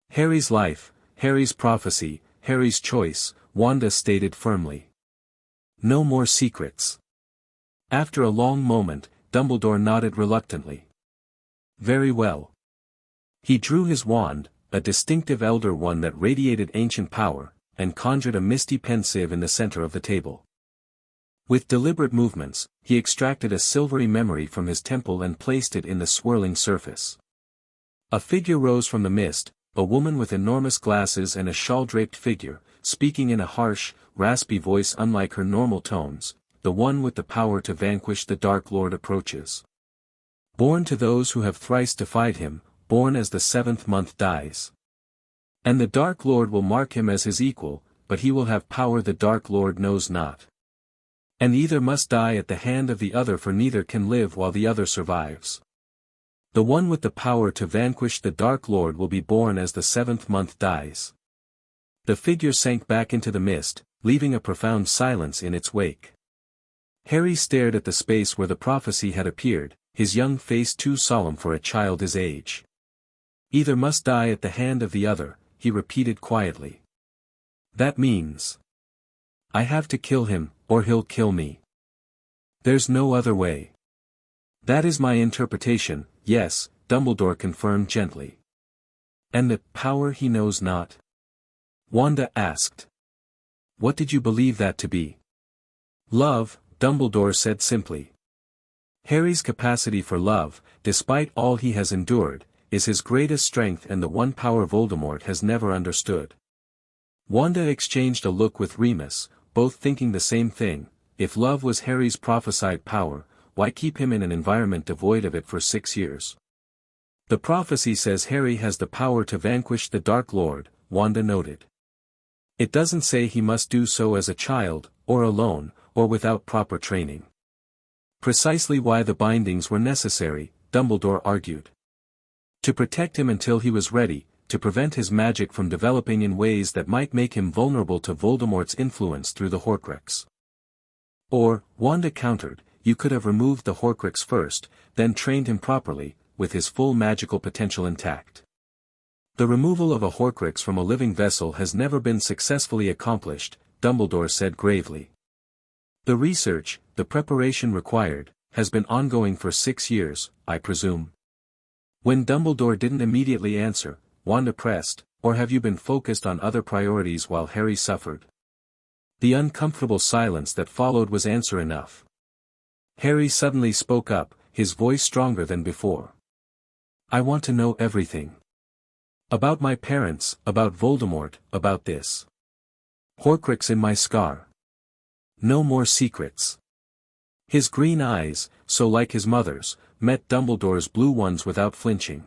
Harry's life, Harry's prophecy, Harry's choice," Wanda stated firmly. "No more secrets." After a long moment, Dumbledore nodded reluctantly. "Very well." He drew his wand, a distinctive elder one that radiated ancient power, and conjured a misty pensieve in the center of the table. With deliberate movements, he extracted a silvery memory from his temple and placed it in the swirling surface. A figure rose from the mist, a woman with enormous glasses and a shawl-draped figure, speaking in a harsh, raspy voice unlike her normal tones. "The one with the power to vanquish the Dark Lord approaches. Born to those who have thrice defied him, born as the seventh month dies. And the Dark Lord will mark him as his equal, but he will have power the Dark Lord knows not. And either must die at the hand of the other, for neither can live while the other survives. The one with the power to vanquish the Dark Lord will be born as the seventh month dies." The figure sank back into the mist, leaving a profound silence in its wake. Harry stared at the space where the prophecy had appeared, his young face too solemn for a child his age. "Either must die at the hand of the other," he repeated quietly. "That means..." I have to kill him, or he'll kill me. There's no other way. That is my interpretation, yes, Dumbledore confirmed gently. And the power he knows not? Wanda asked. What did you believe that to be? Love, Dumbledore said simply. Harry's capacity for love, despite all he has endured, is his greatest strength and the one power Voldemort has never understood. Wanda exchanged a look with Remus, both thinking the same thing. If love was Harry's prophesied power, why keep him in an environment devoid of it for 6 years? The prophecy says Harry has the power to vanquish the Dark Lord, Wanda noted. It doesn't say he must do so as a child, or alone, or without proper training. Precisely why the bindings were necessary, Dumbledore argued. To protect him until he was ready, to prevent his magic from developing in ways that might make him vulnerable to Voldemort's influence through the Horcrux. Or, Wanda countered, you could have removed the Horcrux first, then trained him properly, with his full magical potential intact. The removal of a Horcrux from a living vessel has never been successfully accomplished, Dumbledore said gravely. The research, the preparation required, has been ongoing for 6 years, I presume. When Dumbledore didn't immediately answer, Wanda pressed, or have you been focused on other priorities while Harry suffered? The uncomfortable silence that followed was answer enough. Harry suddenly spoke up, his voice stronger than before. I want to know everything. About my parents, about Voldemort, about this Horcrux in my scar. No more secrets. His green eyes, so like his mother's, met Dumbledore's blue ones without flinching.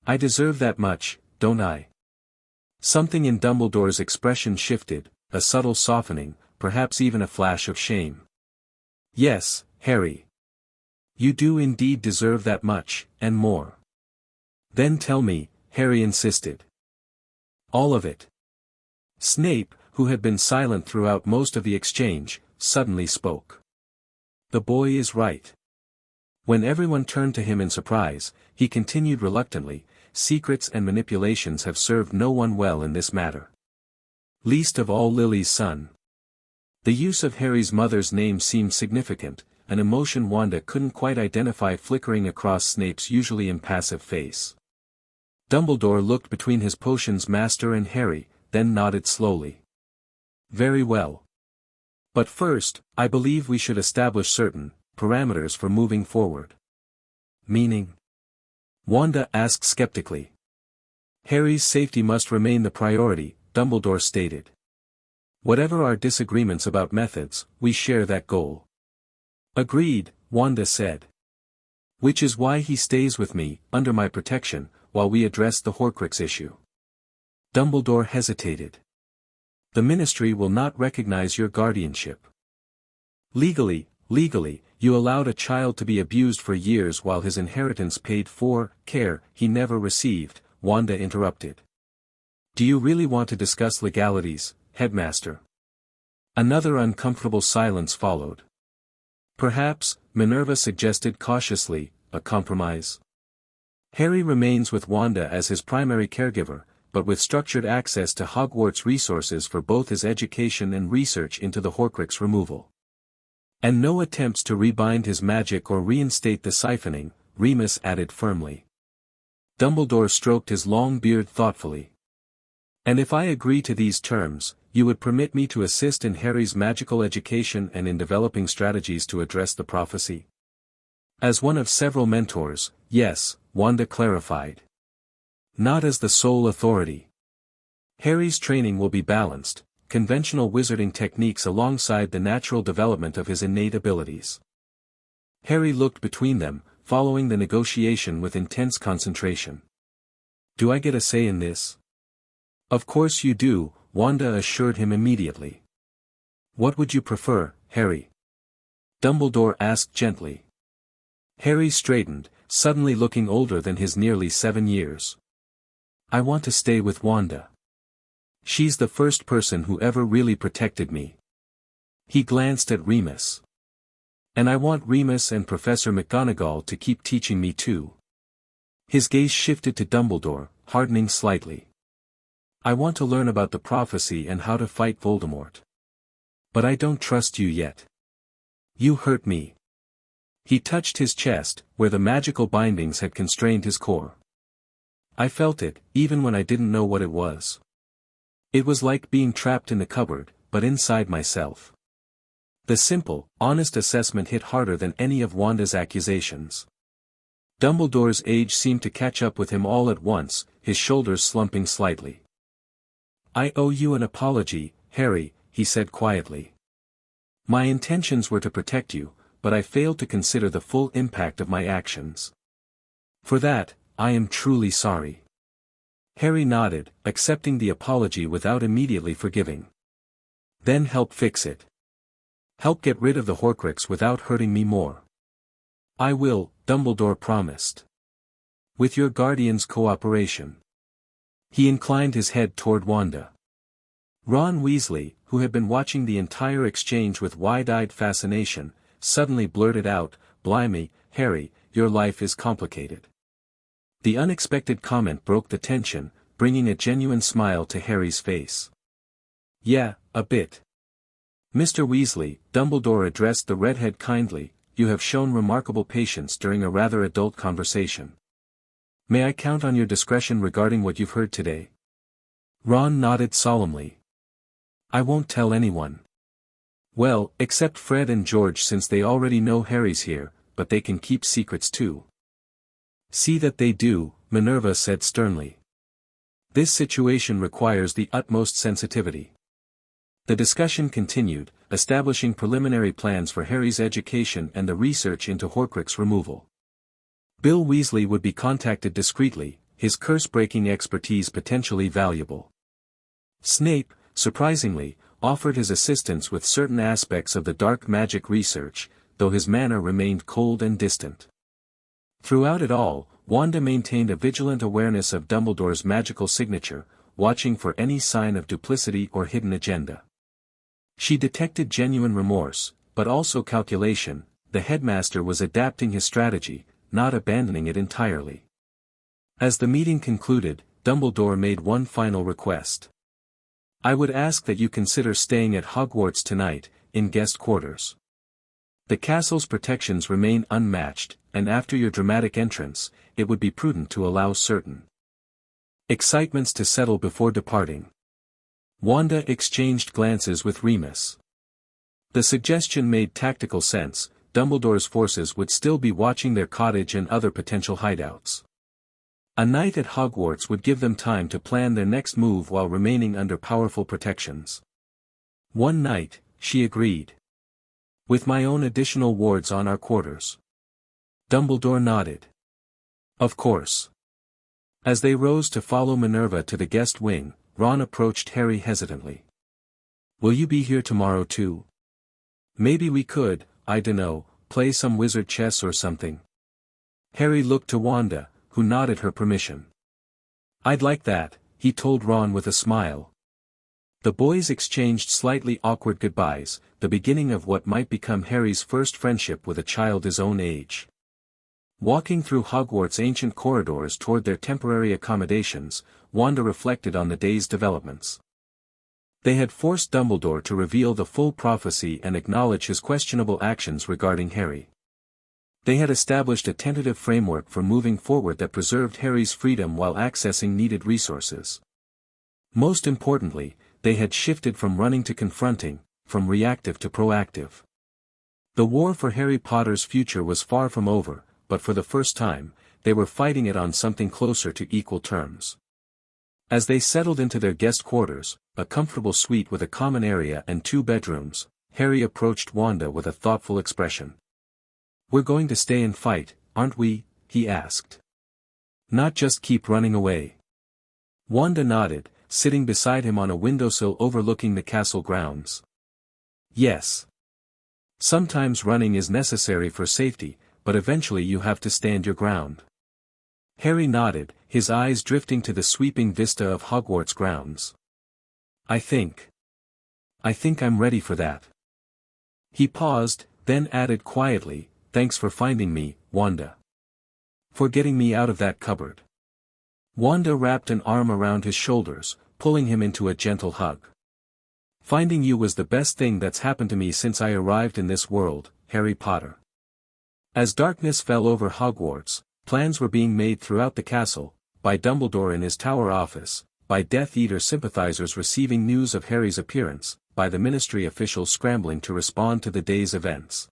I deserve that much, don't I? Something in Dumbledore's expression shifted, a subtle softening, perhaps even a flash of shame. Yes, Harry. You do indeed deserve that much, and more. Then tell me, Harry insisted. All of it. Snape, who had been silent throughout most of the exchange, suddenly spoke. The boy is right. When everyone turned to him in surprise, he continued reluctantly, secrets and manipulations have served no one well in this matter. Least of all Lily's son. The use of Harry's mother's name seemed significant, an emotion Wanda couldn't quite identify flickering across Snape's usually impassive face. Dumbledore looked between his potions master and Harry, then nodded slowly. Very well. But first, I believe we should establish certain parameters for moving forward. Meaning? Wanda asked skeptically. Harry's safety must remain the priority, Dumbledore stated. Whatever our disagreements about methods, we share that goal. Agreed, Wanda said. Which is why he stays with me, under my protection, while we address the Horcrux issue. Dumbledore hesitated. The Ministry will not recognize your guardianship. Legally, you allowed a child to be abused for years while his inheritance paid for care he never received, Wanda interrupted. Do you really want to discuss legalities, Headmaster? Another uncomfortable silence followed. Perhaps, Minerva suggested cautiously, a compromise. Harry remains with Wanda as his primary caregiver, but with structured access to Hogwarts resources for both his education and research into the Horcrux removal. And no attempts to rebind his magic or reinstate the siphoning, Remus added firmly. Dumbledore stroked his long beard thoughtfully. And if I agree to these terms, you would permit me to assist in Harry's magical education and in developing strategies to address the prophecy? As one of several mentors, yes, Wanda clarified. Not as the sole authority. Harry's training will be balanced, conventional wizarding techniques alongside the natural development of his innate abilities. Harry looked between them, following the negotiation with intense concentration. Do I get a say in this? Of course you do, Wanda assured him immediately. What would you prefer, Harry? Dumbledore asked gently. Harry straightened, suddenly looking older than his nearly 7 years. I want to stay with Wanda. She's the first person who ever really protected me. He glanced at Remus. And I want Remus and Professor McGonagall to keep teaching me too. His gaze shifted to Dumbledore, hardening slightly. I want to learn about the prophecy and how to fight Voldemort. But I don't trust you yet. You hurt me. He touched his chest, where the magical bindings had constrained his core. I felt it, even when I didn't know what it was. It was like being trapped in the cupboard, but inside myself. The simple, honest assessment hit harder than any of Wanda's accusations. Dumbledore's age seemed to catch up with him all at once, his shoulders slumping slightly. I owe you an apology, Harry, he said quietly. My intentions were to protect you, but I failed to consider the full impact of my actions. For that, I am truly sorry. Harry nodded, accepting the apology without immediately forgiving. Then help fix it. Help get rid of the Horcrux without hurting me more. I will, Dumbledore promised. With your guardian's cooperation. He inclined his head toward Wanda. Ron Weasley, who had been watching the entire exchange with wide-eyed fascination, suddenly blurted out, "Blimey, Harry, your life is complicated." The unexpected comment broke the tension, bringing a genuine smile to Harry's face. Yeah, a bit. Mr. Weasley, Dumbledore addressed the redhead kindly, you have shown remarkable patience during a rather adult conversation. May I count on your discretion regarding what you've heard today? Ron nodded solemnly. I won't tell anyone. Well, except Fred and George since they already know Harry's here, but they can keep secrets too. See that they do, Minerva said sternly. This situation requires the utmost sensitivity. The discussion continued, establishing preliminary plans for Harry's education and the research into Horcrux removal. Bill Weasley would be contacted discreetly, his curse-breaking expertise potentially valuable. Snape, surprisingly, offered his assistance with certain aspects of the dark magic research, though his manner remained cold and distant. Throughout it all, Wanda maintained a vigilant awareness of Dumbledore's magical signature, watching for any sign of duplicity or hidden agenda. She detected genuine remorse, but also calculation. The headmaster was adapting his strategy, not abandoning it entirely. As the meeting concluded, Dumbledore made one final request. I would ask that you consider staying at Hogwarts tonight, in guest quarters. The castle's protections remain unmatched, and after your dramatic entrance, it would be prudent to allow certain excitements to settle before departing. Wanda exchanged glances with Remus. The suggestion made tactical sense. Dumbledore's forces would still be watching their cottage and other potential hideouts. A night at Hogwarts would give them time to plan their next move while remaining under powerful protections. One night, she agreed. With my own additional wards on our quarters. Dumbledore nodded. Of course. As they rose to follow Minerva to the guest wing, Ron approached Harry hesitantly. Will you be here tomorrow too? Maybe we could, I dunno, play some wizard chess or something. Harry looked to Wanda, who nodded her permission. I'd like that, he told Ron with a smile. The boys exchanged slightly awkward goodbyes, the beginning of what might become Harry's first friendship with a child his own age. Walking through Hogwarts' ancient corridors toward their temporary accommodations, Wanda reflected on the day's developments. They had forced Dumbledore to reveal the full prophecy and acknowledge his questionable actions regarding Harry. They had established a tentative framework for moving forward that preserved Harry's freedom while accessing needed resources. Most importantly, they had shifted from running to confronting, from reactive to proactive. The war for Harry Potter's future was far from over, but for the first time, they were fighting it on something closer to equal terms. As they settled into their guest quarters, a comfortable suite with a common area and 2 bedrooms, Harry approached Wanda with a thoughtful expression. We're going to stay and fight, aren't we? He asked. Not just keep running away. Wanda nodded, sitting beside him on a windowsill overlooking the castle grounds. Yes. Sometimes running is necessary for safety, but eventually you have to stand your ground. Harry nodded, his eyes drifting to the sweeping vista of Hogwarts grounds. I think I'm ready for that. He paused, then added quietly, thanks for finding me, Wanda. For getting me out of that cupboard. Wanda wrapped an arm around his shoulders, pulling him into a gentle hug. Finding you was the best thing that's happened to me since I arrived in this world, Harry Potter. As darkness fell over Hogwarts, plans were being made throughout the castle, by Dumbledore in his tower office, by Death Eater sympathizers receiving news of Harry's appearance, by the ministry officials scrambling to respond to the day's events.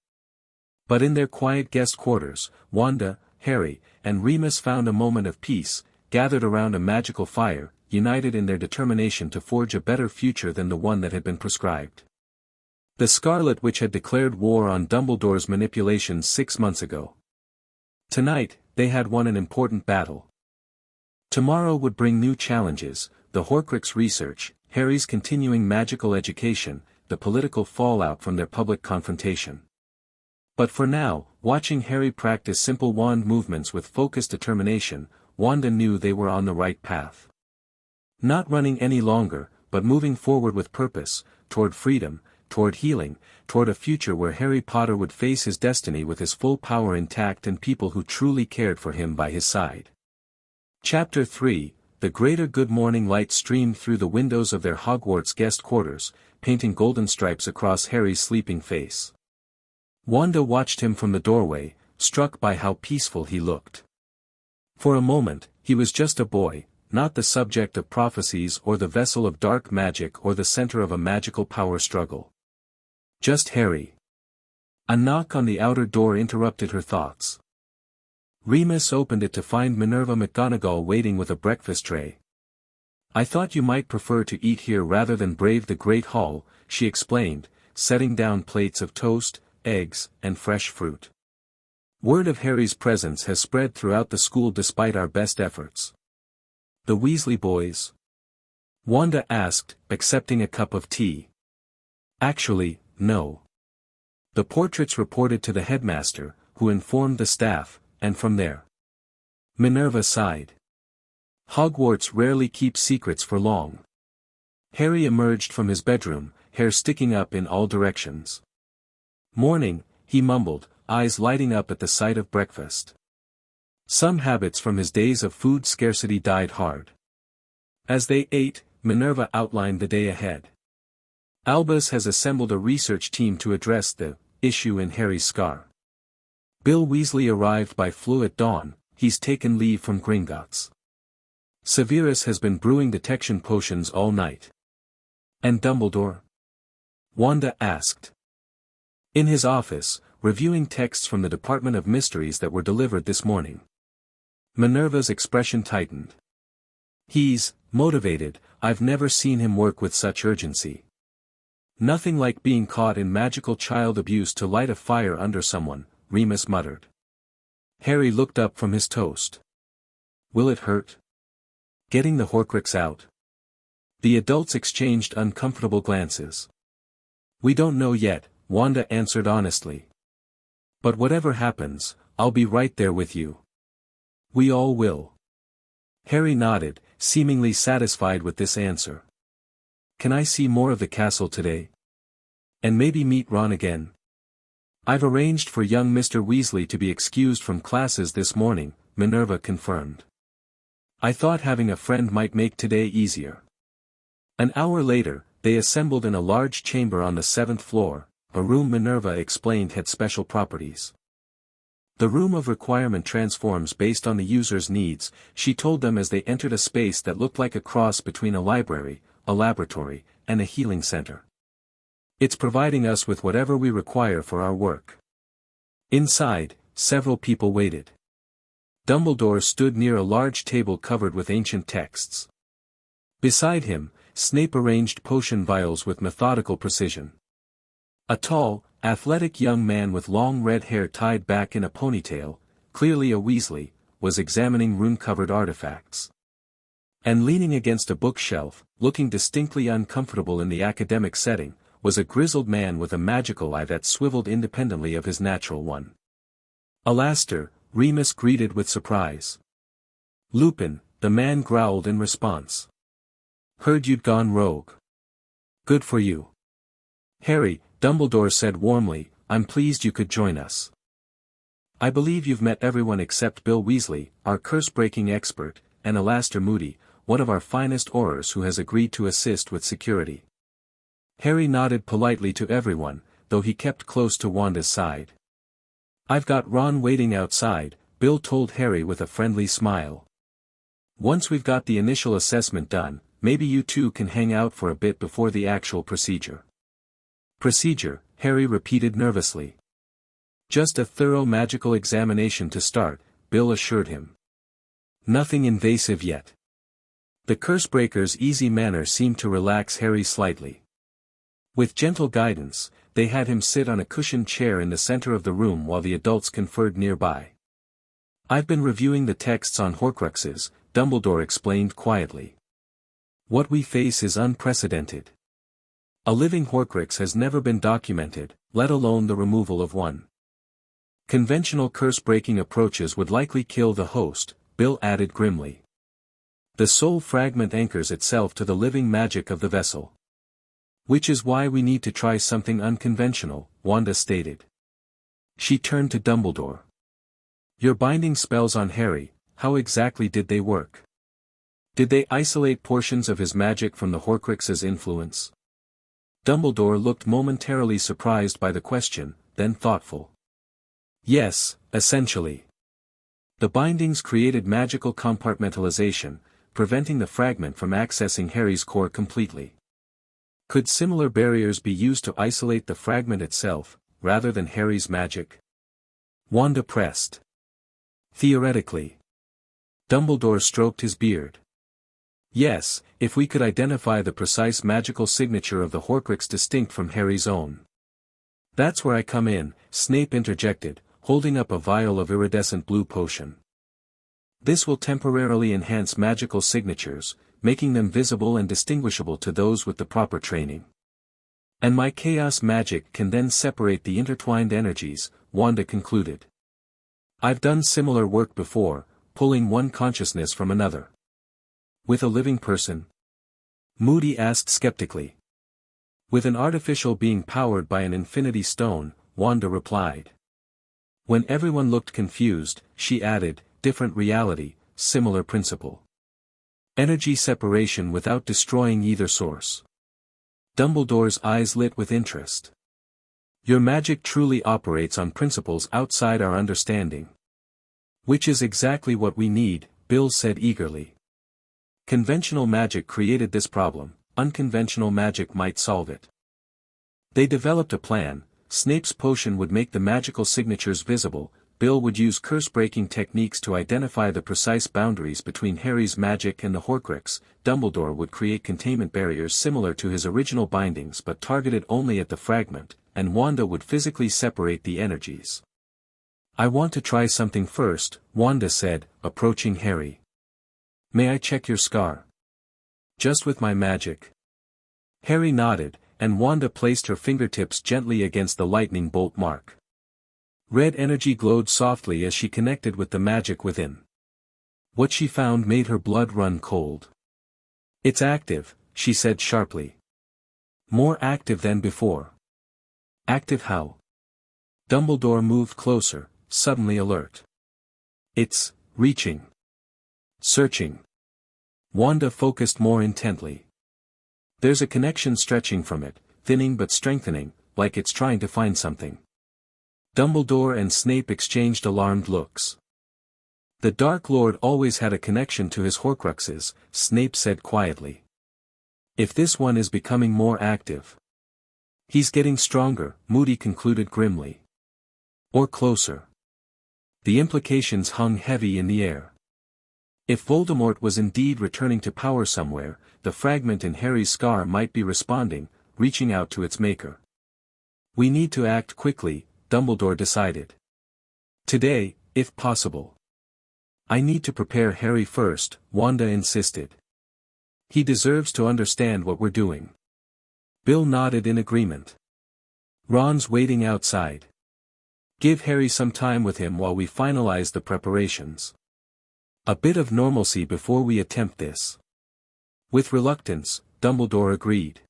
But in their quiet guest quarters, Wanda, Harry, and Remus found a moment of peace, gathered around a magical fire, united in their determination to forge a better future than the one that had been prescribed. The Scarlet Witch had declared war on Dumbledore's manipulations 6 months ago. Tonight, they had won an important battle. Tomorrow would bring new challenges, the Horcrux research, Harry's continuing magical education, the political fallout from their public confrontation. But for now, watching Harry practice simple wand movements with focused determination, Wanda knew they were on the right path. Not running any longer, but moving forward with purpose, toward freedom, toward healing, toward a future where Harry Potter would face his destiny with his full power intact and people who truly cared for him by his side. Chapter 3, The greater good morning light streamed through the windows of their Hogwarts guest quarters, painting golden stripes across Harry's sleeping face. Wanda watched him from the doorway, struck by how peaceful he looked. For a moment, he was just a boy, not the subject of prophecies or the vessel of dark magic or the center of a magical power struggle. Just Harry. A knock on the outer door interrupted her thoughts. Remus opened it to find Minerva McGonagall waiting with a breakfast tray. "I thought you might prefer to eat here rather than brave the Great Hall," she explained, setting down plates of toast, eggs, and fresh fruit. "Word of Harry's presence has spread throughout the school despite our best efforts." "The Weasley boys?" Wanda asked, accepting a cup of tea. "Actually, no. The portraits reported to the headmaster, who informed the staff, and from there." Minerva sighed. "Hogwarts rarely keeps secrets for long." Harry emerged from his bedroom, hair sticking up in all directions. "Morning," he mumbled, eyes lighting up at the sight of breakfast. Some habits from his days of food scarcity died hard. As they ate, Minerva outlined the day ahead. "Albus has assembled a research team to address the issue in Harry's scar. Bill Weasley arrived by flu at dawn, he's taken leave from Gringotts. Severus has been brewing detection potions all night." "And Dumbledore?" Wanda asked. "In his office, reviewing texts from the Department of Mysteries that were delivered this morning." Minerva's expression tightened. "He's motivated, I've never seen him work with such urgency. Nothing like being caught in magical child abuse to light a fire under someone," Remus muttered. Harry looked up from his toast. "Will it hurt? Getting the Horcrux out?" The adults exchanged uncomfortable glances. "We don't know yet," Wanda answered honestly. "But whatever happens, I'll be right there with you." "We all will." Harry nodded, seemingly satisfied with this answer. "Can I see more of the castle today? And maybe meet Ron again?" "I've arranged for young Mr. Weasley to be excused from classes this morning," Minerva confirmed. "I thought having a friend might make today easier." An hour later, they assembled in a large chamber on the 7th floor, a room Minerva explained had special properties. The room of requirement transforms based on the user's needs, she told them as they entered a space that looked like a cross between a library, a laboratory, and a healing center. "It's providing us with whatever we require for our work." Inside, several people waited. Dumbledore stood near a large table covered with ancient texts. Beside him, Snape arranged potion vials with methodical precision. A tall, athletic young man with long red hair tied back in a ponytail, clearly a Weasley, was examining rune-covered artifacts. And leaning against a bookshelf, looking distinctly uncomfortable in the academic setting, was a grizzled man with a magical eye that swiveled independently of his natural one. "Alastair," Remus greeted with surprise. "Lupin," the man growled in response. "Heard you'd gone rogue. Good for you." "Harry," Dumbledore said warmly, "I'm pleased you could join us. I believe you've met everyone except Bill Weasley, our curse-breaking expert, and Alastair Moody, one of our finest aurors who has agreed to assist with security." Harry nodded politely to everyone, though he kept close to Wanda's side. "I've got Ron waiting outside," Bill told Harry with a friendly smile. "Once we've got the initial assessment done, maybe you two can hang out for a bit before the actual procedure." "Procedure," Harry repeated nervously. "Just a thorough magical examination to start," Bill assured him. "Nothing invasive yet." The Cursebreaker's easy manner seemed to relax Harry slightly. With gentle guidance, they had him sit on a cushioned chair in the center of the room while the adults conferred nearby. "I've been reviewing the texts on Horcruxes," Dumbledore explained quietly. "What we face is unprecedented. A living Horcrux has never been documented, let alone the removal of one. Conventional curse-breaking approaches would likely kill the host," Bill added grimly. "The soul fragment anchors itself to the living magic of the vessel. Which is why we need to try something unconventional," Wanda stated. She turned to Dumbledore. "Your binding spells on Harry, how exactly did they work? Did they isolate portions of his magic from the Horcrux's influence?" Dumbledore looked momentarily surprised by the question, then thoughtful. "Yes, essentially. The bindings created magical compartmentalization, preventing the fragment from accessing Harry's core completely. Could similar barriers be used to isolate the fragment itself, rather than Harry's magic?" Wanda pressed. "Theoretically." Dumbledore stroked his beard. "Yes, if we could identify the precise magical signature of the Horcrux distinct from Harry's own." "That's where I come in," Snape interjected, holding up a vial of iridescent blue potion. "This will temporarily enhance magical signatures, making them visible and distinguishable to those with the proper training. And my chaos magic can then separate the intertwined energies," Wanda concluded. "I've done similar work before, pulling one consciousness from another." "With a living person?" Moody asked skeptically. "With an artificial being powered by an infinity stone," Wanda replied. When everyone looked confused, she added, "Different reality, similar principle. Energy separation without destroying either source." Dumbledore's eyes lit with interest. "Your magic truly operates on principles outside our understanding." "Which is exactly what we need," Bill said eagerly. "Conventional magic created this problem, unconventional magic might solve it." They developed a plan. Snape's potion would make the magical signatures visible, Bill would use curse-breaking techniques to identify the precise boundaries between Harry's magic and the Horcrux, Dumbledore would create containment barriers similar to his original bindings but targeted only at the fragment, and Wanda would physically separate the energies. "I want to try something first," Wanda said, approaching Harry. "May I check your scar?" "Just with my magic." Harry nodded, and Wanda placed her fingertips gently against the lightning bolt mark. Red energy glowed softly as she connected with the magic within. What she found made her blood run cold. "It's active," she said sharply. "More active than before." "Active how?" Dumbledore moved closer, suddenly alert. "It's reaching. Searching." Wanda focused more intently. "There's a connection stretching from it, thinning but strengthening, like it's trying to find something." Dumbledore and Snape exchanged alarmed looks. "The Dark Lord always had a connection to his Horcruxes," Snape said quietly. "If this one is becoming more active." "He's getting stronger," Moody concluded grimly. "Or closer." The implications hung heavy in the air. If Voldemort was indeed returning to power somewhere, the fragment in Harry's scar might be responding, reaching out to its maker. "We need to act quickly," Dumbledore decided. "Today, if possible." "I need to prepare Harry first," Wanda insisted. "He deserves to understand what we're doing." Bill nodded in agreement. "Ron's waiting outside. Give Harry some time with him while we finalize the preparations. A bit of normalcy before we attempt this." With reluctance, Dumbledore agreed.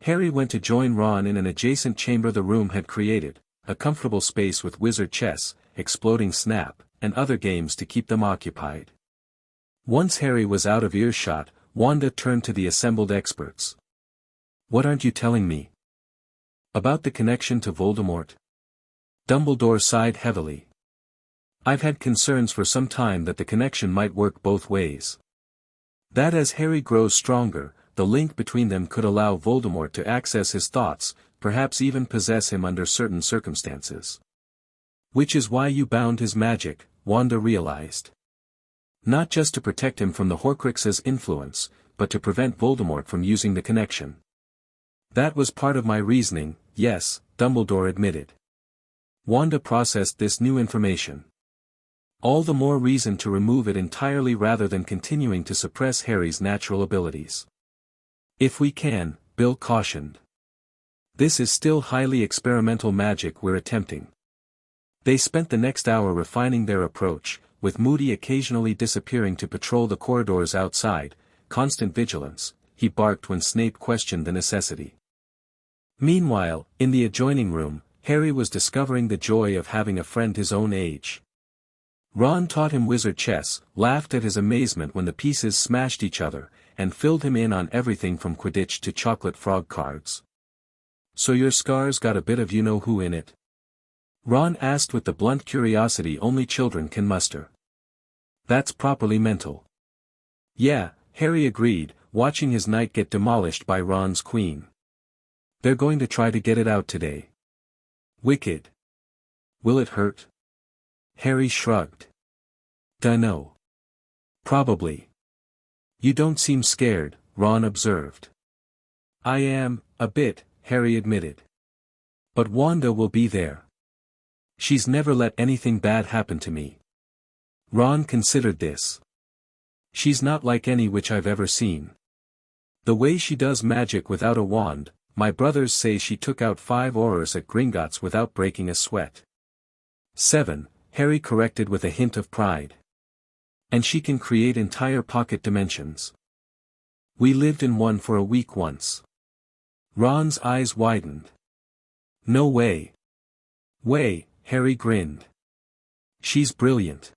Harry went to join Ron in an adjacent chamber the room had created, a comfortable space with wizard chess, exploding snap, and other games to keep them occupied. Once Harry was out of earshot, Wanda turned to the assembled experts. What aren't you telling me? About the connection to Voldemort? Dumbledore sighed heavily. I've had concerns for some time that the connection might work both ways. That as Harry grows stronger, the link between them could allow Voldemort to access his thoughts, perhaps even possess him under certain circumstances. Which is why you bound his magic, Wanda realized. Not just to protect him from the Horcrux's influence, but to prevent Voldemort from using the connection. That was part of my reasoning, yes, Dumbledore admitted. Wanda processed this new information. All the more reason to remove it entirely rather than continuing to suppress Harry's natural abilities. If we can, Bill cautioned. This is still highly experimental magic we're attempting. They spent the next hour refining their approach, with Moody occasionally disappearing to patrol the corridors outside, constant vigilance, he barked when Snape questioned the necessity. Meanwhile, in the adjoining room, Harry was discovering the joy of having a friend his own age. Ron taught him wizard chess, laughed at his amazement when the pieces smashed each other, and filled him in on everything from Quidditch to chocolate frog cards. So your scar's got a bit of you-know-who in it? Ron asked with the blunt curiosity only children can muster. That's properly mental. Yeah, Harry agreed, watching his knight get demolished by Ron's queen. They're going to try to get it out today. Wicked. Will it hurt? Harry shrugged. Dunno. Probably. You don't seem scared, Ron observed. I am, a bit, Harry admitted. But Wanda will be there. She's never let anything bad happen to me. Ron considered this. She's not like any witch I've ever seen. The way she does magic without a wand, my brothers say she took out 5 Aurors at Gringotts without breaking a sweat. 7, Harry corrected with a hint of pride. And she can create entire pocket dimensions. We lived in one for a week once. Ron's eyes widened. No way. Way, Harry grinned. She's brilliant.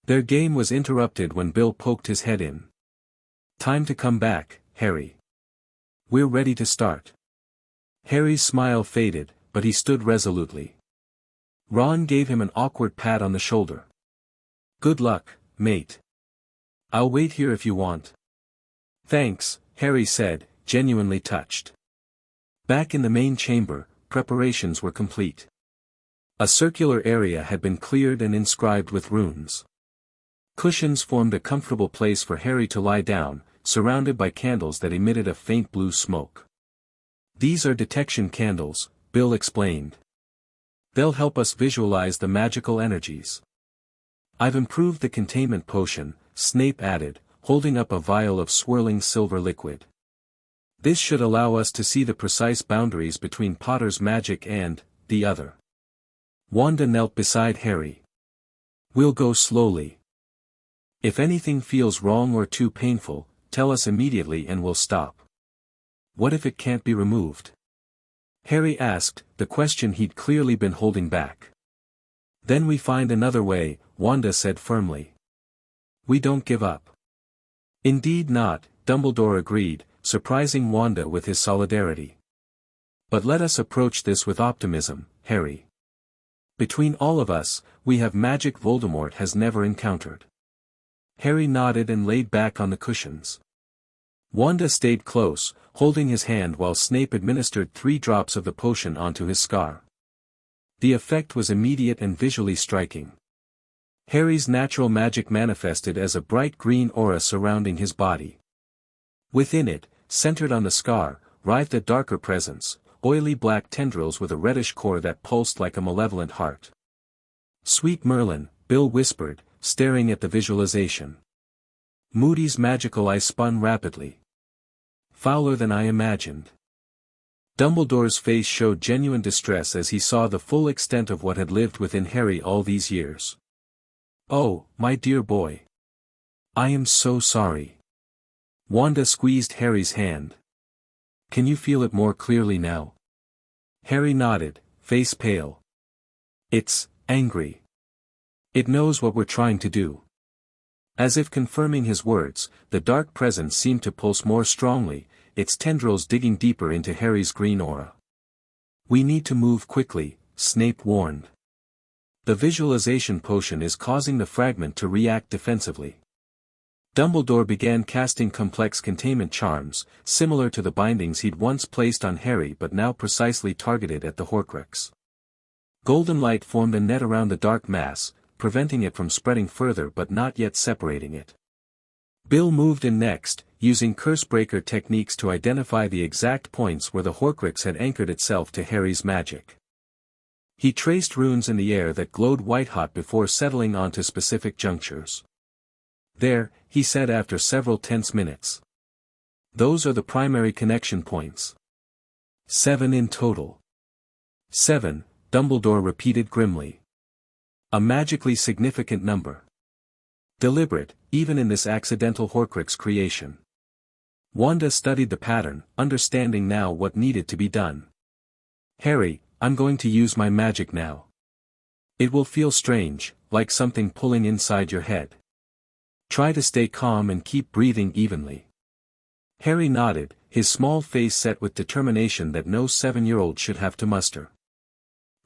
Their game was interrupted when Bill poked his head in. Time to come back, Harry. We're ready to start. Harry's smile faded, but he stood resolutely. Ron gave him an awkward pat on the shoulder. Good luck, mate. I'll wait here if you want. Thanks, Harry said, genuinely touched. Back in the main chamber, preparations were complete. A circular area had been cleared and inscribed with runes. Cushions formed a comfortable place for Harry to lie down, surrounded by candles that emitted a faint blue smoke. These are detection candles, Bill explained. They'll help us visualize the magical energies. I've improved the containment potion, Snape added, holding up a vial of swirling silver liquid. This should allow us to see the precise boundaries between Potter's magic and the other. Wanda knelt beside Harry. We'll go slowly. If anything feels wrong or too painful, tell us immediately and we'll stop. What if it can't be removed? Harry asked, the question he'd clearly been holding back. Then we find another way, Wanda said firmly. We don't give up. Indeed not, Dumbledore agreed, surprising Wanda with his solidarity. But let us approach this with optimism, Harry. Between all of us, we have magic Voldemort has never encountered. Harry nodded and laid back on the cushions. Wanda stayed close, holding his hand while Snape administered 3 drops of the potion onto his scar. The effect was immediate and visually striking. Harry's natural magic manifested as a bright green aura surrounding his body. Within it, centered on the scar, writhed a darker presence, oily black tendrils with a reddish core that pulsed like a malevolent heart. Sweet Merlin, Bill whispered, staring at the visualization. Moody's magical eye spun rapidly. Fouler than I imagined. Dumbledore's face showed genuine distress as he saw the full extent of what had lived within Harry all these years. Oh, my dear boy. I am so sorry. Wanda squeezed Harry's hand. Can you feel it more clearly now? Harry nodded, face pale. It's angry. It knows what we're trying to do. As if confirming his words, the dark presence seemed to pulse more strongly, its tendrils digging deeper into Harry's green aura. "We need to move quickly," Snape warned. "The visualization potion is causing the fragment to react defensively." Dumbledore began casting complex containment charms, similar to the bindings he'd once placed on Harry but now precisely targeted at the Horcrux. Golden light formed a net around the dark mass, preventing it from spreading further but not yet separating it. Bill moved in next, using Cursebreaker techniques to identify the exact points where the Horcrux had anchored itself to Harry's magic. He traced runes in the air that glowed white-hot before settling onto specific junctures. "There," he said after several tense minutes. "Those are the primary connection points. 7 in total." 7, Dumbledore repeated grimly. "A magically significant number. Deliberate, even in this accidental Horcrux creation." Wanda studied the pattern, understanding now what needed to be done. "Harry, I'm going to use my magic now. It will feel strange, like something pulling inside your head. Try to stay calm and keep breathing evenly." Harry nodded, his small face set with determination that no 7-year-old should have to muster.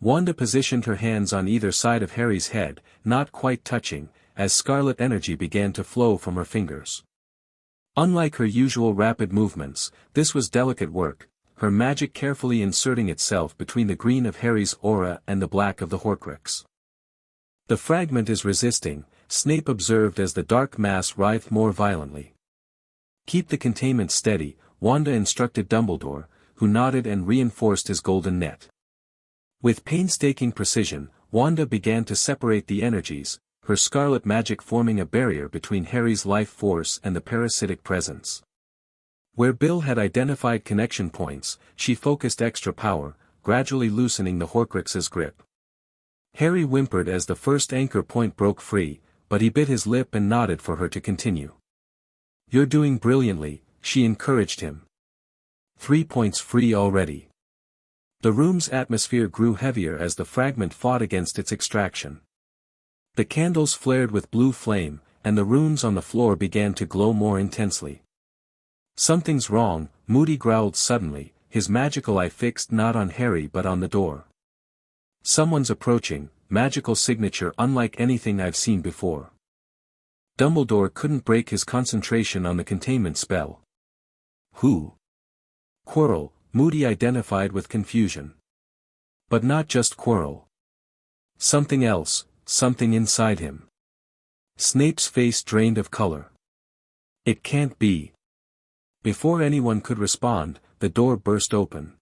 Wanda positioned her hands on either side of Harry's head, not quite touching, as scarlet energy began to flow from her fingers. Unlike her usual rapid movements, this was delicate work, her magic carefully inserting itself between the green of Harry's aura and the black of the Horcrux. "The fragment is resisting," Snape observed as the dark mass writhed more violently. "Keep the containment steady," Wanda instructed Dumbledore, who nodded and reinforced his golden net. With painstaking precision, Wanda began to separate the energies, her scarlet magic forming a barrier between Harry's life force and the parasitic presence. Where Bill had identified connection points, she focused extra power, gradually loosening the Horcrux's grip. Harry whimpered as the first anchor point broke free, but he bit his lip and nodded for her to continue. "You're doing brilliantly," she encouraged him. 3 points free already." The room's atmosphere grew heavier as the fragment fought against its extraction. The candles flared with blue flame, and the runes on the floor began to glow more intensely. "Something's wrong," Moody growled suddenly, his magical eye fixed not on Harry but on the door. "Someone's approaching, magical signature unlike anything I've seen before." Dumbledore couldn't break his concentration on the containment spell. "Who?" "Quirrell," Moody identified with confusion. "But not just Quirrell. Something else, something inside him." Snape's face drained of color. "It can't be." Before anyone could respond, the door burst open.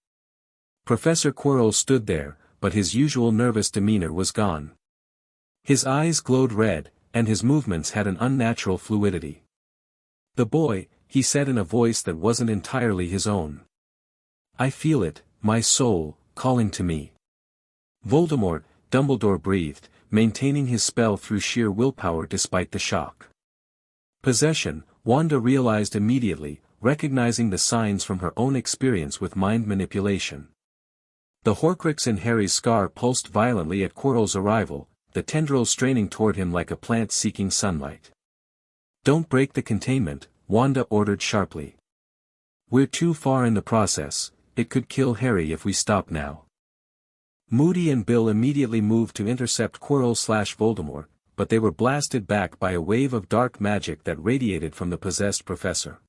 Professor Quirrell stood there, but his usual nervous demeanor was gone. His eyes glowed red, and his movements had an unnatural fluidity. "The boy," he said in a voice that wasn't entirely his own. "I feel it, my soul, calling to me." "Voldemort," Dumbledore breathed, maintaining his spell through sheer willpower despite the shock. "Possession," Wanda realized immediately, recognizing the signs from her own experience with mind manipulation. The Horcrux in Harry's scar pulsed violently at Quirrell's arrival, the tendrils straining toward him like a plant seeking sunlight. "Don't break the containment," Wanda ordered sharply. "We're too far in the process, it could kill Harry if we stop now." Moody and Bill immediately moved to intercept Quirrell/Voldemort, but they were blasted back by a wave of dark magic that radiated from the possessed professor.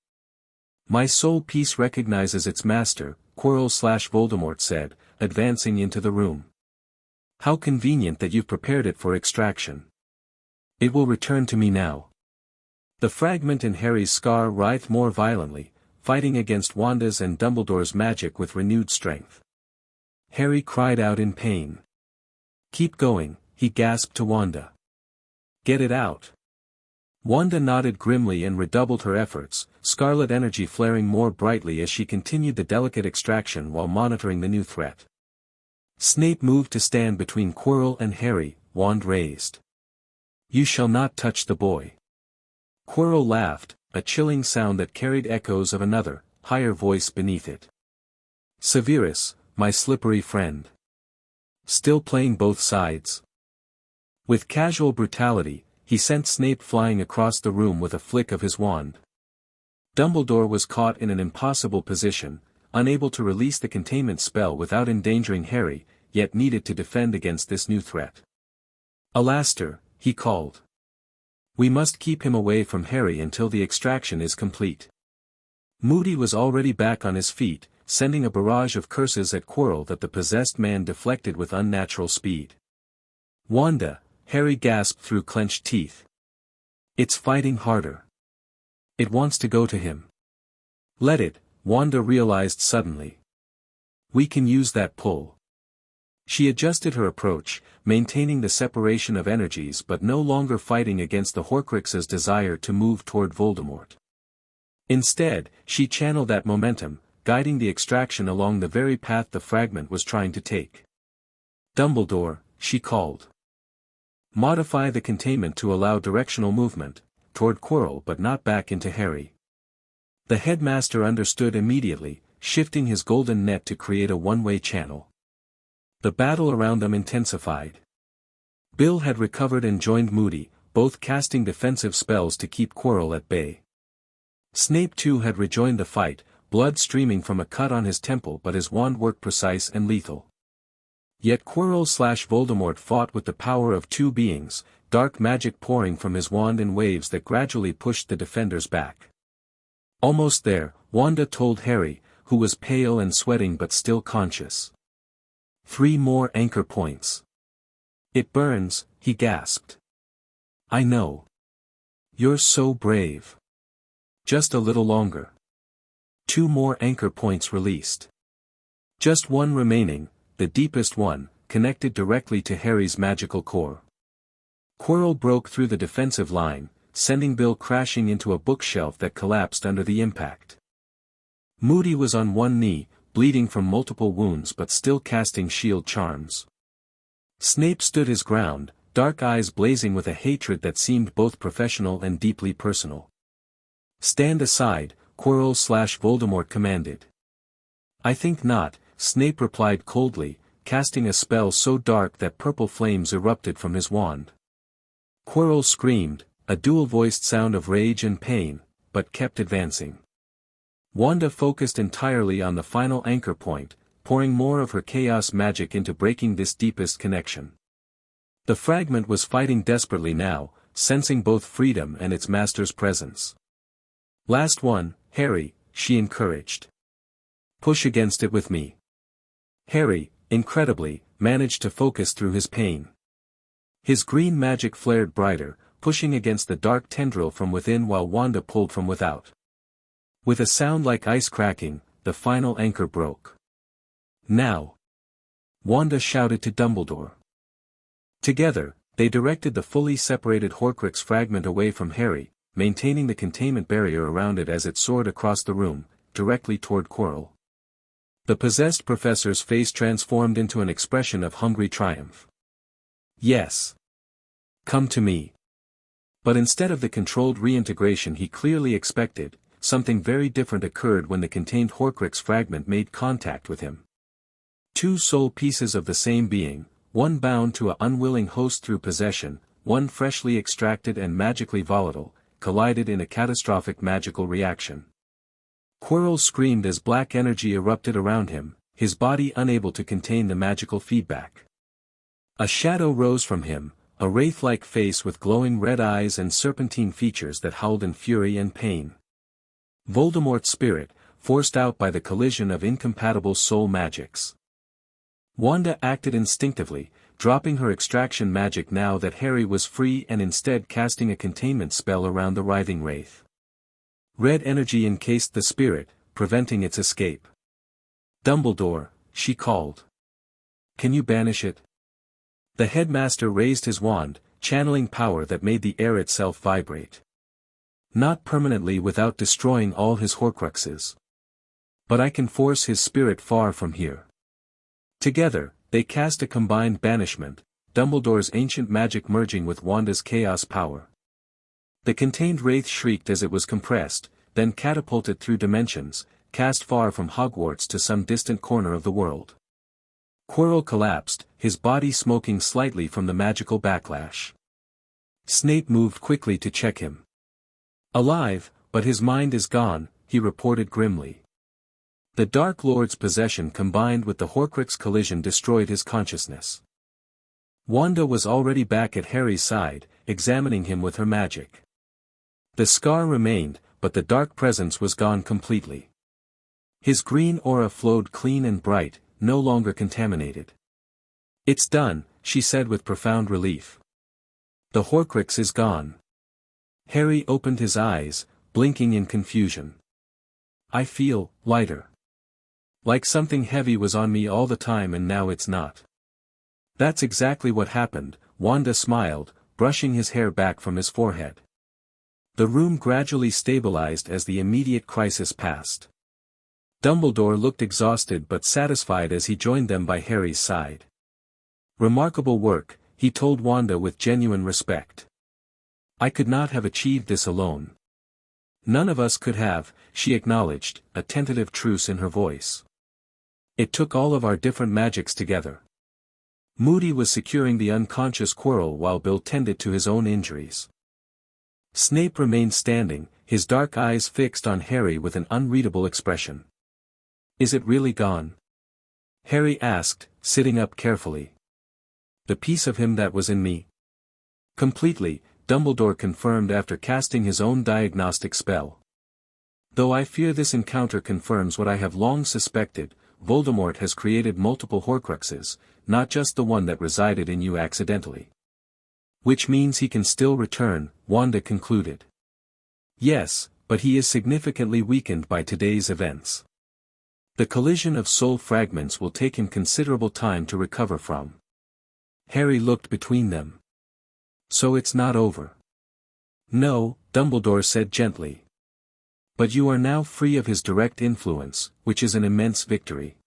"My soul piece recognizes its master," Quirrell/Voldemort said, advancing into the room. "How convenient that you've prepared it for extraction. It will return to me now." The fragment in Harry's scar writhed more violently, fighting against Wanda's and Dumbledore's magic with renewed strength. Harry cried out in pain. "Keep going," he gasped to Wanda. "Get it out." Wanda nodded grimly and redoubled her efforts, scarlet energy flaring more brightly as she continued the delicate extraction while monitoring the new threat. Snape moved to stand between Quirrell and Harry, wand raised. "You shall not touch the boy." Quirrell laughed, a chilling sound that carried echoes of another, higher voice beneath it. "Severus, my slippery friend. Still playing both sides?" With casual brutality, he sent Snape flying across the room with a flick of his wand. Dumbledore was caught in an impossible position, unable to release the containment spell without endangering Harry, yet needed to defend against this new threat. "Alastair," he called. "We must keep him away from Harry until the extraction is complete." Moody was already back on his feet, sending a barrage of curses at Quirrell that the possessed man deflected with unnatural speed. "Wanda," Harry gasped through clenched teeth. "It's fighting harder. It wants to go to him." "Let it," Wanda realized suddenly. "We can use that pull." She adjusted her approach, maintaining the separation of energies but no longer fighting against the Horcrux's desire to move toward Voldemort. Instead, she channeled that momentum, guiding the extraction along the very path the fragment was trying to take. "Dumbledore," she called. "Modify the containment to allow directional movement, toward Quirrell but not back into Harry." The headmaster understood immediately, shifting his golden net to create a one-way channel. The battle around them intensified. Bill had recovered and joined Moody, both casting defensive spells to keep Quirrell at bay. Snape too had rejoined the fight, blood streaming from a cut on his temple, but his wand worked precise and lethal. Yet Quirrell/Voldemort fought with the power of two beings, dark magic pouring from his wand in waves that gradually pushed the defenders back. Almost there, Wanda told Harry, who was pale and sweating but still conscious. 3 more anchor points. "It burns," he gasped. "I know. You're so brave. Just a little longer." 2 more anchor points released. Just one remaining, the deepest one, connected directly to Harry's magical core. Quirrell broke through the defensive line, sending Bill crashing into a bookshelf that collapsed under the impact. Moody was on one knee, bleeding from multiple wounds but still casting shield charms. Snape stood his ground, dark eyes blazing with a hatred that seemed both professional and deeply personal. "Stand aside," Quirrell/Voldemort commanded. "I think not," Snape replied coldly, casting a spell so dark that purple flames erupted from his wand. Quirrell screamed, a dual-voiced sound of rage and pain, but kept advancing. Wanda focused entirely on the final anchor point, pouring more of her chaos magic into breaking this deepest connection. The fragment was fighting desperately now, sensing both freedom and its master's presence. "Last one, Harry," she encouraged. "Push against it with me." Harry, incredibly, managed to focus through his pain. His green magic flared brighter, pushing against the dark tendril from within while Wanda pulled from without. With a sound like ice cracking, the final anchor broke. "Now!" Wanda shouted to Dumbledore. Together, they directed the fully separated Horcrux fragment away from Harry, maintaining the containment barrier around it as it soared across the room, directly toward Quirrell. The possessed professor's face transformed into an expression of hungry triumph. "Yes. Come to me." But instead of the controlled reintegration he clearly expected, something very different occurred when the contained Horcrux fragment made contact with him. 2 soul pieces of the same being, one bound to an unwilling host through possession, one freshly extracted and magically volatile, collided in a catastrophic magical reaction. Quirrell screamed as black energy erupted around him, his body unable to contain the magical feedback. A shadow rose from him, a wraith-like face with glowing red eyes and serpentine features that howled in fury and pain. Voldemort's spirit, forced out by the collision of incompatible soul magics. Wanda acted instinctively, dropping her extraction magic now that Harry was free and instead casting a containment spell around the writhing wraith. Red energy encased the spirit, preventing its escape. "Dumbledore," she called. "Can you banish it?" The headmaster raised his wand, channeling power that made the air itself vibrate. "Not permanently without destroying all his Horcruxes. But I can force his spirit far from here." Together, they cast a combined banishment, Dumbledore's ancient magic merging with Wanda's chaos power. The contained wraith shrieked as it was compressed, then catapulted through dimensions, cast far from Hogwarts to some distant corner of the world. Quirrell collapsed, his body smoking slightly from the magical backlash. Snape moved quickly to check him. Alive, but his mind is gone," he reported grimly. The Dark Lord's possession combined with the Horcrux collision destroyed his consciousness. Wanda was already back at Harry's side, examining him with her magic. The scar remained, but the dark presence was gone completely. His green aura flowed clean and bright, no longer contaminated. "It's done," she said with profound relief. "The Horcrux is gone." Harry opened his eyes, blinking in confusion. "I feel lighter. Like something heavy was on me all the time and now it's not." "That's exactly what happened," Wanda smiled, brushing his hair back from his forehead. The room gradually stabilized as the immediate crisis passed. Dumbledore looked exhausted but satisfied as he joined them by Harry's side. "Remarkable work," he told Wanda with genuine respect. "I could not have achieved this alone." "None of us could have," she acknowledged, a tentative truce in her voice. "It took all of our different magics together." Moody was securing the unconscious Quirrell while Bill tended to his own injuries. Snape remained standing, his dark eyes fixed on Harry with an unreadable expression. "Is it really gone?" Harry asked, sitting up carefully. "The piece of him that was in me?" "Completely," Dumbledore confirmed after casting his own diagnostic spell. "Though I fear this encounter confirms what I have long suspected, Voldemort has created multiple Horcruxes, not just the one that resided in you accidentally." "Which means he can still return," Wanda concluded. "Yes, but he is significantly weakened by today's events. The collision of soul fragments will take him considerable time to recover from." Harry looked between them. "So it's not over?" "No," Dumbledore said gently. "But you are now free of his direct influence, which is an immense victory."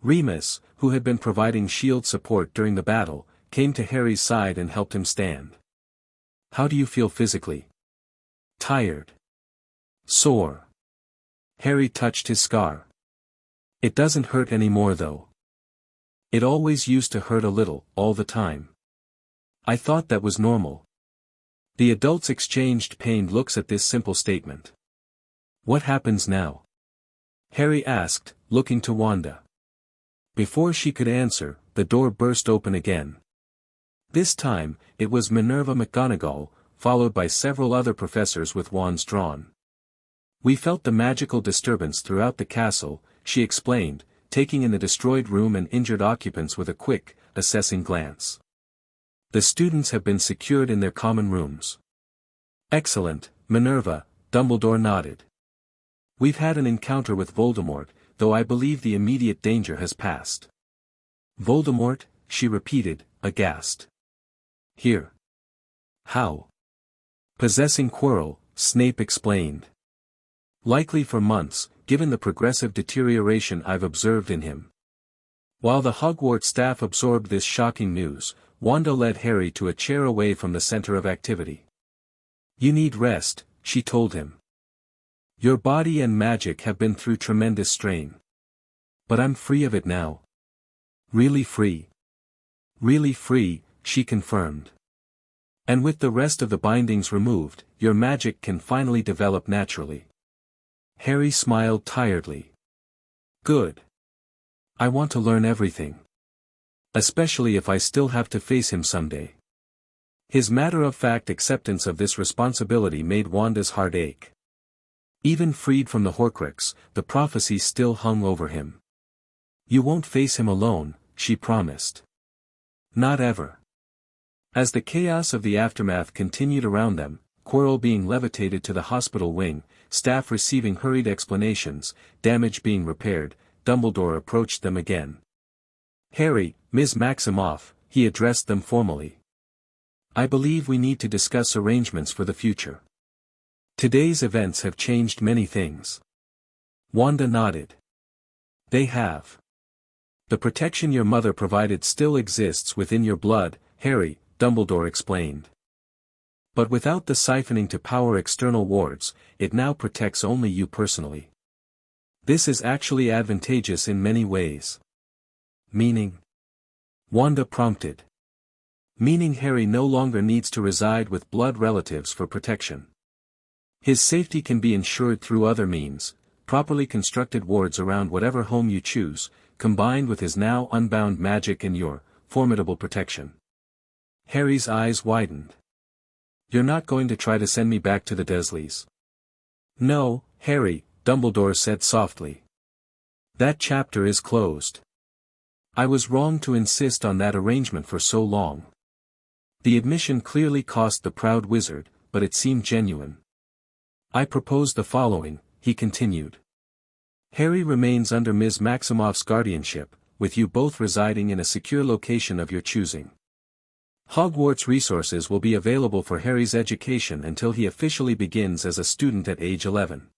Remus, who had been providing shield support during the battle, came to Harry's side and helped him stand. "How do you feel physically?" "Tired. Sore." Harry touched his scar. "It doesn't hurt anymore though." "It always used to hurt a little, all the time." "I thought that was normal." The adults exchanged pained looks at this simple statement. "What happens now?" Harry asked, looking to Wanda. Before she could answer, the door burst open again. This time, it was Minerva McGonagall, followed by several other professors with wands drawn. "We felt the magical disturbance throughout the castle," she explained, taking in the destroyed room and injured occupants with a quick, assessing glance. "The students have been secured in their common rooms." "Excellent, Minerva," Dumbledore nodded. "We've had an encounter with Voldemort, though I believe the immediate danger has passed." "Voldemort?" she repeated, aghast. "Here." "How?" "Possessing Quirrell," Snape explained. "Likely for months, given the progressive deterioration I've observed in him." While the Hogwarts staff absorbed this shocking news, Wanda led Harry to a chair away from the center of activity. "You need rest," she told him. "Your body and magic have been through tremendous strain. But I'm free of it now." "Really free?" "Really free," she confirmed. "And with the rest of the bindings removed, your magic can finally develop naturally." Harry smiled tiredly. "Good. I want to learn everything. Especially if I still have to face him someday." His matter-of-fact acceptance of this responsibility made Wanda's heart ache. Even freed from the Horcrux, the prophecy still hung over him. "You won't face him alone," she promised. "Not ever." As the chaos of the aftermath continued around them, Quirrell being levitated to the hospital wing, staff receiving hurried explanations, damage being repaired, Dumbledore approached them again. "Harry, Ms. Maximoff," he addressed them formally. "I believe we need to discuss arrangements for the future. Today's events have changed many things." Wanda nodded. "They have. The protection your mother provided still exists within your blood, Harry," Dumbledore explained. "But without the siphoning to power external wards, it now protects only you personally. This is actually advantageous in many ways." "Meaning?" Wanda prompted. "Meaning Harry no longer needs to reside with blood relatives for protection. His safety can be ensured through other means, properly constructed wards around whatever home you choose, combined with his now unbound magic and your formidable protection. Harry's eyes widened. You're not going to try to send me back to the Dursleys? No, Harry, Dumbledore said softly. That chapter is closed. I was wrong to insist on that arrangement for so long. The admission clearly cost the proud wizard, but it seemed genuine. I propose the following, he continued. Harry remains under Ms. Maximoff's guardianship, with you both residing in a secure location of your choosing. Hogwarts resources will be available for Harry's education until he officially begins as a student at age 11.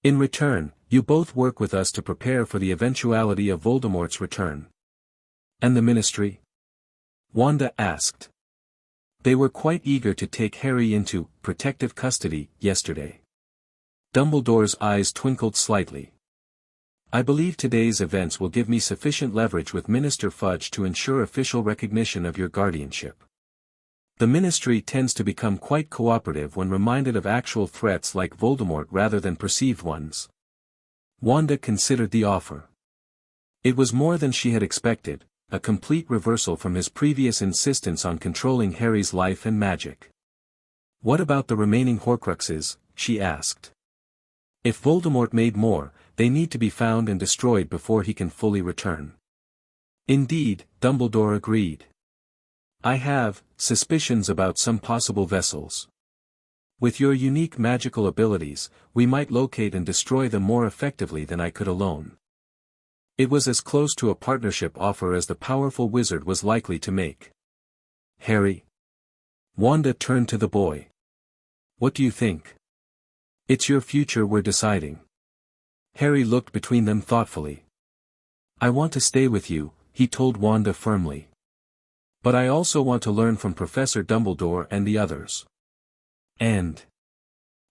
In return, you both work with us to prepare for the eventuality of Voldemort's return. And the Ministry? Wanda asked. They were quite eager to take Harry into protective custody yesterday. Dumbledore's eyes twinkled slightly. I believe today's events will give me sufficient leverage with Minister Fudge to ensure official recognition of your guardianship. The Ministry tends to become quite cooperative when reminded of actual threats like Voldemort rather than perceived ones. Wanda considered the offer. It was more than she had expected, a complete reversal from his previous insistence on controlling Harry's life and magic. What about the remaining Horcruxes? She asked. If Voldemort made more, they need to be found and destroyed before he can fully return. Indeed, Dumbledore agreed. I have suspicions about some possible vessels. With your unique magical abilities, we might locate and destroy them more effectively than I could alone. It was as close to a partnership offer as the powerful wizard was likely to make. Harry. Wanda turned to the boy. What do you think? It's your future we're deciding. Harry looked between them thoughtfully. I want to stay with you, he told Wanda firmly. But I also want to learn from Professor Dumbledore and the others. And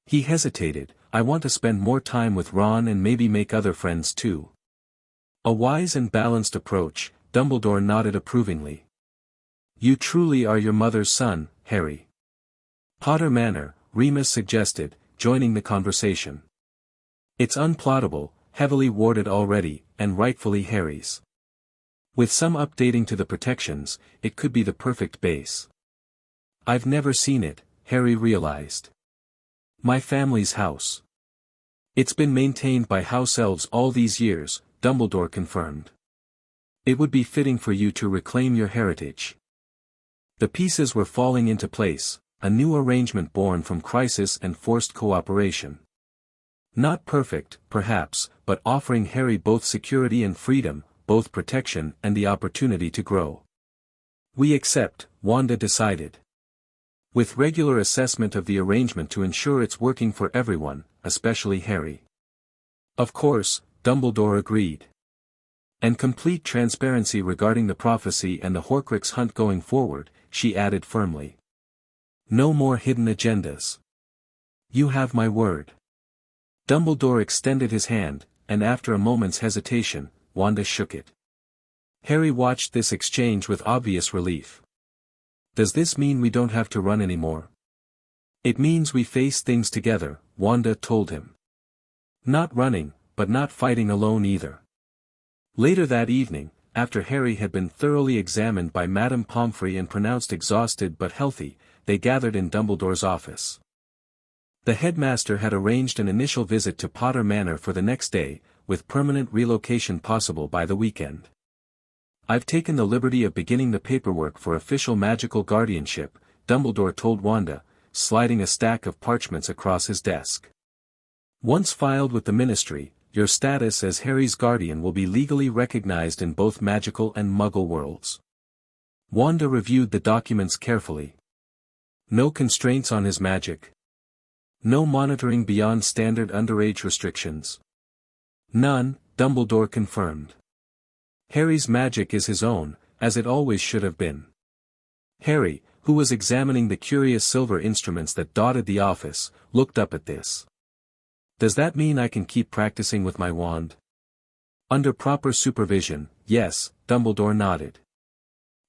he hesitated, I want to spend more time with Ron and maybe make other friends too. A wise and balanced approach, Dumbledore nodded approvingly. You truly are your mother's son, Harry. Potter Manor, Remus suggested, joining the conversation. It's unplottable, heavily warded already, and rightfully Harry's. With some updating to the protections, it could be the perfect base. I've never seen it, Harry realized. My family's house. It's been maintained by house elves all these years, Dumbledore confirmed. It would be fitting for you to reclaim your heritage. The pieces were falling into place, a new arrangement born from crisis and forced cooperation. Not perfect, perhaps, but offering Harry both security and freedom, both protection and the opportunity to grow. We accept, Wanda decided. With regular assessment of the arrangement to ensure it's working for everyone, especially Harry. Of course, Dumbledore agreed. And complete transparency regarding the prophecy and the Horcrux hunt going forward, she added firmly. No more hidden agendas. You have my word. Dumbledore extended his hand, and after a moment's hesitation, Wanda shook it. Harry watched this exchange with obvious relief. Does this mean we don't have to run anymore? It means we face things together, Wanda told him. Not running, but not fighting alone either. Later that evening, after Harry had been thoroughly examined by Madame Pomfrey and pronounced exhausted but healthy, they gathered in Dumbledore's office. The headmaster had arranged an initial visit to Potter Manor for the next day, with permanent relocation possible by the weekend. I've taken the liberty of beginning the paperwork for official magical guardianship, Dumbledore told Wanda, sliding a stack of parchments across his desk. Once filed with the Ministry, your status as Harry's guardian will be legally recognized in both magical and Muggle worlds. Wanda reviewed the documents carefully. No constraints on his magic. No monitoring beyond standard underage restrictions. None, Dumbledore confirmed. Harry's magic is his own, as it always should have been. Harry, who was examining the curious silver instruments that dotted the office, looked up at this. Does that mean I can keep practicing with my wand? Under proper supervision, yes, Dumbledore nodded.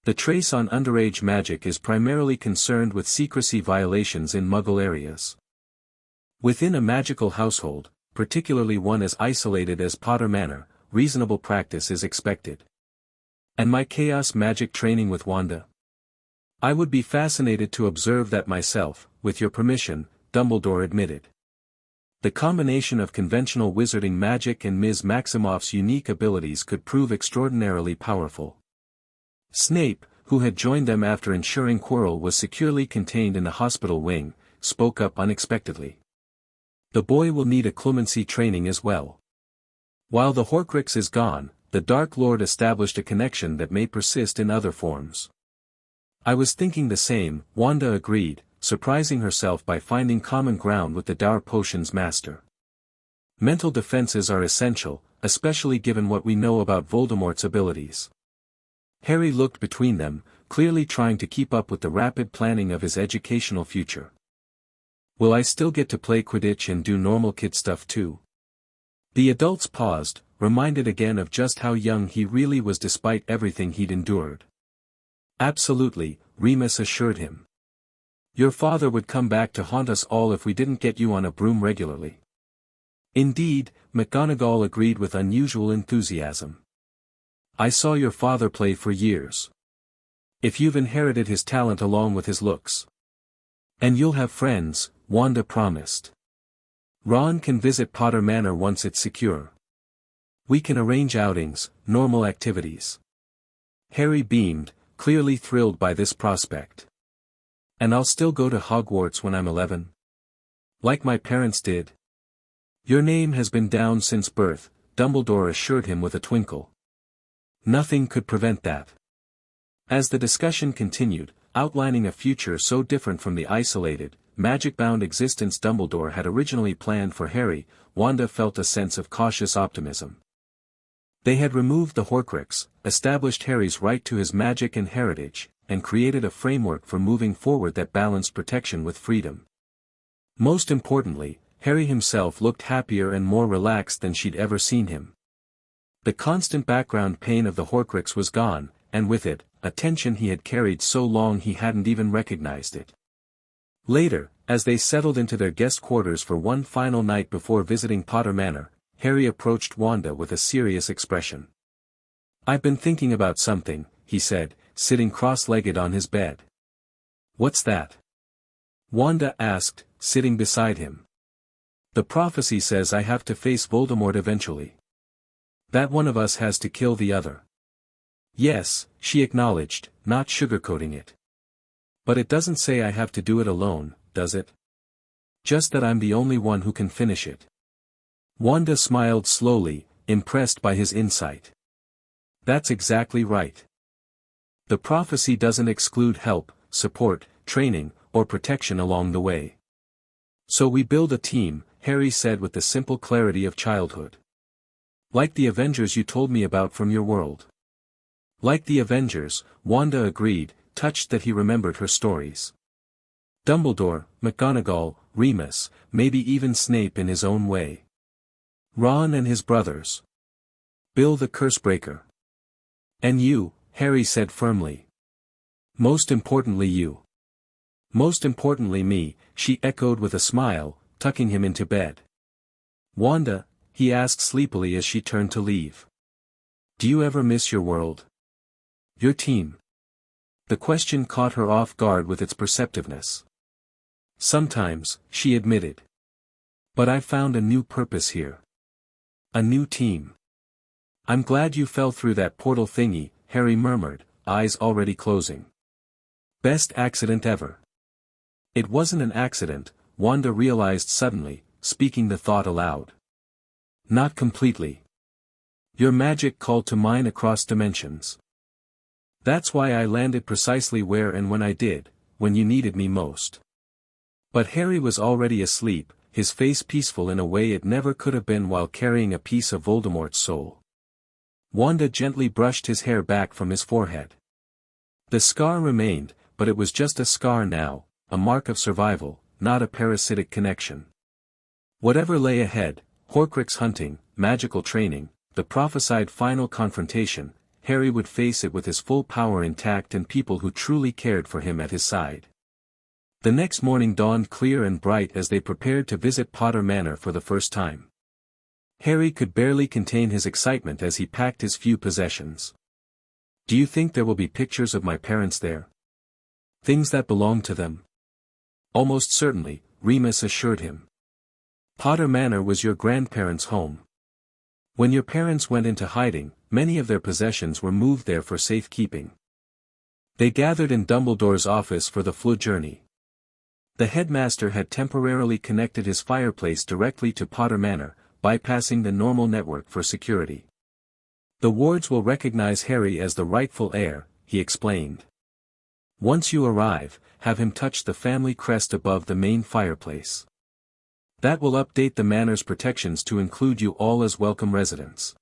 The trace on underage magic is primarily concerned with secrecy violations in Muggle areas. Within a magical household, particularly one as isolated as Potter Manor, reasonable practice is expected. And my chaos magic training with Wanda? I would be fascinated to observe that myself, with your permission, Dumbledore admitted. The combination of conventional wizarding magic and Ms. Maximoff's unique abilities could prove extraordinarily powerful. Snape, who had joined them after ensuring Quirrell was securely contained in the hospital wing, spoke up unexpectedly. The boy will need a clemency training as well. While the Horcrux is gone, the Dark Lord established a connection that may persist in other forms. I was thinking the same, Wanda agreed, surprising herself by finding common ground with the Dour Potions master. Mental defenses are essential, especially given what we know about Voldemort's abilities. Harry looked between them, clearly trying to keep up with the rapid planning of his educational future. Will I still get to play Quidditch and do normal kid stuff too? The adults paused, reminded again of just how young he really was despite everything he'd endured. Absolutely, Remus assured him. Your father would come back to haunt us all if we didn't get you on a broom regularly. Indeed, McGonagall agreed with unusual enthusiasm. I saw your father play for years. If you've inherited his talent along with his looks. And you'll have friends, Wanda promised. Ron can visit Potter Manor once it's secure. We can arrange outings, normal activities. Harry beamed, clearly thrilled by this prospect. And I'll still go to Hogwarts when I'm 11? Like my parents did. Your name has been down since birth, Dumbledore assured him with a twinkle. Nothing could prevent that. As the discussion continued, outlining a future so different from the isolated, magic-bound existence Dumbledore had originally planned for Harry, Wanda felt a sense of cautious optimism. They had removed the Horcrux, established Harry's right to his magic and heritage, and created a framework for moving forward that balanced protection with freedom. Most importantly, Harry himself looked happier and more relaxed than she'd ever seen him. The constant background pain of the Horcrux was gone, and with it, a tension he had carried so long he hadn't even recognized it. Later, as they settled into their guest quarters for one final night before visiting Potter Manor, Harry approached Wanda with a serious expression. I've been thinking about something, he said, sitting cross-legged on his bed. What's that? Wanda asked, sitting beside him. The prophecy says I have to face Voldemort eventually. That one of us has to kill the other. Yes, she acknowledged, not sugarcoating it. But it doesn't say I have to do it alone, does it? Just that I'm the only one who can finish it. Wanda smiled slowly, impressed by his insight. That's exactly right. The prophecy doesn't exclude help, support, training, or protection along the way. So we build a team, Harry said with the simple clarity of childhood. Like the Avengers you told me about from your world. Like the Avengers, Wanda agreed, touched that he remembered her stories. Dumbledore, McGonagall, Remus, maybe even Snape in his own way. Ron and his brothers. Bill the Cursebreaker. And you, Harry said firmly. Most importantly you. Most importantly me, she echoed with a smile, tucking him into bed. Wanda, he asked sleepily as she turned to leave. Do you ever miss your world? Your team? The question caught her off guard with its perceptiveness. Sometimes, she admitted. But I've found a new purpose here. A new team. I'm glad you fell through that portal thingy, Harry murmured, eyes already closing. Best accident ever. It wasn't an accident, Wanda realized suddenly, speaking the thought aloud. Not completely. Your magic called to mine across dimensions. That's why I landed precisely where and when I did, when you needed me most. But Harry was already asleep, his face peaceful in a way it never could have been while carrying a piece of Voldemort's soul. Wanda gently brushed his hair back from his forehead. The scar remained, but it was just a scar now, a mark of survival, not a parasitic connection. Whatever lay ahead, Horcrux hunting, magical training, the prophesied final confrontation, Harry would face it with his full power intact and people who truly cared for him at his side. The next morning dawned clear and bright as they prepared to visit Potter Manor for the first time. Harry could barely contain his excitement as he packed his few possessions. "Do you think there will be pictures of my parents there? Things that belong to them?" "Almost certainly," Remus assured him. "Potter Manor was your grandparents' home. When your parents went into hiding, many of their possessions were moved there for safekeeping. They gathered in Dumbledore's office for the Floo journey. The headmaster had temporarily connected his fireplace directly to Potter Manor, bypassing the normal network for security. The wards will recognize Harry as the rightful heir," he explained. "Once you arrive, have him touch the family crest above the main fireplace. That will update the manor's protections to include you all as welcome residents."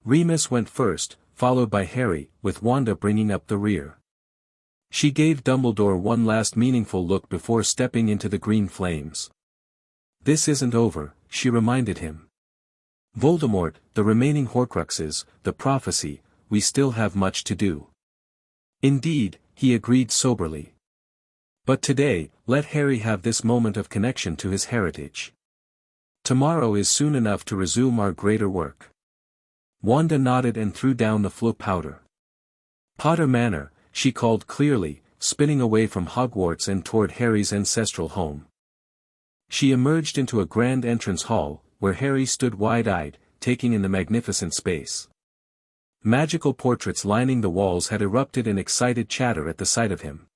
Remus went first, followed by Harry, with Wanda bringing up the rear. She gave Dumbledore one last meaningful look before stepping into the green flames. "This isn't over," she reminded him. "Voldemort, the remaining Horcruxes, the prophecy, we still have much to do." "Indeed," he agreed soberly. "But today, let Harry have this moment of connection to his heritage. Tomorrow is soon enough to resume our greater work." Wanda nodded and threw down the Floo powder. "Potter Manor," she called clearly, spinning away from Hogwarts and toward Harry's ancestral home. She emerged into a grand entrance hall, where Harry stood wide-eyed, taking in the magnificent space. Magical portraits lining the walls had erupted in excited chatter at the sight of him.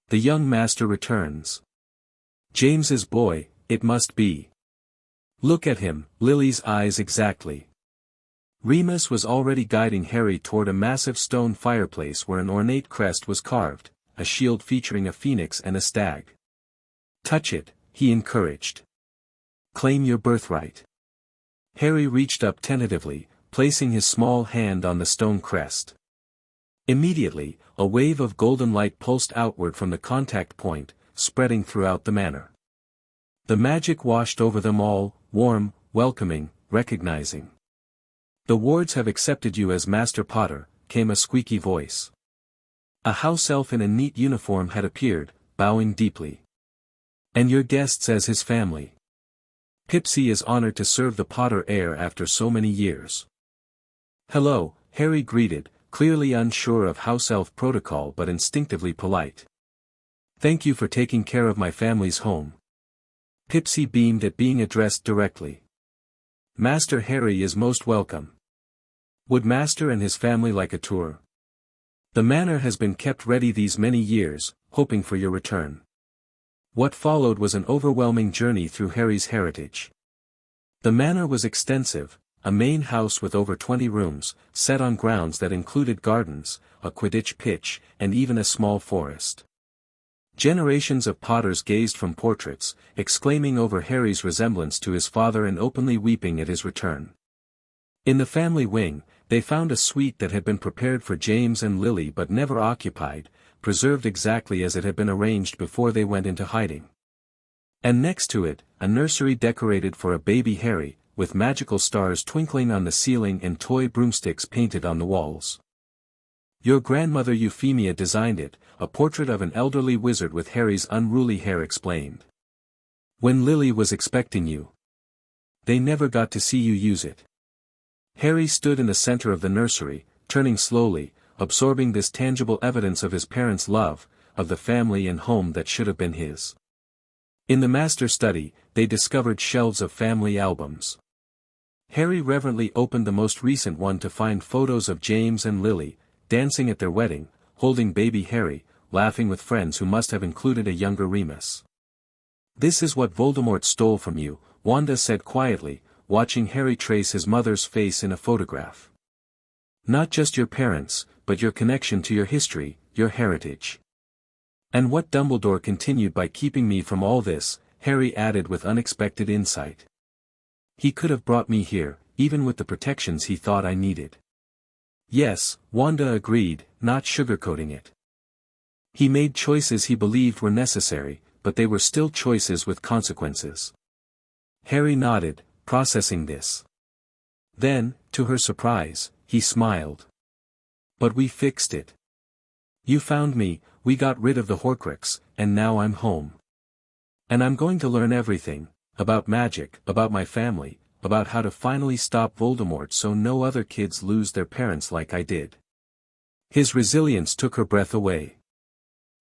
"The young master returns. James's boy, it must be. Look at him, Lily's eyes exactly." Remus was already guiding Harry toward a massive stone fireplace where an ornate crest was carved, a shield featuring a phoenix and a stag. "Touch it," he encouraged. "Claim your birthright." Harry reached up tentatively, placing his small hand on the stone crest. Immediately, a wave of golden light pulsed outward from the contact point, spreading throughout the manor. The magic washed over them all, warm, welcoming, recognizing. "The wards have accepted you as Master Potter," came a squeaky voice. A house elf in a neat uniform had appeared, bowing deeply. "And your guests as his family. Pipsy is honored to serve the Potter heir after so many years." "Hello," Harry greeted, clearly unsure of house elf protocol but instinctively polite. "Thank you for taking care of my family's home." Pipsy beamed at being addressed directly. "Master Harry is most welcome. Would Master and his family like a tour? The manor has been kept ready these many years, hoping for your return." What followed was an overwhelming journey through Harry's heritage. The manor was extensive, a main house with over 20 rooms, set on grounds that included gardens, a Quidditch pitch, and even a small forest. Generations of Potters gazed from portraits, exclaiming over Harry's resemblance to his father and openly weeping at his return. In the family wing, they found a suite that had been prepared for James and Lily but never occupied, preserved exactly as it had been arranged before they went into hiding. And next to it, a nursery decorated for a baby Harry, with magical stars twinkling on the ceiling and toy broomsticks painted on the walls. "Your grandmother Euphemia designed it," a portrait of an elderly wizard with Harry's unruly hair explained. "When Lily was expecting you. They never got to see you use it." Harry stood in the center of the nursery, turning slowly, absorbing this tangible evidence of his parents' love, of the family and home that should have been his. In the master study, they discovered shelves of family albums. Harry reverently opened the most recent one to find photos of James and Lily, dancing at their wedding, holding baby Harry, laughing with friends who must have included a younger Remus. "This is what Voldemort stole from you," Wanda said quietly, watching Harry trace his mother's face in a photograph. "Not just your parents, but your connection to your history, your heritage." "And what Dumbledore continued by keeping me from all this," Harry added with unexpected insight. "He could have brought me here, even with the protections he thought I needed." "Yes," Wanda agreed, not sugarcoating it. "He made choices he believed were necessary, but they were still choices with consequences." Harry nodded, processing this. Then, to her surprise, he smiled. "But we fixed it. You found me," we got rid of the Horcrux, and now I'm home. And I'm going to learn everything, about magic, about my family, about how to finally stop Voldemort so no other kids lose their parents like I did." His resilience took her breath away.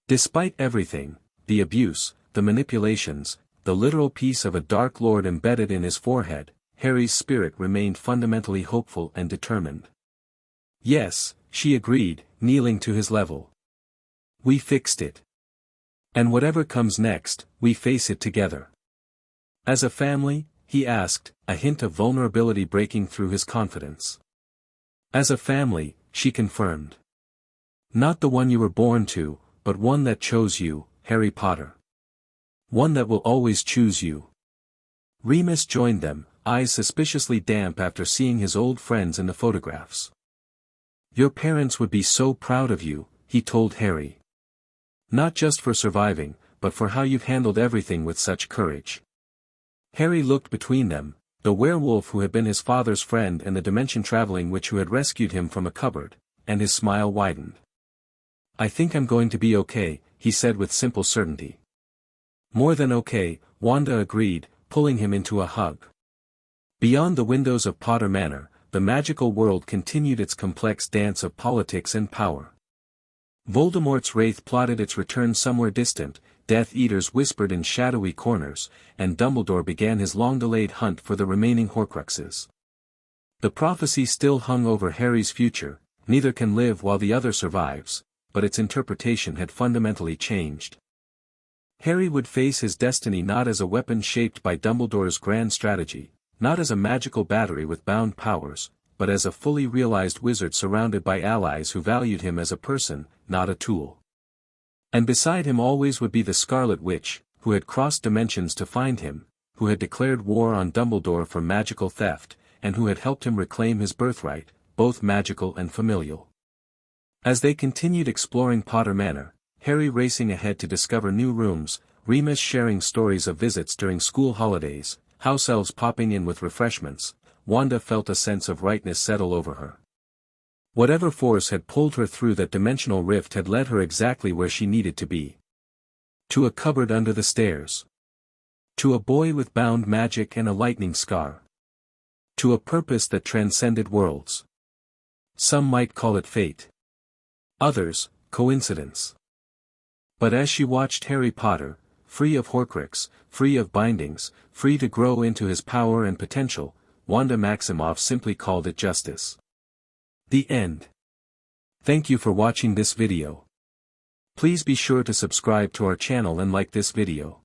Despite everything, the abuse, the manipulations, the literal piece of a Dark Lord embedded in his forehead, Harry's spirit remained fundamentally hopeful and determined. "Yes," she agreed, kneeling to his level. "We fixed it. And whatever comes next, we face it together." "As a family?" he asked, a hint of vulnerability breaking through his confidence. "As a family," she confirmed. "Not the one you were born to, but one that chose you, Harry Potter. One that will always choose you." Remus joined them, eyes suspiciously damp after seeing his old friends in the photographs. "Your parents would be so proud of you," he told Harry. "Not just for surviving, but for how you've handled everything with such courage." Harry looked between them, the werewolf who had been his father's friend and the dimension-traveling witch who had rescued him from a cupboard, and his smile widened. "I think I'm going to be okay," he said with simple certainty. "More than okay," Wanda agreed, pulling him into a hug. Beyond the windows of Potter Manor, the magical world continued its complex dance of politics and power. Voldemort's wraith plotted its return somewhere distant, Death Eaters whispered in shadowy corners, and Dumbledore began his long-delayed hunt for the remaining Horcruxes. The prophecy still hung over Harry's future, neither can live while the other survives, but its interpretation had fundamentally changed. Harry would face his destiny not as a weapon shaped by Dumbledore's grand strategy, not as a magical battery with bound powers, but as a fully realized wizard surrounded by allies who valued him as a person, not a tool. And beside him always would be the Scarlet Witch, who had crossed dimensions to find him, who had declared war on Dumbledore for magical theft, and who had helped him reclaim his birthright, both magical and familial. As they continued exploring Potter Manor, Harry racing ahead to discover new rooms, Remus sharing stories of visits during school holidays, house elves popping in with refreshments, Wanda felt a sense of rightness settle over her. Whatever force had pulled her through that dimensional rift had led her exactly where she needed to be. To a cupboard under the stairs. To a boy with bound magic and a lightning scar. To a purpose that transcended worlds. Some might call it fate. Others, coincidence. But as she watched Harry Potter, free of Horcrux, free of bindings, free to grow into his power and potential, Wanda Maximoff simply called it justice. The end. Thank you for watching this video. Please be sure to subscribe to our channel and like this video.